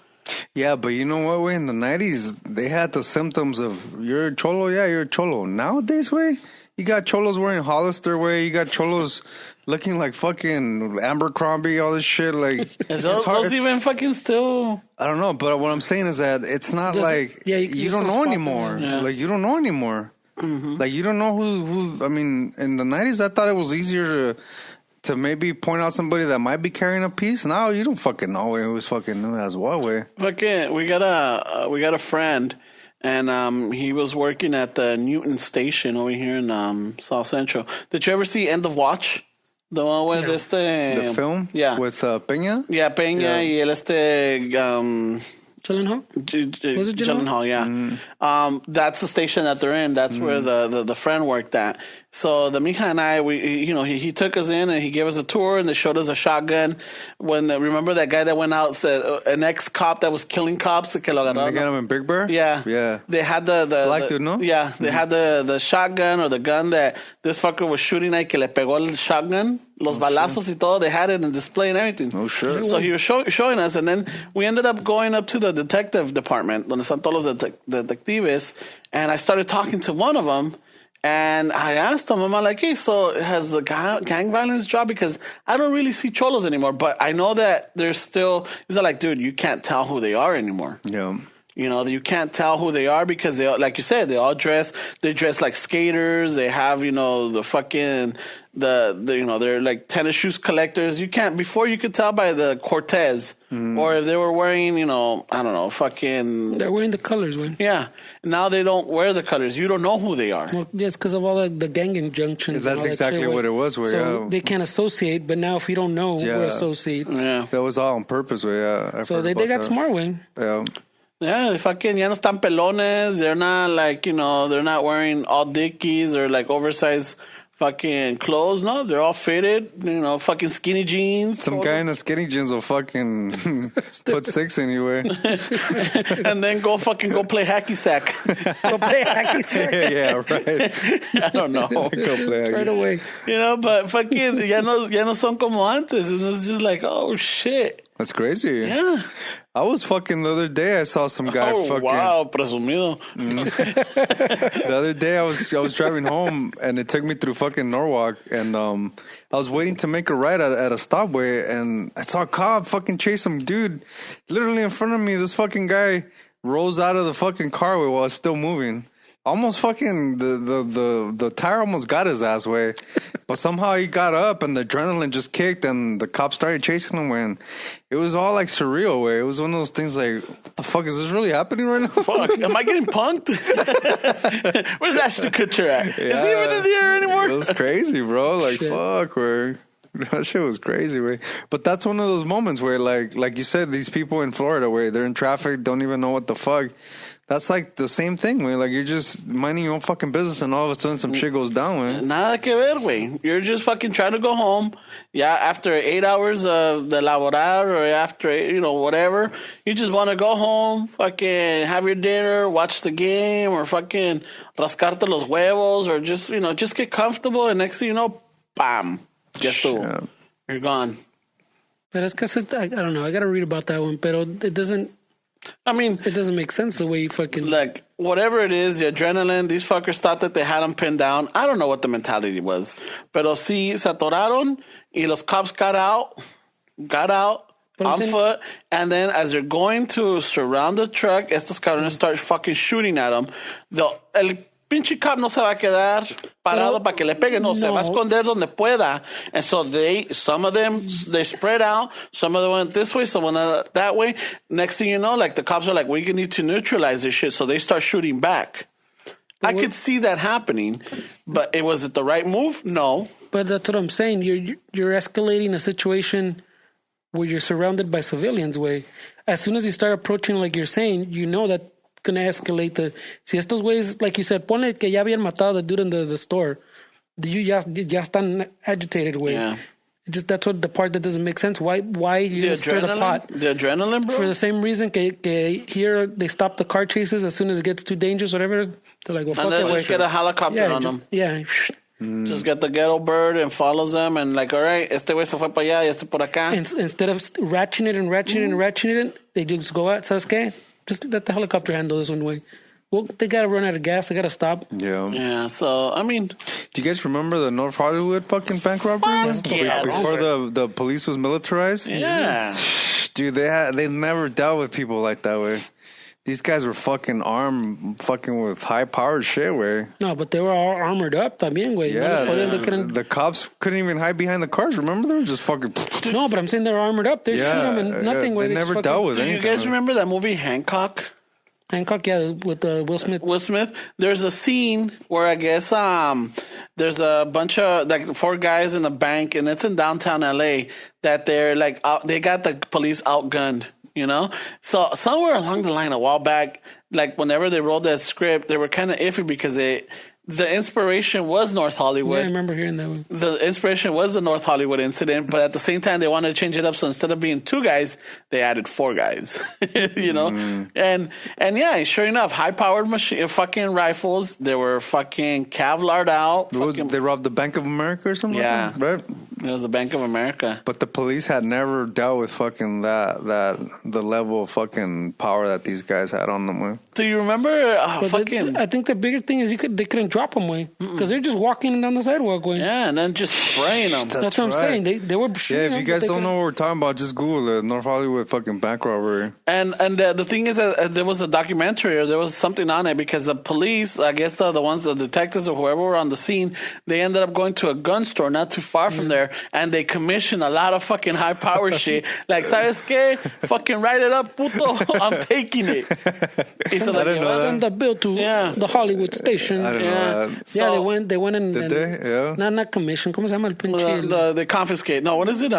S3: Yeah, but you know what, way in the 90s, they had the symptoms of you're a cholo, yeah, you're a cholo. Nowadays, way, you got cholos wearing Hollister, way, you got cholos looking like fucking Abercrombie, all this shit. Like,
S1: is those even fucking still?
S3: I don't know, but what I'm saying is that it's not like you don't know anymore. Yeah. Like, you don't know anymore. Mm-hmm. Like, you don't know who. I mean, in the 90s, I thought it was easier to maybe point out somebody that might be carrying a piece. Now you don't fucking know who's fucking as well. Way.
S1: Okay, we got a friend. And he was working at the Newton station over here in South Central. Did you ever see End of Watch? The one with
S3: the film?
S1: Yeah.
S3: With Peña?
S1: Yeah, Peña y el
S2: Gyllenhaal?
S1: Was it Gyllenhaal? Yeah. Mm. That's the station that they're in. That's where the friend worked at. So the mija and I, he took us in and he gave us a tour and they showed us a shotgun. Remember that guy that went out, said an ex-cop that was killing cops? Que lo agarraron?
S3: They got him in Big Bear?
S1: Yeah.
S3: Yeah.
S1: They had the
S3: black dude, no?
S1: Yeah. They had the shotgun or the gun that this fucker was shooting at, que le pegó el shotgun. Los balazos y todo, they had it in display and everything.
S3: Oh, sure.
S1: So he was showing us, and then we ended up going up to the detective department, donde están todos los detectives, and I started talking to one of them, and I asked him, I'm like, hey, so has the gang violence dropped? Because I don't really see cholos anymore, but I know that there's still, he's like, dude, you can't tell who they are anymore.
S3: Yeah.
S1: You know, you can't tell who they are because they, like you said, they dress like skaters. They have, you know, the fucking, you know, they're like tennis shoes collectors. Before you could tell by the Cortez or if they were wearing, you know, I don't know, fucking.
S2: They're wearing the colors, man.
S1: Yeah. Now they don't wear the colors. You don't know who they are.
S2: Well, yeah, it's because of all the gang injunctions.
S3: That's exactly what it was.
S2: So they can't associate, but now if you don't know, we're associates.
S1: Yeah.
S3: That was all on purpose, way. Yeah.
S2: So they got smart, way.
S3: Yeah.
S1: Yeah, they fucking ya no están pelones. They're not like, you know, they're not wearing all dickies or like oversized fucking clothes. No, they're all fitted, you know, fucking skinny jeans.
S3: Some guy in the skinny jeans will fucking put 6 in you, way.
S1: And then go play hacky sack.
S2: Go play hacky sack.
S3: Yeah, right.
S1: I don't know.
S3: Go play
S2: Right away.
S1: You know, but fucking ya no son como antes. And it's just like, oh shit.
S3: That's crazy.
S1: Yeah.
S3: I was fucking the other day. I saw some guy fucking.
S1: Wow, presumido.
S3: The other day I was driving home and it took me through fucking Norwalk and I was waiting to make a right at a stopway and I saw a cop fucking chase some dude literally in front of me. This fucking guy rolls out of the fucking car while I was still moving. Almost fucking the tire almost got his ass way, but somehow he got up and the adrenaline just kicked and the cops started chasing him. And it was all like surreal way. It was one of those things like, what the fuck is this really happening right now?
S1: Fuck, am I getting punked? Where's Ashton Kutcher at?
S3: Yeah.
S1: Is he even in the air anymore?
S3: It was crazy, bro. Like
S2: Shit.
S3: fuck, where that shit was crazy, way. But that's one of those moments where, like you said, these people in Florida, where they're in traffic, don't even know what the fuck. That's like the same thing, where like you're just minding your own fucking business, and all of a sudden some shit goes down, man.
S1: Nada que ver, güey. You're just fucking trying to go home. Yeah, after 8 hours of the laborar or after, you know, whatever. You just want to go home, fucking have your dinner, watch the game, or fucking rascarte los huevos, or just, you know, just get comfortable. And next thing you know, bam, ya estuvo. You're gone.
S2: But it's because I don't know. I got to read about that one, but it doesn't make sense the way you fucking.
S1: Like, whatever it is, the adrenaline, these fuckers thought that they had them pinned down. I don't know what the mentality was. Pero sí se atoraron y los cops got out on foot. And then as they're going to surround the truck, estos cabrones start fucking shooting at them. El pinche cop no se va a quedar parado para que le peguen. No, se va a esconder donde pueda. And so some of them spread out. Some of them went this way, some went that way. Next thing you know, like the cops are like, we need to neutralize this shit. So they start shooting back. I could see that happening, but was it the right move? No.
S2: But that's what I'm saying. You're escalating a situation where you're surrounded by civilians. Way as soon as you start approaching, like you're saying, you know that gonna escalate si estos güeyes, like you said, ponle que ya habían matado the dude in the store. Ya están agitated, güey.
S1: Yeah.
S2: That's what the part that doesn't make sense. Why you stir the pot?
S1: The adrenaline, bro.
S2: For the same reason que here they stop the car chases as soon as it gets too dangerous, whatever. They're like, well, fuck
S1: and then
S2: it,
S1: just get a helicopter on them.
S2: Yeah.
S1: Just get the ghetto bird and follows them and like, all right, este güey se fue para allá y este por acá.
S2: Instead of ratcheting it, they just go out. ¿Sabes qué? Just let the helicopter handle this one way. Well, they gotta run out of gas. They gotta stop.
S1: Yeah. So I mean,
S3: do you guys remember the North Hollywood fucking bank robbery? Before the police was militarized.
S1: Yeah.
S3: Dude, they never dealt with people like that way. These guys were fucking armed, fucking with high powered shit. Way.
S2: No, but they were all armored up también, güey.
S3: Yeah, the cops couldn't even hide behind the cars. Remember, they were just fucking.
S2: No, but I'm saying they were armored up. They shoot them and nothing.
S3: They never dealt with anything.
S1: Do you guys remember that movie Hancock?
S2: Hancock, yeah, with Will Smith.
S1: Will Smith. There's a scene where I guess there's a bunch of like 4 guys in a bank, and it's in downtown LA. That they're like they got the police outgunned. You know, so somewhere along the line, a while back, like whenever they wrote that script, they were kind of iffy because the inspiration was North Hollywood.
S2: Yeah, I remember hearing that one.
S1: The inspiration was the North Hollywood incident, but at the same time, they wanted to change it up. So instead of being 2 guys, they added 4 guys. You know, and yeah, sure enough, high-powered fucking rifles. They were fucking Kevlared out.
S3: They robbed the Bank of America or something.
S1: Yeah,
S3: like that, right.
S1: It was the Bank of America.
S3: But the police had never dealt with fucking the level of fucking power that these guys had on them with.
S1: Do you remember
S2: But
S1: fucking...
S2: I think the bigger thing is they couldn't drop them, way. Because they're just walking down the sidewalk, way.
S1: Yeah, and then just spraying them.
S2: That's what I'm saying. They were shooting
S3: Yeah, if you guys don't know what we're talking about, just Google it. North Hollywood fucking bank robbery.
S1: And the thing is that there was a documentary or there was something on it because the police, I guess the detectives or whoever were on the scene, they ended up going to a gun store not too far from there and they commissioned a lot of fucking high power shit. Like, ¿sabes qué? Fucking write it up, puto. I'm taking it.
S3: Send
S2: the bill to the Hollywood station.
S3: I didn't know that.
S2: So, they went and...
S3: Did they? Yeah.
S2: Not commission. ¿Cómo se llama el pinche?
S1: They confiscate. No, what is it?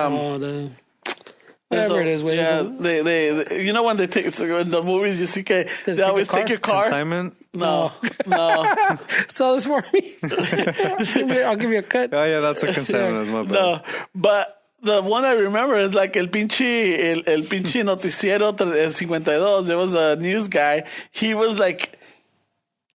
S2: Whatever it is.
S1: Yeah, they you know when they take in the movies, you see they always take your car.
S3: Consignment?
S1: No.
S2: Sell this for me. I'll give you a cut.
S3: Oh yeah, that's a consignment. That's my bad.
S1: No, but the one I remember is like el pinche noticiero 52. There was a news guy. He was like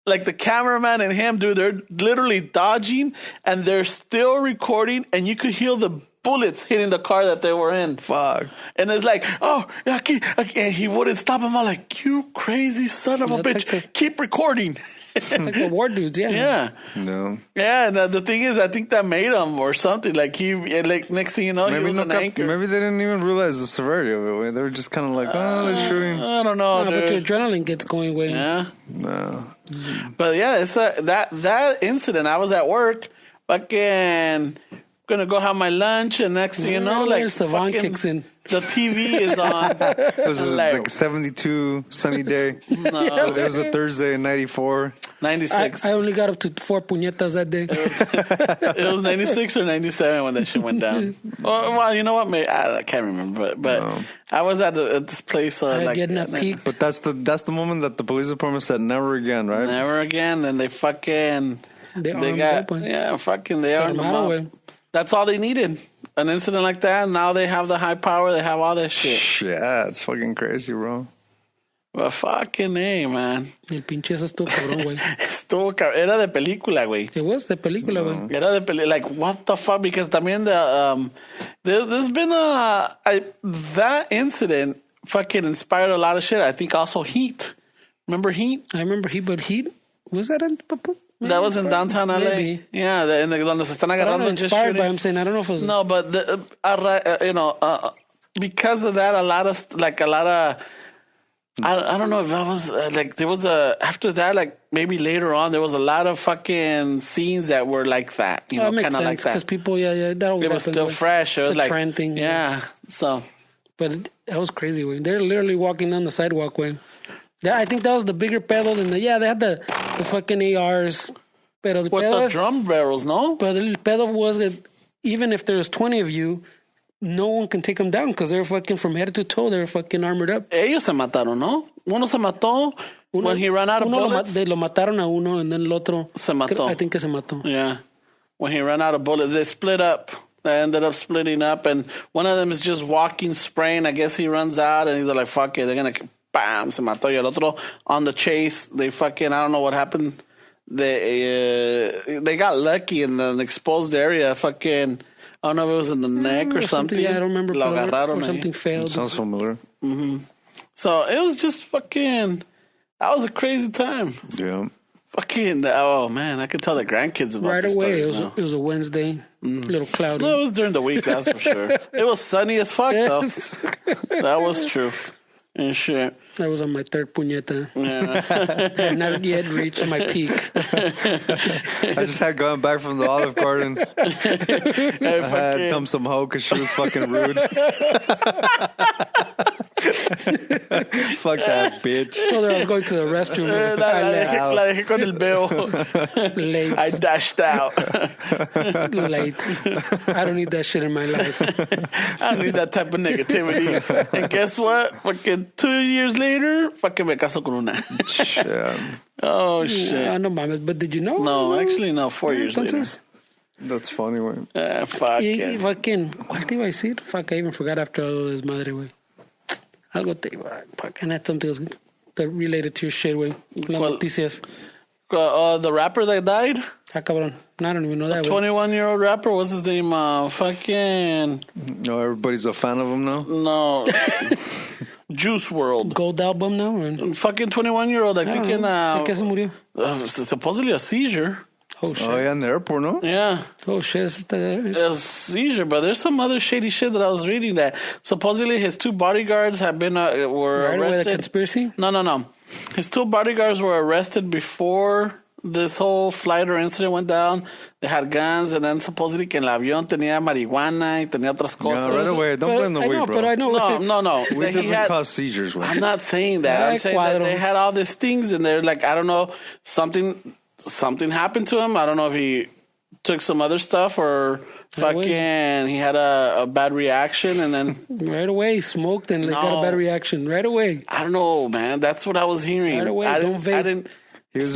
S1: the cameraman and him, dude, they're literally dodging and they're still recording, and you could hear the bullets hitting the car that they were in.
S3: Fuck.
S1: And it's like, aquí. And he wouldn't stop him. I'm like, you crazy son of a bitch. Keep recording.
S2: It's like the war dudes, yeah.
S1: Yeah.
S3: No.
S1: Yeah, and the thing is, I think that made him or something. Like, next thing you know, he was an anchor.
S3: Maybe they didn't even realize the severity of it. They were just kind of like, they're shooting.
S1: I don't know, dude.
S2: But your adrenaline gets going way.
S1: Yeah.
S3: No.
S1: But yeah, it's that incident. I was at work, fucking gonna go have my lunch, and next thing you know, like
S2: Savant kicks in.
S1: The TV is on.
S3: It was like 72 sunny day.
S1: No.
S3: It was a Thursday in 94.
S1: 96.
S2: I only got up to 4 puñetas that day.
S1: It was 96 or 97 when that shit went down. Well, you know what? Maybe, I can't remember, but
S3: No.
S1: I was at this place.
S2: Getting a peek.
S3: But that's the moment that the police department said never again, right?
S1: Never again. And they fucking they got fucking they armed them up. That's all they needed. An incident like that. Now they have the high power. They have all that shit.
S3: Yeah, it's fucking crazy, bro.
S1: But fucking A, man.
S2: El pinche ese estuvo cabrón, güey.
S1: Era de película, güey.
S2: It was de película, güey.
S1: Era de película. Like, what the fuck? Because también there's been that incident fucking inspired a lot of shit. I think also Heat. Remember Heat?
S2: I remember Heat, but Heat, was that in Papu?
S1: That was in downtown LA.
S2: Maybe.
S1: Yeah, donde se están agarrando and just
S2: inspired
S1: shooting.
S2: by him saying, I don't know if it was...
S1: No, but because of that, a lot of I don't know if that was there was after that, like maybe later on, there was a lot of fucking scenes that were like that, you know, kind of like that.
S2: Because people, that always
S1: it was still fresh. It was
S2: a
S1: like
S2: trend thing.
S1: Yeah, so.
S2: But that was crazy, way. They're literally walking down the sidewalk, way. I think that was the bigger pedo than they had the fucking ARs. Pero
S1: With the drum barrels, no?
S2: But the pedo was that even if there's 20 of you, no one can take them down because they're fucking from head to toe. They're fucking armored up.
S1: Ellos se mataron, ¿no? Uno se mató when he ran out of bullets.
S2: Lo mataron a uno and then el otro
S1: se mató.
S2: I think que se mató.
S1: Yeah. When he ran out of bullets, they split up. They ended up splitting up, and one of them is just walking, spraying. I guess he runs out, and he's like, fuck it, they're going to... Bam, se mató. Y el otro on the chase, they fucking, I don't know what happened. They got lucky in the exposed area. Fucking, I don't know if it was in the neck or something.
S2: Yeah, I don't remember.
S1: Lo agarraron
S2: or something failed.
S3: It sounds familiar.
S1: Mm-hmm. So it was just fucking, that was a crazy time.
S3: Yeah.
S1: Fucking, oh man, I could tell the grandkids about
S2: right
S1: this
S2: away. It was a Wednesday, little cloudy.
S1: No, it was during the week, that's for sure. It was sunny as fuck, though. That was true. And shit.
S2: That was on my third puñeta.
S1: Yeah.
S2: I had not yet reached my peak.
S3: I just had gone back from the Olive Garden. I had dumped some hoe because she was fucking rude. Fuck that bitch.
S2: Told her I was going to the restroom.
S1: La dejé con el beo.
S2: Late.
S1: I dashed out.
S2: Late. I don't need that shit in my life.
S1: I don't need that type of negativity. And guess what? Fucking 2 years later, fucking me caso con una. Oh, shit.
S2: No mames, but did you know?
S1: No, actually, no, 4 years later.
S3: That's funny, güey.
S2: Fucking, ¿cuál te iba a decir? Fuck, I even forgot after all this madre, güey. Algo te iba, fucking had something else that related to your shit, güey. Las noticias.
S1: The rapper that died?
S2: Ah, cabrón. I don't even know that,
S1: 21-year-old rapper, what's his name? Fucking...
S3: No, everybody's a fan of him now?
S1: No. Juice World.
S2: Gold album now? Or?
S1: Fucking 21-year-old, I think in...
S2: ¿De qué se murió?
S1: supposedly a seizure.
S2: Oh, shit.
S3: Oh, yeah, in the airport, no?
S1: Yeah.
S2: Oh, shit.
S1: A seizure, but there's some other shady shit that I was reading that supposedly his 2 bodyguards have been were
S2: Right away,
S1: arrested.
S2: the conspiracy?
S1: No. His 2 bodyguards were arrested before this whole flight or incident went down. They had guns, and then supposedly que el avión tenía marihuana y tenía otras cosas.
S3: Yeah, right away. Don't blame the weed, bro.
S2: But I know.
S1: No.
S3: Weed doesn't cause seizures, bro.
S1: I'm not saying that. I'm saying that they had all these things, and they're like, I don't know, something happened to him. I don't know if he took some other stuff or fucking he had a bad reaction, and then
S2: right away he smoked and got a bad reaction. Right away.
S1: I don't know, man. That's what I was hearing.
S2: Right away. Don't vape.
S3: He was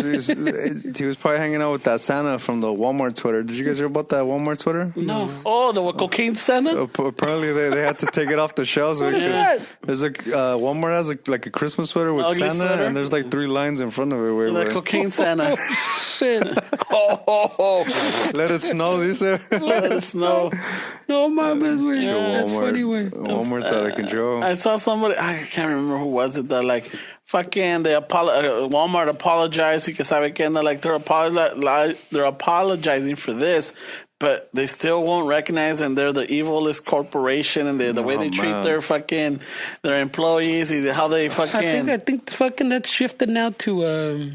S3: probably hanging out with that Santa from the Walmart Twitter. Did you guys hear about that Walmart Twitter?
S1: No. Oh, the cocaine Santa?
S3: Apparently they had to take it off the shelves. There's Walmart has like a Christmas sweater with
S1: Ugly
S3: Santa,
S1: sweater?
S3: and there's like 3 lines in front of it.
S1: The cocaine Santa.
S2: Shit.
S3: Let it snow, dice.
S1: Let it snow.
S2: No, mames, güey. That's funny, güey.
S3: Walmart's out of control.
S1: I saw somebody, I can't remember who was it, that like, fucking, Walmart apologized, y que sabe que, like, they're apologizing for this, but they still won't recognize, and they're the evilest corporation, and the way they treat their employees, how they fucking...
S2: I think fucking that's shifted now to,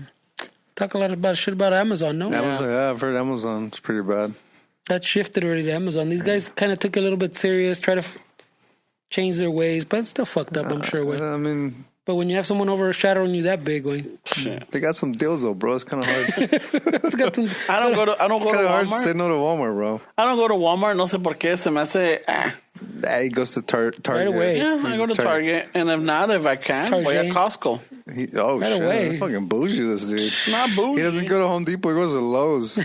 S2: talk a lot about shit about Amazon, no?
S3: Amazon, yeah, I've heard Amazon. It's pretty bad.
S2: That shifted already to Amazon. These guys kind of took it a little bit serious, try to change their ways, but it's still fucked up, I'm sure, güey.
S3: I mean...
S2: But when you have someone overshadowing you that big, güey.
S3: They got some deals though, bro. It's kind of hard.
S2: It's got some,
S1: I don't go to Walmart.
S3: Hard to say no to Walmart, bro.
S1: I don't go to Walmart. No sé por qué. Se me hace...
S3: He goes to Target.
S2: Right away.
S1: Yeah, I go to Target. And if I can, voy a Costco.
S2: Right
S3: shit.
S2: away.
S3: Fucking bougie, this dude.
S1: Not bougie.
S3: He doesn't go to Home Depot. He goes to Lowe's.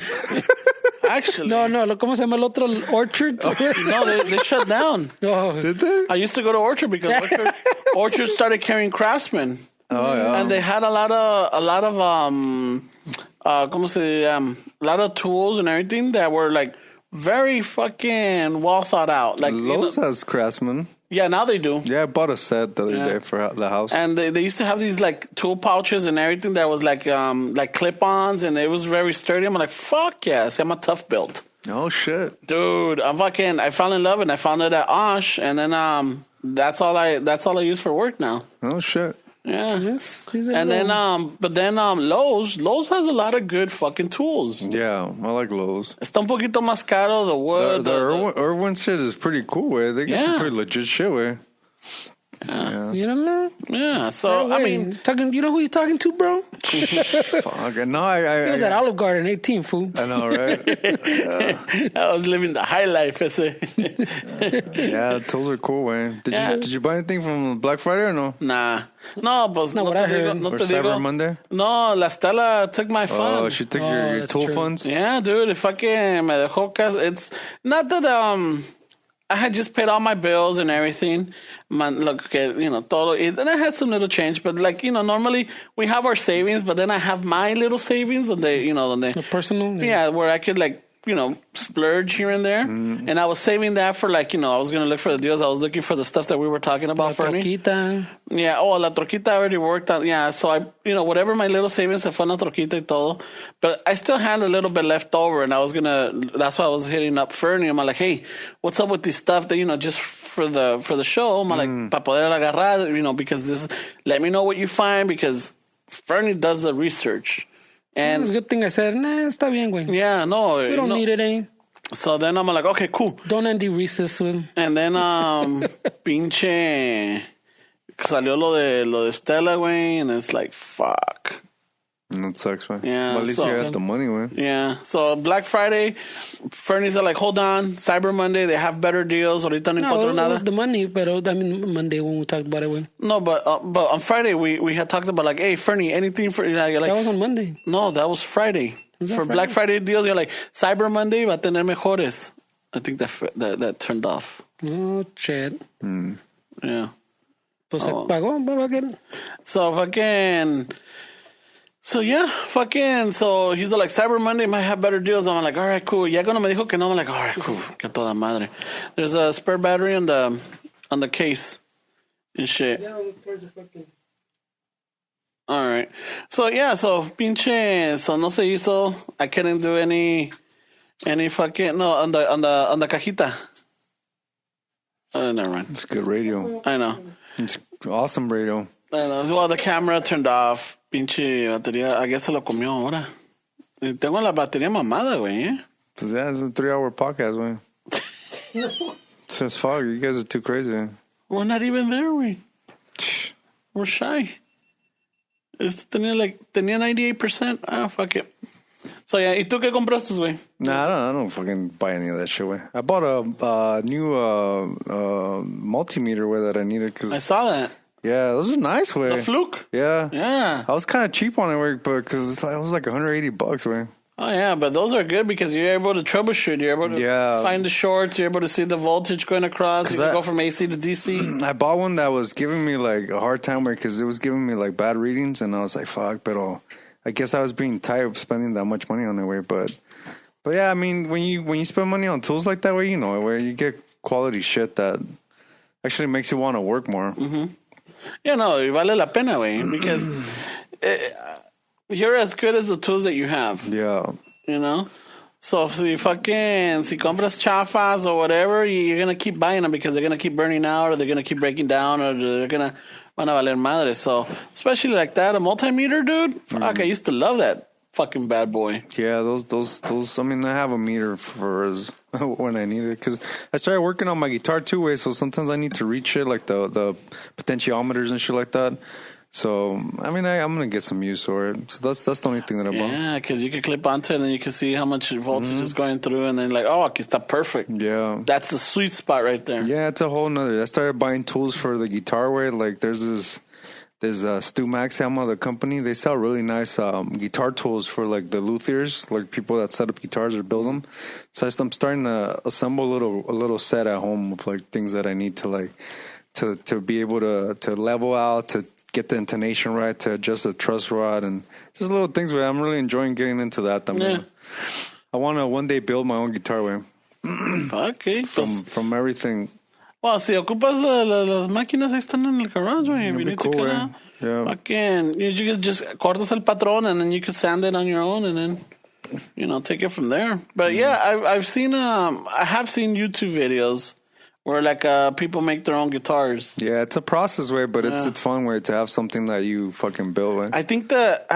S1: Actually.
S2: No, ¿cómo se llama el otro? Orchard?
S1: No, they shut down.
S2: Oh.
S3: Did they?
S1: I used to go to Orchard because Orchard started carrying Craftsman.
S3: Oh, yeah.
S1: And they had a lot of a lot of tools and everything that were like very fucking well thought out. Like
S3: Lowe's has Craftsman.
S1: Yeah, now they do.
S3: Yeah, I bought a set the other day for the house.
S1: And they used to have these like tool pouches and everything that was like clip-ons, and it was very sturdy. I'm like, fuck yes, I'm a tough build.
S3: Oh shit,
S1: dude! I fell in love, and I found it at Osh, and then that's all I use for work now.
S3: Oh shit.
S1: Yeah, and then Lowe's has a lot of good fucking tools.
S3: Yeah, I like Lowe's.
S1: Está un poquito más caro, the wood.
S3: The Irwin shit is pretty cool, way. They got some pretty legit shit, way.
S2: Yeah. You don't know?
S1: Yeah, so I mean,
S2: you know who you're talking to, bro?
S3: Fuck, no,
S2: he was at Olive Garden 18, fool.
S3: I know, right?
S1: I was living the high life, ese.
S3: Yeah, tools are cool, way. Did you buy anything from Black Friday or no?
S1: Nah. No, pues
S2: no, what I heard.
S3: Or Cyber Monday?
S1: No, La Stella took my funds.
S3: Oh, she took your tool funds?
S1: Yeah, dude, it fucking me dejó it's not that I had just paid all my bills and everything. Todo. And I had some little change, but normally we have our savings, but then I have my little savings
S2: the personal?
S1: Yeah, where I could splurge here and there. And I was saving that for I was going to look for the deals. I was looking for the stuff that we were talking about for me. Yeah, la troquita already worked out. Yeah, so I, whatever my little savings, se fue en la troquita y todo. But I still had a little bit left over, and that's why I was hitting up Fernie. I'm like, hey, what's up with this stuff that, just for the show? I'm like, para poder agarrar, because let me know what you find, because Fernie does the research. And
S2: it's a good thing I said, nah, está bien, güey.
S1: Yeah, no.
S2: We don't need it, eh?
S1: So then I'm like, okay, cool.
S2: Don't Andy Reese's with.
S1: And then, pinche, salió lo de Stella, güey, and it's like, fuck.
S3: That sucks, man.
S1: Yeah.
S3: Well, at least you got the money, man.
S1: Yeah. So Black Friday, Fernie's are like, hold on, Cyber Monday, they have better deals. Ahorita no encuentro nada.
S2: It was the money, but Monday when we talked about it, güey.
S1: No, but on Friday we had talked about hey, Fernie, anything for
S2: that was on Monday.
S1: No, that was Friday. For Black Friday deals, you're like, Cyber Monday va a tener mejores. I think that turned off.
S2: Oh, shit.
S1: Yeah.
S2: Pues se pagó, ¿qué?
S1: So fucking... So yeah, so he's like, Cyber Monday might have better deals. I'm like, all right, cool. Ya cuando me dijo que no, I'm like, all right, cool. Que toda madre. There's a spare battery on the case. and shit. All right. So yeah, so pinche, so no se hizo. I couldn't do any fucking no on the cajita. Oh, never mind.
S3: It's good radio.
S1: I know.
S3: It's awesome radio.
S1: I know. Well, the camera turned off. Pinche batería. I guess se lo comió ahora. Y tengo la batería mamada, güey.
S3: Yeah, it's a 3-hour podcast, man. It's just fuck. You guys are too crazy.
S1: We're not even there, güey. We're shy. Tenía 98%. Ah, fuck it. So yeah, ¿y tú qué compraste, güey?
S3: Nah, I don't fucking buy any of that shit, güey. I bought a new multimeter way that I needed because
S1: I saw that.
S3: Yeah, those are nice, way.
S1: The Fluke.
S3: Yeah,
S1: yeah.
S3: I was kind of cheap on it, but because it was like $180, way.
S1: Oh yeah, but those are good because you're able to troubleshoot. You're able to find the shorts. You're able to see the voltage going across. You can go from AC to DC.
S3: I bought one that was giving me like a hard time because it was giving me like bad readings, and I was like, "Fuck!" But I guess I was being tired of spending that much money on it, way. But yeah, I mean, when you spend money on tools like that, way, you know, where you get quality shit that actually makes you want to work more.
S1: Mm-hmm. Yeah, no, vale la pena, way, because. You're as good as the tools that you have.
S3: Yeah.
S1: You know? So si compras chafas or whatever, you're going to keep buying them because they're going to keep burning out or they're going to keep breaking down or they're going to van a valer madre. So especially like that, a multimeter, dude, fuck, I used to love that fucking bad boy.
S3: Yeah, those, I mean, I have a meter for when I need it because I started working on my guitar too, way. So sometimes I need to read shit like the potentiometers and shit like that. So, I mean, I'm going to get some use for it. So that's the only thing that I bought.
S1: Yeah, because you can clip onto it and then you can see how much voltage is going through and then like, oh, aquí está perfect.
S3: Yeah.
S1: That's the sweet spot right there.
S3: Yeah, it's a whole nother. I started buying tools for the guitar way. Like there's Stu Max Hammer, the company. They sell really nice guitar tools for like the luthiers, like people that set up guitars or build them. So I'm starting to assemble a little set at home of like things that I need to like to be able to level out, to get the intonation right, to adjust the truss rod, and just little things where I'm really enjoying getting into that. I mean, yeah. I want to one day build my own guitar way.
S1: Okay.
S3: From everything.
S1: Well, si ocupas las máquinas, ahí están en el garage, güey. If you need to cut out.
S3: Yeah.
S1: Fucking, you can just cortas el patrón and then you can sand it on your own and then, you know, take it from there. But yeah, I've seen, I have seen YouTube videos where like people make their own guitars.
S3: Yeah, it's a process way, but it's fun way to have something that you fucking build. Right?
S1: I think that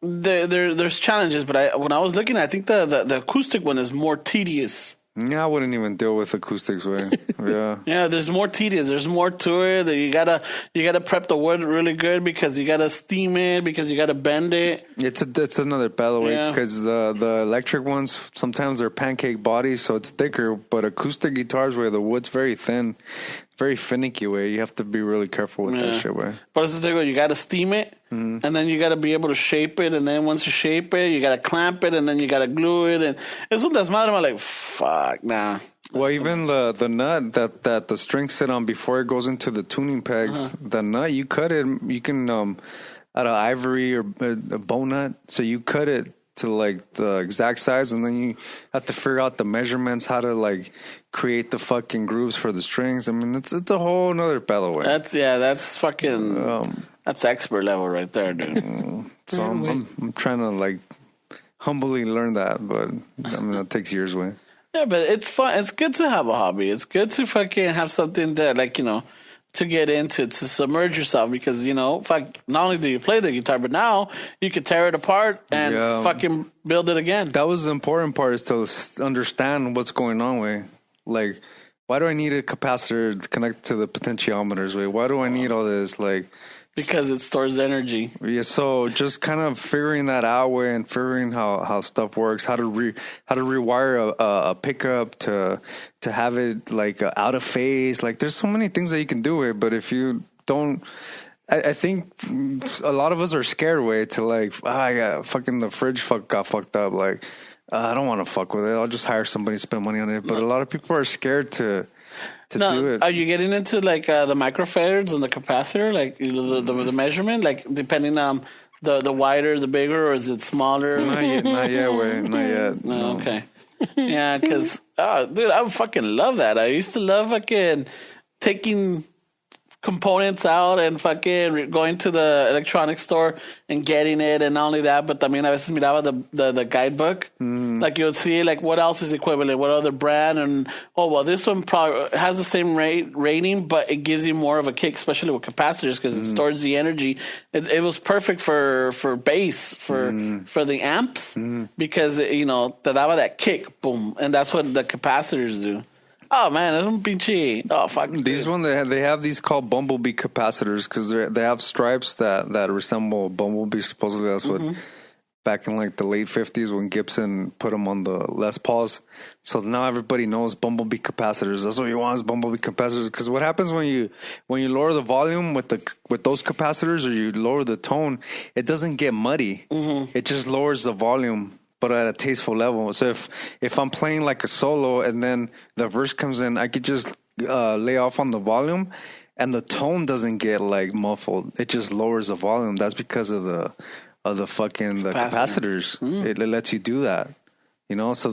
S1: there's challenges, but when I was looking, I think the acoustic one is more tedious.
S3: Yeah, I wouldn't even deal with acoustics way. Yeah.
S1: Yeah, there's more tedious. There's more to it. You gotta prep the wood really good because you gotta steam it because you gotta bend it.
S3: It's another battle way because the electric ones sometimes they're pancake bodies, so it's thicker. But acoustic guitars where the wood's very thin, very finicky way. You have to be really careful with that shit way.
S1: But it's the thing, you gotta steam it, and then you gotta be able to shape it, and then once you shape it, you gotta clamp it, and then you gotta glue it, and it's un desmadre. I'm like, fuck, nah.
S3: Well, even the nut that the strings sit on before it goes into the tuning pegs, the nut you cut it, you can out of ivory or a bone nut, so you cut it to like the exact size, and then you have to figure out the measurements, how to like create the fucking grooves for the strings. I mean, it's a whole nother battle way.
S1: That's fucking that's expert level right there, dude.
S3: So I'm trying to like humbly learn that, but I mean that takes years away.
S1: Yeah, but it's fun. It's good to have a hobby. It's good to fucking have something that like, you know, to get into, to submerge yourself, because, you know, not only do you play the guitar, but now you can tear it apart and fucking build it again.
S3: That was the important part, is to understand what's going on with, like, why do I need a capacitor to connect to the potentiometers? Why do I need all this? Like,
S1: because it stores energy.
S3: Yeah, so just kind of figuring that out way, and figuring how stuff works, how to rewire a pickup to have it like out of phase. Like, there's so many things that you can do it, but if you don't, I think a lot of us are scared way to like, I got fucking the fridge got fucked up. Like, I don't want to fuck with it. I'll just hire somebody to spend money on it. But a lot of people are scared to do it.
S1: Are you getting into like the microfarads and the capacitor, like the measurement, like depending on the wider, the bigger, or is it smaller?
S3: Not yet, not yet.
S1: No. Okay. Yeah, because dude, I fucking love that. I used to love fucking taking components out and fucking going to the electronics store and getting it, and not only that, but también a veces miraba the guidebook. Like you would see like what else is equivalent, what other brand, and this one probably has the same rating, but it gives you more of a kick, especially with capacitors because it stores the energy. It was perfect for bass for the amps because te daba that kick, boom, and that's what the capacitors do. Oh man, es un pinche. Oh fuck.
S3: These one they have these called bumblebee capacitors because they have stripes that resemble bumblebees. Supposedly that's what back in like the late 50s when Gibson put them on the Les Pauls. So now everybody knows bumblebee capacitors. That's what you want is bumblebee capacitors. Because what happens when you lower the volume with those capacitors or you lower the tone, it doesn't get muddy. It just lowers the volume, but at a tasteful level. So if I'm playing like a solo and then the verse comes in, I could just lay off on the volume and the tone doesn't get like muffled. It just lowers the volume. That's because of the capacitors. It lets you do that. So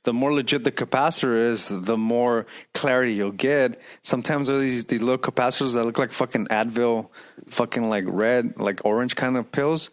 S3: the more legit the capacitor is, the more clarity you'll get. Sometimes there are these little capacitors that look like fucking Advil, fucking like red, like orange kind of pills.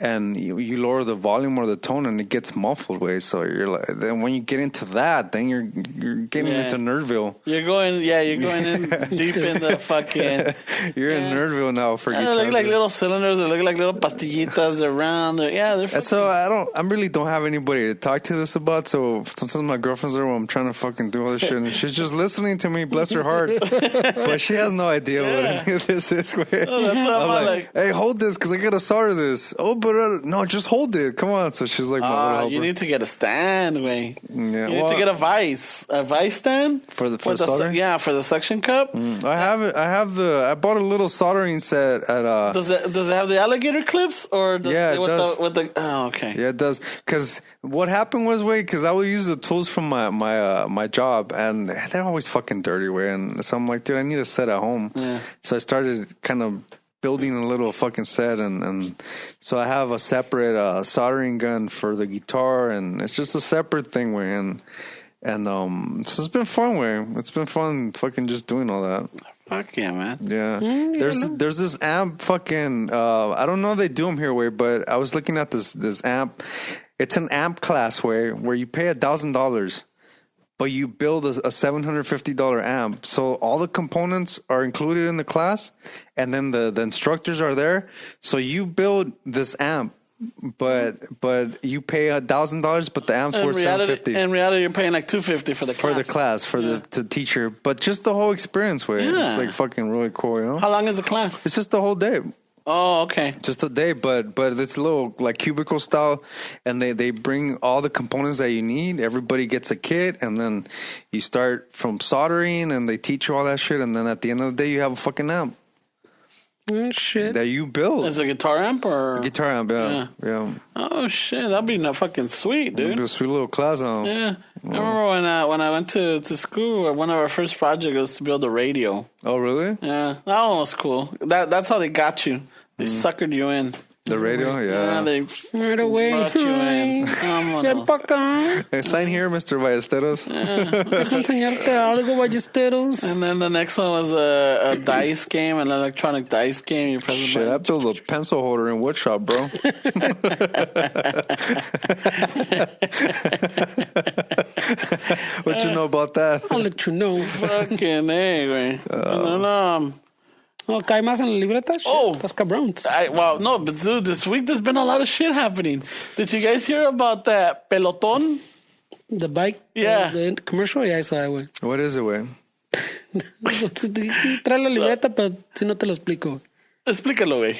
S3: And you lower the volume or the tone, and it gets muffled way. So you're like, then when you get into that, then you're getting into Nerdville.
S1: You're going in deep in the fucking.
S3: You're in Nerdville now for guitars.
S1: They look like little cylinders. They look like little pastillitas around. They're.
S3: And so I really don't have anybody to talk to this about. So sometimes my girlfriend's there when I'm trying to fucking do all this shit, and she's just listening to me. Bless her heart, but she has no idea what any of this is.
S1: That's I'm like,
S3: hey, hold this because I gotta solder this. Oh, but no, just hold it. Come on. So she's like,
S1: you need to get a stand, way.
S3: Yeah,
S1: you need to get a vice stand
S3: for the solder.
S1: For the suction cup.
S3: I have it. I bought a little soldering set at.
S1: Does it have the alligator clips or?
S3: It does.
S1: Oh, okay.
S3: Yeah, it does. Because what happened was, because I would use the tools from my job, and they're always fucking dirty, way. And so I'm like, dude, I need a set at home. Yeah. So I started kind of building a little fucking set, and so I have a separate soldering gun for the guitar, and it's just a separate thing, way. And so it's been fun, way. It's been fun fucking just doing all that.
S1: Fuck yeah, man.
S3: Yeah. There's this amp fucking I don't know if they do them here, way, but I was looking at this amp. It's an amp class where you pay $1,000, but you build a $750 amp. So all the components are included in the class, and then the instructors are there. So you build this amp, but you pay $1,000, but the amp's worth $750.
S1: In reality, you're paying like $250 for the class.
S3: For the class, for the teacher. But just the whole experience, way. Yeah. It's like fucking really cool,
S1: How long is the class?
S3: It's just the whole day.
S1: Oh, okay.
S3: Just a day, but it's a little like cubicle style, and they bring all the components that you need. Everybody gets a kit, and then you start from soldering, and they teach you all that shit, and then at the end of the day, you have a fucking amp.
S2: Shit.
S3: That you build.
S1: Is it a guitar amp or?
S3: A guitar amp, yeah.
S1: Oh shit, that'd be fucking sweet, dude.
S3: It'd be a sweet little class amp.
S1: Yeah. I remember when I went to school, one of our first projects was to build a radio.
S3: Oh really?
S1: Yeah, that one was cool. That's how they got you. They suckered you in.
S3: The radio, yeah.
S1: They
S2: right away.
S1: Brought you in.
S3: Hey, sign here, Mr. Ballesteros.
S2: Enseñarte algo, Ballesteros.
S1: And then the next one was a dice game, an electronic dice game. You press
S3: Shit, I built a pencil holder in woodshop, bro. What you know about that?
S2: I'll let you know.
S1: Fucking anyway.
S2: ¿Cae más en la libreta? That's cabrón.
S1: No, but dude, this week there's been a lot of shit happening. Did you guys hear about that Peloton?
S2: The bike?
S1: Yeah.
S2: The commercial? Yeah, I saw it, güey.
S3: What is it, güey?
S2: Trae la libreta, pero si no te lo explico.
S1: Explícalo, güey.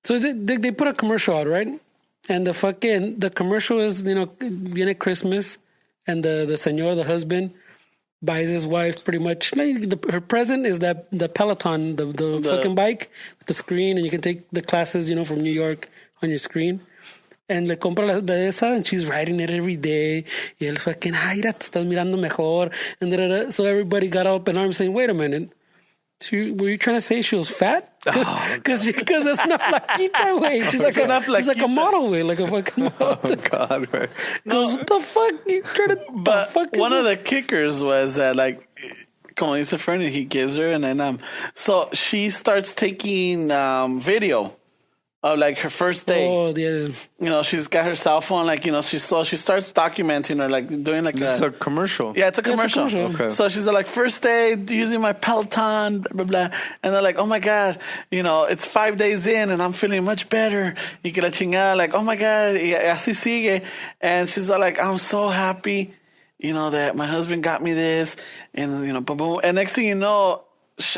S2: So they put a commercial out, right? And the commercial is, viene Christmas, and the señor, the husband, buys his wife pretty much. Her present is the Peloton, the fucking bike with the screen, and you can take the classes, from New York on your screen. And le compra de esa, and she's riding it every day. Y él fucking, mira, te estás mirando mejor. And so everybody got up in arms saying, wait a minute. Were you trying to say she was fat? Because it's una flaquita, güey. She's like a model, güey. Like a fucking model.
S3: Oh, God, güey.
S2: What the fuck? You trying to...
S1: But one of the kickers was that, como dice Fernie, he gives her, and then so she starts taking video of like her first day.
S2: Oh, yeah.
S1: You know, she's got her cell phone, like, you know, she starts documenting her, like doing like
S3: This is a commercial.
S1: yeah, it's a commercial.
S3: Okay.
S1: So she's like, first day using my Peloton, blah, blah, blah. And they're like, oh my God, you know, it's 5 days in and I'm feeling much better. Y que la chingada, like, oh my God, y así sigue. And she's like, I'm so happy, you know, that my husband got me this. And, you know, boom, boom. And next thing you know,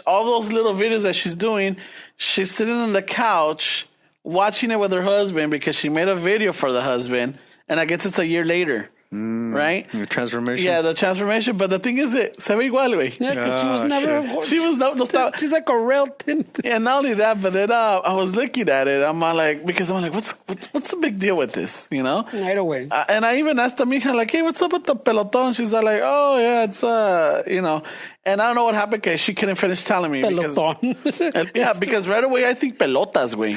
S1: all those little videos that she's doing, she's sitting on the couch watching it with her husband because she made a video for the husband, and I guess it's a year later, right?
S3: Your transformation.
S1: Yeah, the transformation. But the thing is, se ve igual, güey.
S2: Yeah, because she was never.
S1: She was no stop.
S2: She's like a real thin.
S1: Yeah, not only that, but then I was looking at it. I'm like, what's the big deal with this, you know?
S2: Right away.
S1: And I even asked Amija, like, hey, what's up with the Peloton? She's like, oh yeah, it's you know. And I don't know what happened because she couldn't finish telling me.
S2: Pelotón.
S1: Yeah, because right away I think pelotas, güey.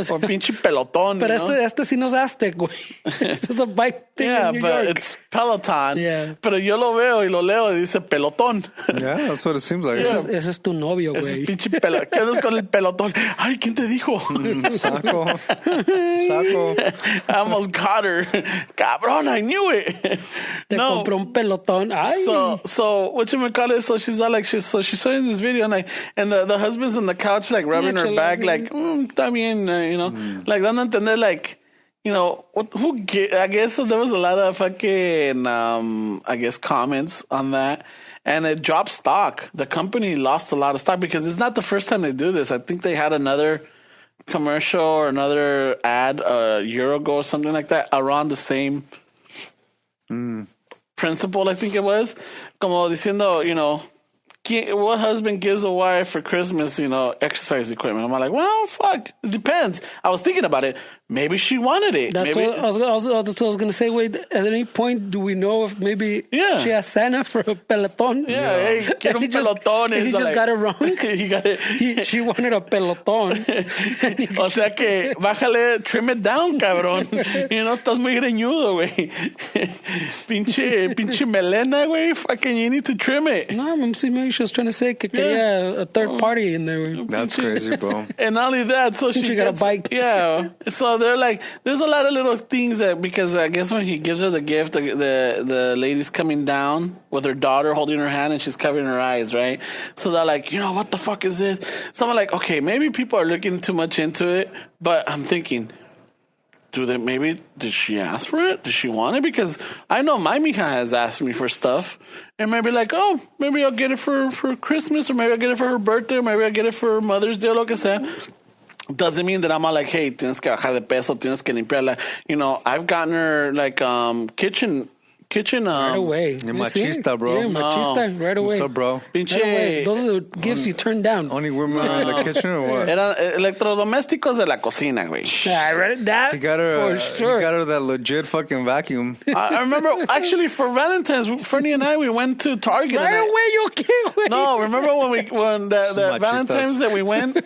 S1: Or pinche pelotón.
S2: Pero
S1: you know?
S2: este sí no es Aztec, güey. This is a bike thing
S1: Yeah,
S2: in New
S1: but
S2: York.
S1: it's Peloton.
S2: Yeah.
S1: Pero yo lo veo y lo leo y dice pelotón.
S3: Yeah, that's what it seems like.
S1: Yeah.
S2: Ese es tu novio,
S1: Ese es
S2: güey.
S1: pinche pelotón. ¿Qué haces con el pelotón? Ay, ¿quién te dijo?
S3: Saco. Saco.
S1: I almost got her. Cabrón, I knew it.
S2: Te compró un pelotón. Ay.
S1: So whatchamacallit, so she's not like, she's showing this video, and the husband's on the couch, like rubbing her back, like, está bien, you know, like, dando a entender, like, you know, I guess there was a lot of fucking, I guess, comments on that. And it dropped stock. The company lost a lot of stock because it's not the first time they do this. I think they had another commercial or another ad a year ago or something like that around the same principle, I think it was. Como diciendo, you know, what husband gives a wife for Christmas, you know, exercise equipment? I'm like, well, fuck, it depends. I was thinking about it. Maybe she wanted it.
S2: That's
S1: maybe,
S2: what I was going to say. Wait, at any point do we know if maybe she asked Santa for a pelotón?
S1: Yeah, hey, quiero un pelotón.
S2: He just got it wrong.
S1: He got it.
S2: She wanted a pelotón.
S1: O sea que, bájale, trim it down, cabrón. You know, estás muy greñudo, güey. pinche melena, güey. Fucking, you need to trim it.
S2: No, maybe she was trying to say que quería a third party in there, güey.
S3: That's crazy, bro.
S1: And not only that, so she
S2: got a bike.
S1: Yeah. So they're like, there's a lot of little things that, because I guess when he gives her the gift, the lady's coming down with her daughter holding her hand and she's covering her eyes, right? So they're like, you know, what the fuck is this? So I'm like, okay, maybe people are looking too much into it, but I'm thinking, did she ask for it? Did she want it? Because I know my mija has asked me for stuff and maybe like, oh, maybe I'll get it for Christmas, or maybe I'll get it for her birthday, or maybe I'll get it for Mother's Day, lo que sea. Doesn't mean that I'm all like, hey, tienes que bajar de peso, tienes que limpiarla. You know, I've gotten her like kitchen
S2: right away.
S3: You're machista, bro.
S2: Yeah, machista, right away.
S3: What's up, bro?
S2: Right away. Those are the gifts you turn down.
S3: Only women in the kitchen or what?
S1: Eran electrodomésticos de la cocina, güey.
S2: That
S3: He got her,
S2: for sure.
S3: he got her that legit fucking vacuum.
S1: I remember, actually, for Valentine's, Fernie and I, we went to Target.
S2: Right away, you can't wait.
S1: No, remember when the
S3: Some
S1: Valentine's
S3: machistas.
S1: that we went,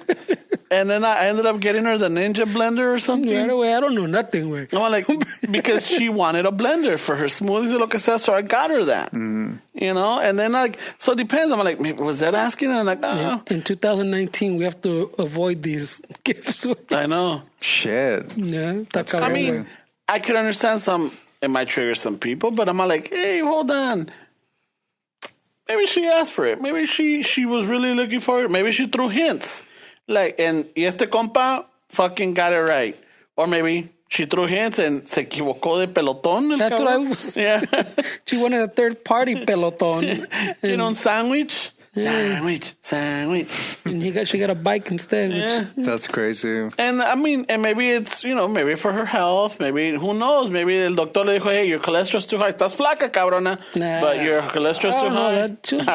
S1: and then I ended up getting her the Ninja blender or something.
S2: Right away, I don't know nothing, güey.
S1: I'm like, because she wanted a blender for her smoothies y lo que sea, so I got her that. You know, and then like, so it depends. I'm like, maybe was that asking? And I'm like, oh.
S2: In 2019, we have to avoid these gifts.
S1: I know.
S3: Shit.
S2: Yeah, that's how
S1: I mean, I could understand it might trigger some people, but I'm like, hey, hold on. Maybe she asked for it. Maybe she was really looking for it. Maybe she threw hints. Like, y este compa fucking got it right. Or maybe she threw hints and se equivocó de pelotón.
S2: That's what I was.
S1: Yeah.
S2: She wanted a third party pelotón.
S1: You know, sandwich. Sandwich.
S2: And she got a bike instead.
S1: Yeah.
S3: That's crazy.
S1: And I mean, and maybe it's, you know, maybe for her health, maybe, who knows, maybe el doctor le dijo, hey, your cholesterol's too high. Estás flaca, cabrona.
S2: Nah.
S1: But your cholesterol's too high.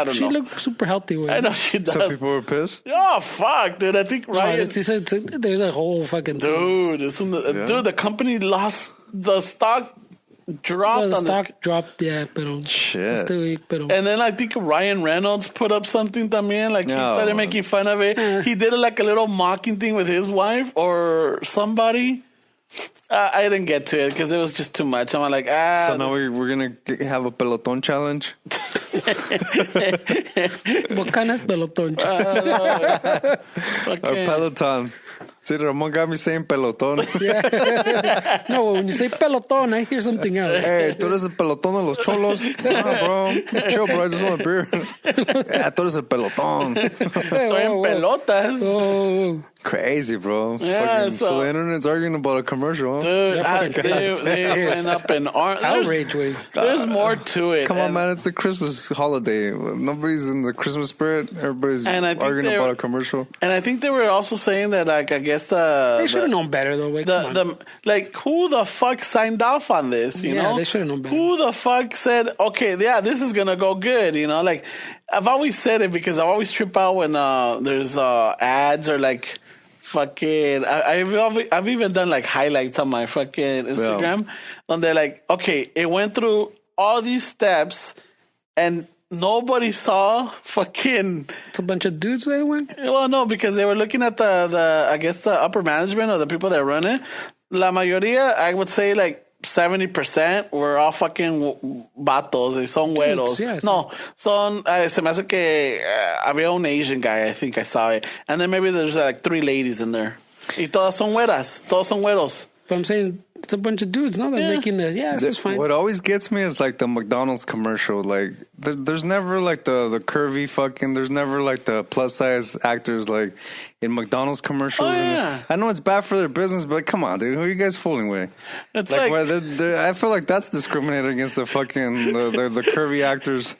S2: I don't know. She looked super healthy. With
S1: I know she does.
S3: Some people were pissed.
S1: Oh, fuck, dude. I think Ryan...
S2: There's a whole fucking thing.
S1: Dude, dude, the company lost the stock. Dropped
S2: the
S1: on
S2: stock
S1: this.
S2: dropped, yeah, pero
S3: Shit.
S1: And then I think Ryan Reynolds put up something también, like he started making fun of it. He did like a little mocking thing with his wife or somebody. I didn't get to it because it was just too much. I'm like,
S3: So now we're gonna have a peloton challenge.
S2: Bocanas pelotón.
S3: Or Peloton. See, Ramon got me saying pelotón.
S2: Yeah. No, when you say pelotón, I hear something else.
S3: Hey, tú eres el pelotón de los cholos. Nah, bro. Chill, bro. I just want a beer. Yeah, tú eres el pelotón.
S1: Estoy en pelotas.
S2: Oh,
S3: Crazy, bro.
S1: Yeah,
S3: So the internet's arguing about a commercial, huh?
S1: Dude, they went up in
S2: outrage, way.
S1: There's more to it.
S3: Come on, man. It's a Christmas holiday. Nobody's in the Christmas spirit. Everybody's arguing about a commercial.
S1: And I think they were also saying that, like, I guess
S2: they should have known better, though. Wait,
S1: like, who the fuck signed off on this? You know,
S2: they should have known better.
S1: Who the fuck said, okay, yeah, this is gonna go good? You know, like, I've always said it because I always trip out when there's ads or like fucking. I've even done like highlights on my fucking Instagram, and they're like, okay, it went through all these steps, and nobody saw fucking.
S2: It's a bunch of dudes they went.
S1: Well, no, because they were looking at the I guess the upper management or the people that run it. La mayoría, I would say like 70% were all fucking vatos y son güeros.
S2: Yes.
S1: No, son, se me hace que había un Asian guy, I think I saw it. And then maybe there's like 3 ladies in there. Y todas son güeras, todos son güeros.
S2: But I'm saying it's a bunch of dudes, no? They're making this is fine.
S3: What always gets me is like the McDonald's commercial. Like, there's never like the curvy fucking, there's never like the plus size actors like in McDonald's commercials.
S1: Oh, yeah.
S3: And I know it's bad for their business, but come on, dude, who are you guys fooling with?
S1: It's
S3: like
S1: like
S3: where I feel like that's discriminating against the fucking the curvy actors.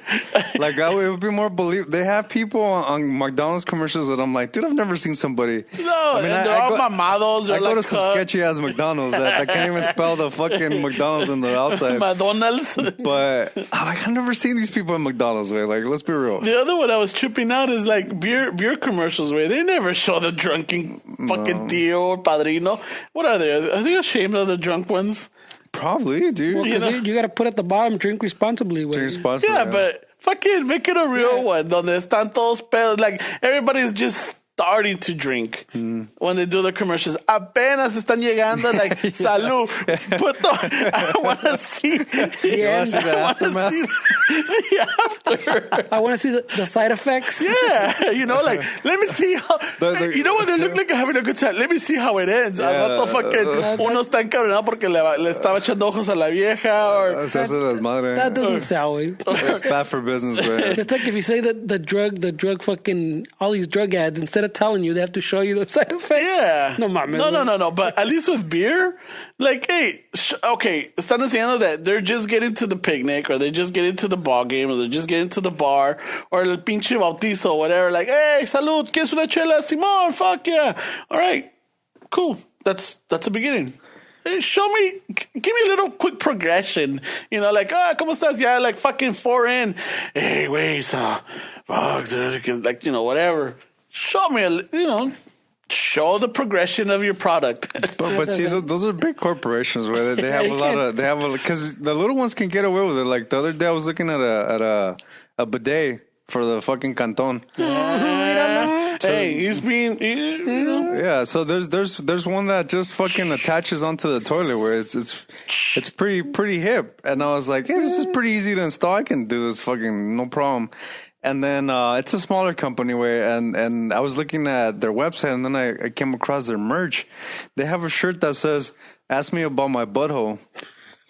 S3: Like, it would be more they have people on McDonald's commercials that I'm like, dude, I've never seen somebody.
S1: No, and they're all mamados.
S3: I go to some sketchy ass McDonald's that I can't even spell the fucking McDonald's on the outside.
S1: McDonald's.
S3: But I've never seen these people in McDonald's, way. Like, let's be real.
S1: The other one I was tripping out is like beer commercials where they never show the drunken fucking tío or padrino. What are they? Are they ashamed of the drunk ones?
S3: Probably, dude.
S2: Well, because you got to put at the bottom, drink responsibly.
S3: Drink responsibly.
S1: Yeah, but fucking make it a real one. Donde están todos pedos. Like, everybody's just starting to drink when they do the commercials. Apenas están llegando, like, salud. Puto, I want to see.
S3: Yeah,
S1: the after.
S2: I want to see the side effects.
S1: Yeah, you know, like, let me see how. You know what? They look like they're having a good time. Let me see how it ends. Al rato fucking uno está encabronado porque le estaba echando ojos a la vieja. Or,
S2: that doesn't sound way.
S3: It's bad for business, man.
S2: It's like if you say that the drug fucking, all these drug ads, instead of telling you, they have to show you the side effects.
S1: Yeah.
S2: No mames.
S1: No. But at least with beer, like, hey, okay, están enseñando that they're just getting to the picnic, or they're just getting to the ball game, or they're just getting to the bar, or el pinche bautizo, whatever. Like, hey, salud, ¿quieres una chela? Simón, fuck yeah. All right, cool. That's a beginning. Hey, show me, give me a little quick progression. You know, like, ¿cómo estás? Yeah, like fucking 4 in. Hey, wait, fuck, like, you know, whatever. Show me, show the progression of your product.
S3: But see, those are big corporations where they have because the little ones can get away with it. Like the other day, I was looking at a bidet for the fucking canton.
S1: Hey, he's being,
S3: Yeah, so there's one that just fucking attaches onto the toilet where it's pretty hip, and I was like, hey, this is pretty easy to install. I can do this fucking no problem. And then it's a smaller company and I was looking at their website, and then I came across their merch. They have a shirt that says, "Ask me about my butthole."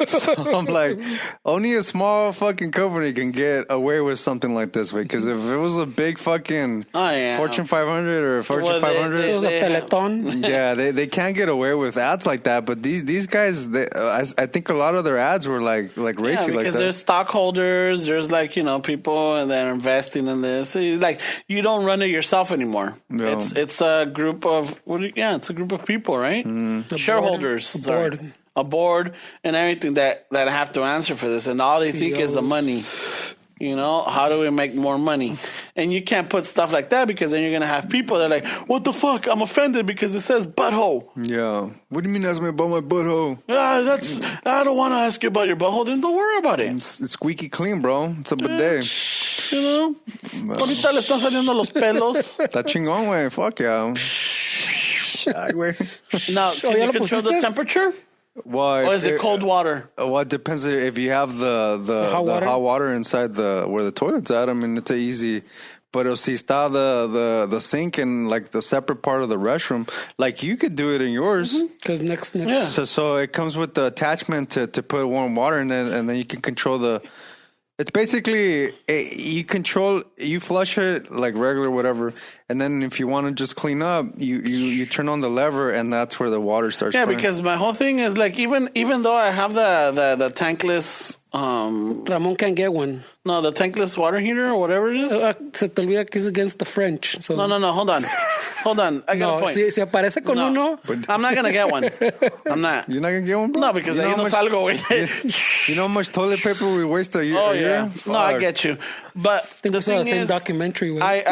S3: So I'm like, only a small fucking company can get away with something like this, because if it was a big fucking Fortune 500 or Fortune 500,
S2: it was a peloton.
S3: Yeah, they can't get away with ads like that. But these guys, I think a lot of their ads were like racy, like that.
S1: Because there's stockholders, there's like, people and they're investing in this. So like, you don't run it yourself anymore. No. It's a group of it's a group of people, right? Shareholders, a board and everything that have to answer for this, and all they think is the money. How do we make more money? And you can't put stuff like that, because then you're gonna have people that are like, what the fuck? I'm offended because it says butthole.
S3: Yeah. What do you mean ask me about my butthole?
S1: I don't want to ask you about your butthole. Then don't worry about it.
S3: It's squeaky clean, bro. It's a bidet.
S1: Ahorita le están saliendo los pelos.
S3: Está chingón, güey. Fuck yeah.
S1: Now, can you control the temperature?
S3: Well,
S1: Or is it cold water?
S3: Well, it depends if you have the hot water inside where the toilet's at. I mean, it's a easy. But si está the sink in like the separate part of the restroom, like you could do it in yours.
S2: Because next.
S1: Yeah.
S3: So it comes with the attachment to put warm water in it, and then you can control the. It's basically you flush it like regular whatever, and then if you want to just clean up, you turn on the lever, and that's where the water starts.
S1: Yeah,
S3: spraying.
S1: because my whole thing is like even though I have the tankless
S2: Ramon can't get one.
S1: no, the tankless water heater or whatever it is.
S2: Se te olvida que es against the French. So.
S1: No, hold on. I got
S2: No,
S1: a point.
S2: si aparece con uno.
S1: I'm not gonna get one. I'm not.
S3: You're not gonna get one, bro?
S1: No, because
S3: you
S1: ahí no salgo, güey.
S3: You know how much toilet paper we waste a year?
S1: Oh
S3: a year?
S1: yeah. No, I
S3: Fuck.
S1: get you. But
S2: I think
S1: the
S2: we saw the
S1: thing
S2: same
S1: is,
S2: documentary. With
S1: I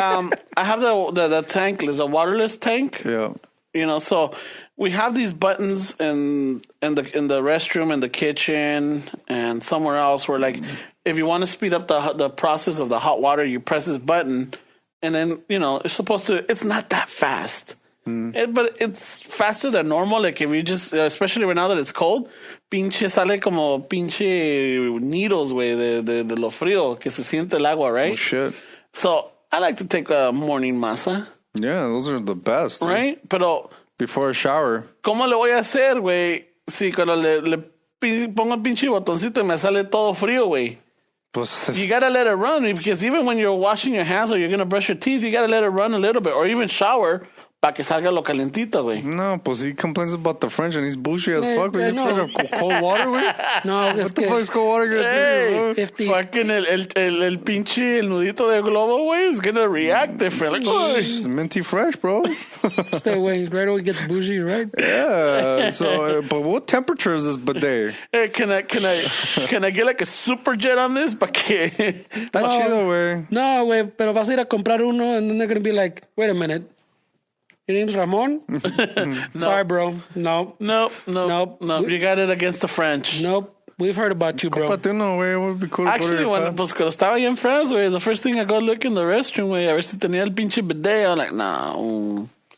S1: have the tankless, the waterless tank.
S3: Yeah.
S1: You know, so we have these buttons in the restroom, in the kitchen, and somewhere else where, like, if you want to speed up the process of the hot water, you press this button, and then, you know, it's not that fast. But it's faster than normal. Like, if you just, especially right now that it's cold, pinche sale como pinche needles, güey, de lo frío que se siente el agua, right?
S3: Oh, shit.
S1: So I like to take a morning masa.
S3: Yeah, those are the best.
S1: Right? Pero,
S3: Before a shower.
S1: ¿cómo le voy a hacer, güey? Si cuando le pongo el pinche botoncito y me sale todo frío, güey.
S3: Pues,
S1: You gotta let it run, because even when you're washing your hands or you're gonna brush your teeth, you gotta let it run a little bit, or even shower para que salga lo calentito, güey.
S3: no, pues he complains about the French and he's bullshit as fuck. But
S2: I
S3: you
S2: know.
S3: fucking cold water, güey?
S2: no, es
S3: What the
S2: que
S3: fuck is cold water gonna
S1: Hey,
S3: do, bro?
S2: if the
S1: fucking el pinche el nudito de globo, güey, is gonna react different. Like, "Uy."
S3: It's minty fresh, bro.
S2: stay away, right away gets bougie, right?
S3: Yeah. So, but what temperature is this bidet?
S1: Hey, can I get like a super jet on this? Pa que
S3: Está chido, güey.
S2: No, güey, pero vas a ir a comprar uno, and then they're gonna be like, wait a minute. Your name's Ramon? Sorry, bro. No.
S1: Nope. You got it against the French.
S2: Nope. We've heard about you, bro.
S3: Cómprate uno, güey. It would be cool to put
S1: Actually,
S3: it
S1: when cuando estaba ahí en France, güey, the first thing I go look in the restroom, güey, a ver si tenía el pinche bidet. I'm like, nah.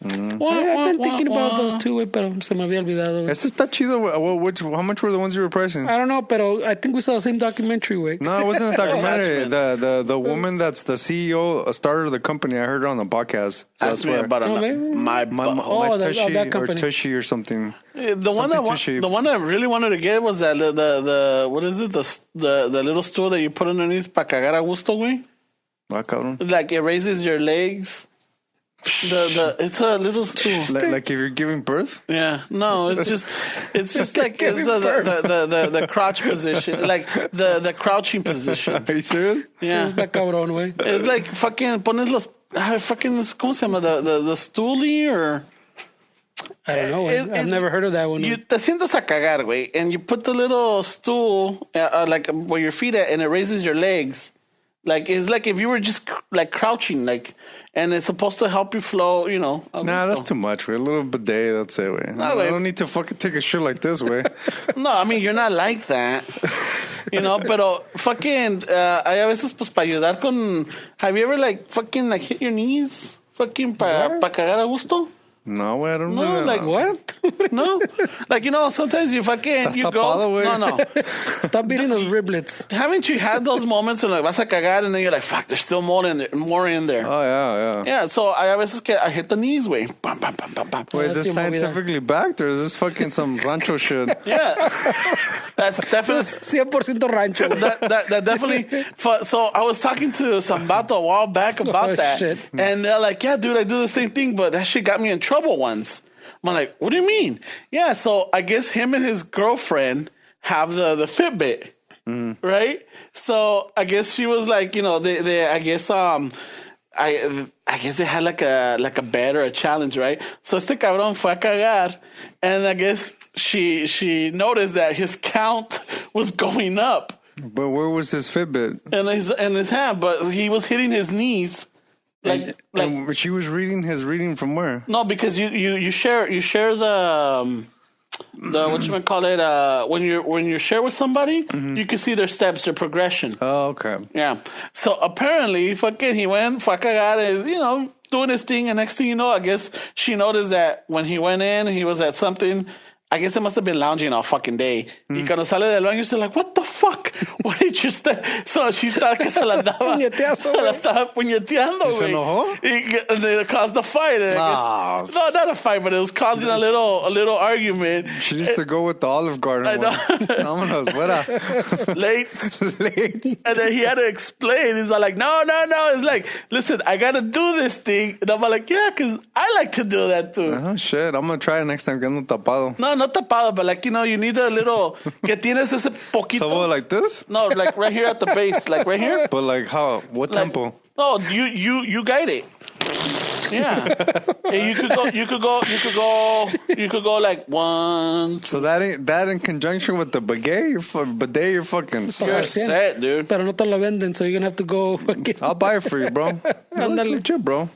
S2: I've been thinking about those too, güey, pero se me había olvidado. Güey.
S3: Ese está chido, güey. How much were the ones you were pricing?
S2: I don't know, pero I think we saw the same documentary, güey.
S3: No, it wasn't a documentary.
S1: Attachment.
S3: The woman that's the CEO, starter of the company, I heard her on the podcast. So
S1: Ask me about my
S2: Oh, that
S3: Tushy or
S2: company.
S3: Tushy or something.
S1: The one I really wanted to get was that the what is it, the little stool that you put underneath para cagar a gusto, güey.
S3: Ah, cabrón.
S1: Like it raises your legs. It's a little stool.
S3: Like if you're giving birth?
S1: Yeah, no, it's just like it's the crouch position, like the crouching position.
S3: Are you serious?
S1: Yeah,
S2: Está cabrón, güey.
S1: it's like fucking pones los fucking ¿cómo se llama the stoolie or
S2: I don't know, güey. I've never heard of that one.
S1: you te sientas a cagar, güey, and you put the little stool like where your feet at, and it raises your legs. Like it's like if you were just like crouching, like, and it's supposed to help you flow, you know.
S3: Nah, that's too much, güey. A little bidet, that's it, güey. I
S1: güey.
S3: don't need to fucking take a shit like this, güey.
S1: No, I mean, you're not like that. You know, pero fucking, hay a veces, pues, para ayudar con, have you ever, like, fucking, like, hit your knees? Fucking, para cagar a gusto?
S3: No, güey, I don't know.
S1: No, like,
S2: What?
S1: No? Like, you know, sometimes you fucking, you
S3: tapado,
S1: go,
S3: güey.
S1: no.
S2: Stop beating those riblets.
S1: Haven't you had those moments when, like, vas a cagar and then you're like, fuck, there's still more in there.
S3: Oh, yeah.
S1: Yeah, so I a veces que I hit the knees, güey. Bam, bam, bam, bam, bam.
S3: Wait,
S2: that's
S3: this
S2: your movida.
S3: scientifically backed or is this fucking some rancho shit?
S1: Yeah. That's definitely...
S2: 100% rancho, güey.
S1: That definitely. So I was talking to some vato a while back about
S2: Oh,
S1: that,
S2: shit.
S1: and they're like, "Yeah, dude, I do the same thing, but that shit got me in trouble once." I'm like, "What do you mean?" Yeah, so I guess him and his girlfriend have the Fitbit, right? So I guess she was like, you know, they I guess I guess they had like a bet or a challenge, right? So este cabrón fue a cagar, and I guess she noticed that his count was going up.
S3: But where was his Fitbit?
S1: In his hand, but he was hitting his knees.
S3: And she was reading his reading from where?
S1: No, because you share the what you call it when you share with somebody, you can see their steps, their progression.
S3: Oh, okay.
S1: Yeah. So apparently, fucking, he went, fue a cagar, is, you know, doing his thing, and next thing you know, I guess she noticed that when he went in, he was at something. I guess it must have been lounging all fucking day. Y cuando sale del baño, she's like, what the fuck? What did you say? So she thought que se la andaba.
S2: Puñeteazo,
S1: Se la estaba puñeteando,
S3: ¿Y se enojó?
S1: And they caused a fight. And I guess, no, not a fight, but it was causing a little argument.
S3: She used to go with the Olive Garden.
S1: I know.
S3: Vámonos, fuera.
S1: Late. And then he had to explain. He's like, no. It's like, listen, I got to do this thing. And I'm like, yeah, because I like to do that too.
S3: Oh, shit. I'm going to try it next time. Que ando tapado.
S1: No, not tapado, but like, you need a little, que tienes ese poquito.
S3: So like this?
S1: No, like right here at the base, like right here.
S3: But like how? What
S1: Like,
S3: tempo?
S1: No, you guide it. Yeah. And you could go like one.
S3: So that in conjunction with the bidet, you're fucking
S1: You're set, dude.
S2: Pero no te lo venden, so you're gonna have to go.
S3: I'll buy it for you, bro. That's legit, bro.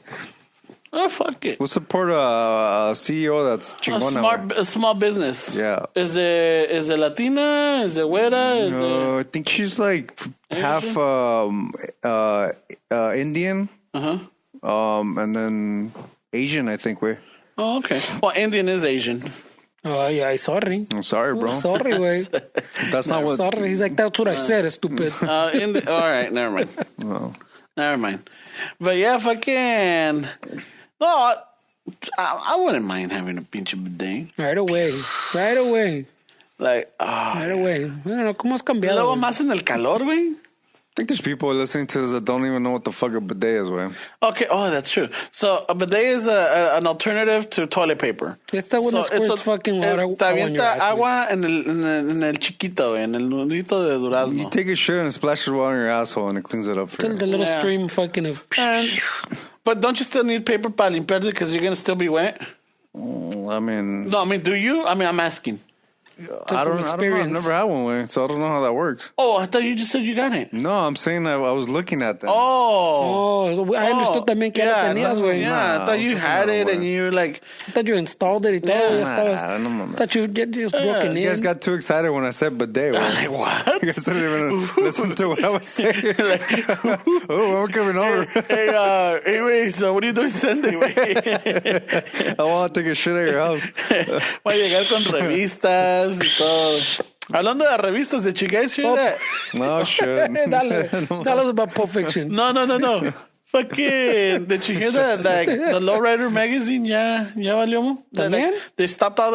S1: Oh, fuck it.
S3: We'll support a CEO that's chingona.
S1: A small business.
S3: Yeah.
S1: Is it Latina? Is it güera?
S3: I think she's like half Indian. And then Asian, I think we're.
S1: Oh, okay. Well, Indian is Asian.
S2: Oh, yeah, sorry.
S3: I'm sorry, bro.
S2: Sorry, way.
S3: That's not what.
S2: Sorry. He's like, that's what I said, stupid.
S1: All right, never mind.
S3: No.
S1: Never mind. But yeah, fucking. No, I wouldn't mind having a pinche bidet.
S2: Right away.
S1: Like,
S2: Right away. Bueno, ¿cómo has cambiado?
S1: luego
S2: güey?
S1: más en el calor, güey.
S3: I think there's people listening to this that don't even know what the fuck a bidet is, man.
S1: Okay, that's true. So a bidet is an alternative to toilet paper.
S2: It's that one that squirts fucking water
S1: Te
S2: on your
S1: avienta
S2: ass,
S1: agua en el chiquito, en el nudito de
S3: You
S1: durazno.
S3: take a shit and it splashes water in your asshole and it cleans it up for
S2: It's
S3: you.
S2: the little
S1: Yeah.
S2: stream fucking of.
S1: But don't you still need paper para limpiarte because you're going to still be wet?
S3: I mean,
S1: No, I mean, do you? I mean, I'm asking.
S3: I don't know. I've never had one, way, so I don't know how that works.
S1: Oh, I thought you just said you got it.
S3: No, I'm saying I was looking at that.
S2: Oh, I understood también que ya lo tenías, güey.
S1: Yeah, I thought you had it and you were like...
S2: I thought you installed it y todo.
S1: Yeah.
S2: Ya estabas.
S3: No mames.
S2: I thought you just broke it in.
S3: You guys got too excited when I said bidet.
S1: I'm
S3: Way.
S1: like, what?
S3: You guys didn't even listen to what I was saying. Oh, I'm coming over.
S1: Hey, wait, so what are you doing Sunday, güey?
S3: I want to take a shit at your house.
S1: Voy a llegar con revistas y todo. Hablando de revistas, did you guys hear that?
S3: No shit.
S2: Dale. Tell us about Pulp Fiction.
S1: No. Fucking, did you hear that? Like, the Lowrider magazine, ya valió.
S2: También?
S1: They stopped all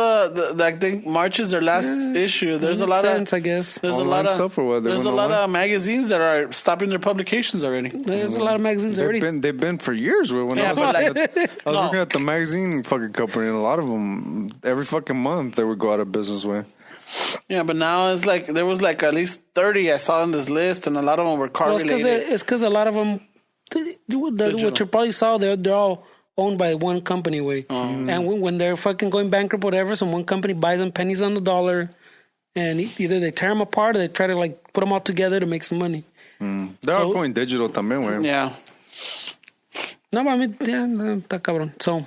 S1: I think March is their last issue. There's a lot
S2: sense,
S1: of,
S2: I guess.
S1: there's a
S3: Online
S1: lot of
S3: stuff or what? They
S1: There's a
S3: went
S1: lot
S3: online?
S1: of magazines that are stopping their publications already.
S2: There's a lot of magazines already.
S3: They've been for years. When
S1: Yeah,
S3: I was,
S1: but like,
S3: I was working at the magazine fucking company, and a lot of them every fucking month they would go out of business. With.
S1: yeah, but now it's like there was like at least 30 I saw on this list, and a lot of them were car
S2: Well,
S1: related.
S2: it's because a lot of them, what you probably saw, they're all owned by one company, way. And when they're fucking going bankrupt, whatever, some one company buys them pennies on the dollar, and either they tear them apart or they try to like put them all together to make some money.
S3: They're all going digital también, güey.
S1: Yeah.
S2: No, I mean, yeah, está cabrón. So,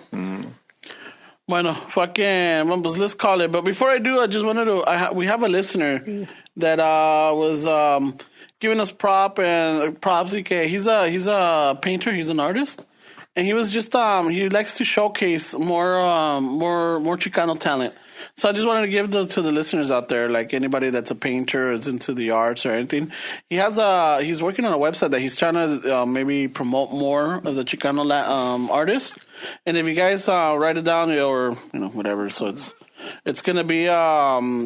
S1: Bueno, fucking, well, let's call it. But before I do, I just wanted to. We have a listener that was giving us props. Okay, he's a painter. He's an artist, and he was just he likes to showcase more Chicano talent. So I just wanted to give to the listeners out there, like anybody that's a painter, is into the arts or anything. He's working on a website that he's trying to maybe promote more of the Chicano artists. And if you guys write it down or whatever, so it's gonna be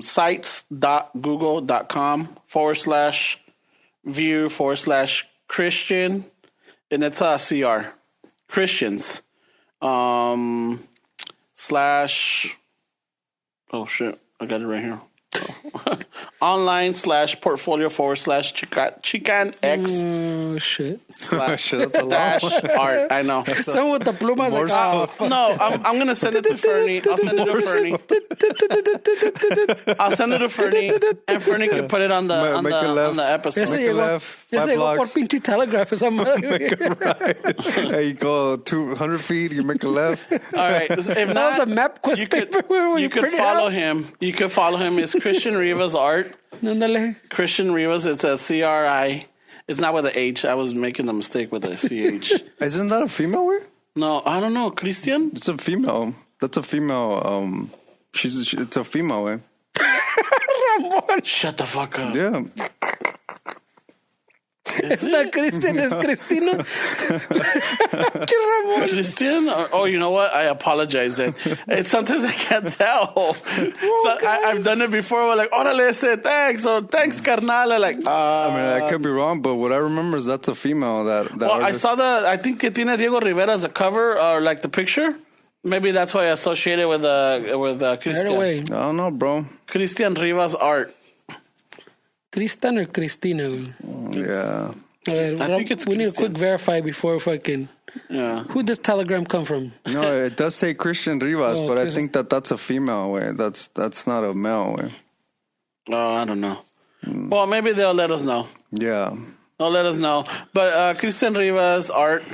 S1: sites.google.com/view/Christian, and it's CR Christians slash. Oh shit! I got it right here. online/portfolio/Chican_X
S2: shit.
S3: Shit, that's a lot.
S1: art. I know.
S2: Someone with the plumas like,
S1: No, I'm gonna send it to Fernie. I'll send it to Fernie. I'll send it to Fernie, and Fernie can put it on the episode.
S3: Make a left.
S2: Ya
S3: 5
S2: se llegó por
S3: blocks.
S2: pinche telegraph esa madre.
S3: Hey, you go 200 feet, you make a left.
S1: All right. If
S2: That
S1: not,
S2: was a MapQuest paper where
S1: you could
S2: print it
S1: follow
S2: out.
S1: him. You could follow him. It's Christian Rivas Art.
S2: Ándale.
S1: Christian Rivas. It's a CRI. It's not with a H. I was making the mistake with a CH.
S3: Isn't that a female word?
S1: No, I don't know. Christian?
S3: It's a female. That's a female It's a female, way.
S2: Ramon.
S1: Shut the fuck up.
S3: Yeah.
S2: It's not Christian, it's Cristina. Ramon.
S1: Christian? Oh, you know what? I apologize. Sometimes I can't tell. I've done it before. We're like, órale, say thanks. So thanks, carnal. Like,
S3: I mean, I could be wrong, but what I remember is that's a female. That
S1: well,
S3: artist.
S1: I saw I think que tiene Diego Rivera as a cover or like the picture. Maybe that's why I associate it with Christian.
S2: Right away.
S3: I don't know, bro.
S1: Christian Rivas art.
S2: Christian or Cristina?
S3: Yeah.
S1: I think it's
S2: we need to
S1: Christian.
S2: quick verify before fucking.
S1: Yeah.
S2: Who does telegram come from?
S3: No, it does say Christian Rivas, but I
S2: Christian.
S3: think that's a female way. That's not a male way.
S1: Oh, I don't know. Well, maybe they'll let us know.
S3: Yeah.
S1: They'll let us know. But Christian Rivas art,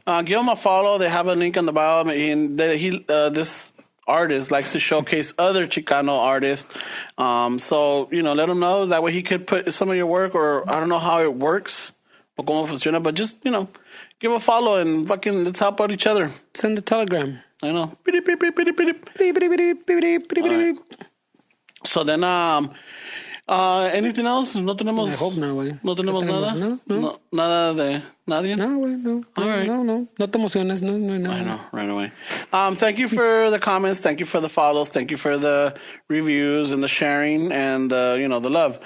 S1: give them a follow. They have a link on the bio. This artist likes to showcase other Chicano artists. So, let him know. That way he could put some of your work, or I don't know how it works or cómo funciona, but just, give a follow and fucking let's help out each other.
S2: Send the telegram.
S1: I know. Right. So then, anything else? No tenemos.
S2: I hope no, güey.
S1: No tenemos nada.
S2: No.
S1: Nada de nadie.
S2: No, güey, no.
S1: All right.
S2: No te emociones, no hay nada.
S1: I know, right away. Thank you for the comments. Thank you for the follows. Thank you for the reviews and the sharing and the love.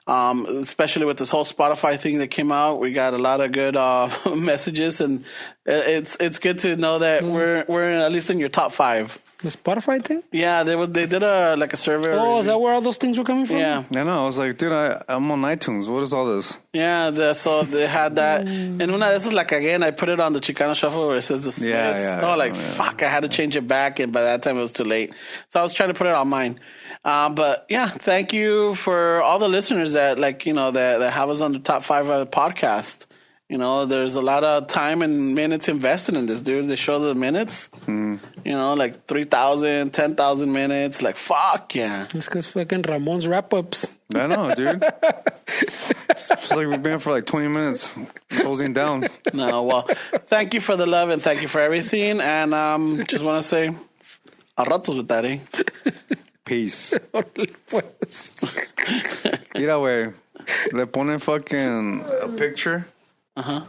S1: Especially with this whole Spotify thing that came out, we got a lot of good messages, and it's good to know that we're at least in your top 5.
S2: The Spotify thing?
S1: Yeah, they did a survey.
S2: Oh, is that where all those things were coming from?
S1: Yeah.
S3: I know. I was like, dude, I'm on iTunes. What is all this?
S1: Yeah, so they had that. And una de esas, like, again, I put it on the Chicano Shuffle where it says the Smiths. Fuck, I had to change it back, and by that time it was too late. So I was trying to put it on mine. But yeah, thank you for all the listeners that, that have us on the top 5 of the podcast. There's a lot of time and minutes invested in this, dude. They show the minutes, like 3,000, 10,000 minutes. Like, fuck yeah.
S2: It's because fucking Ramon's wrap-ups.
S3: I know, dude. It's like we've been here for like 20 minutes, closing down.
S1: No, well, thank you for the love and thank you for everything. And just want to say, a ratos with that, eh?
S3: Peace. Mira, güey. Le ponen fucking a picture.
S1: Uh-huh.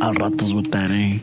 S1: Al ratos with that, eh?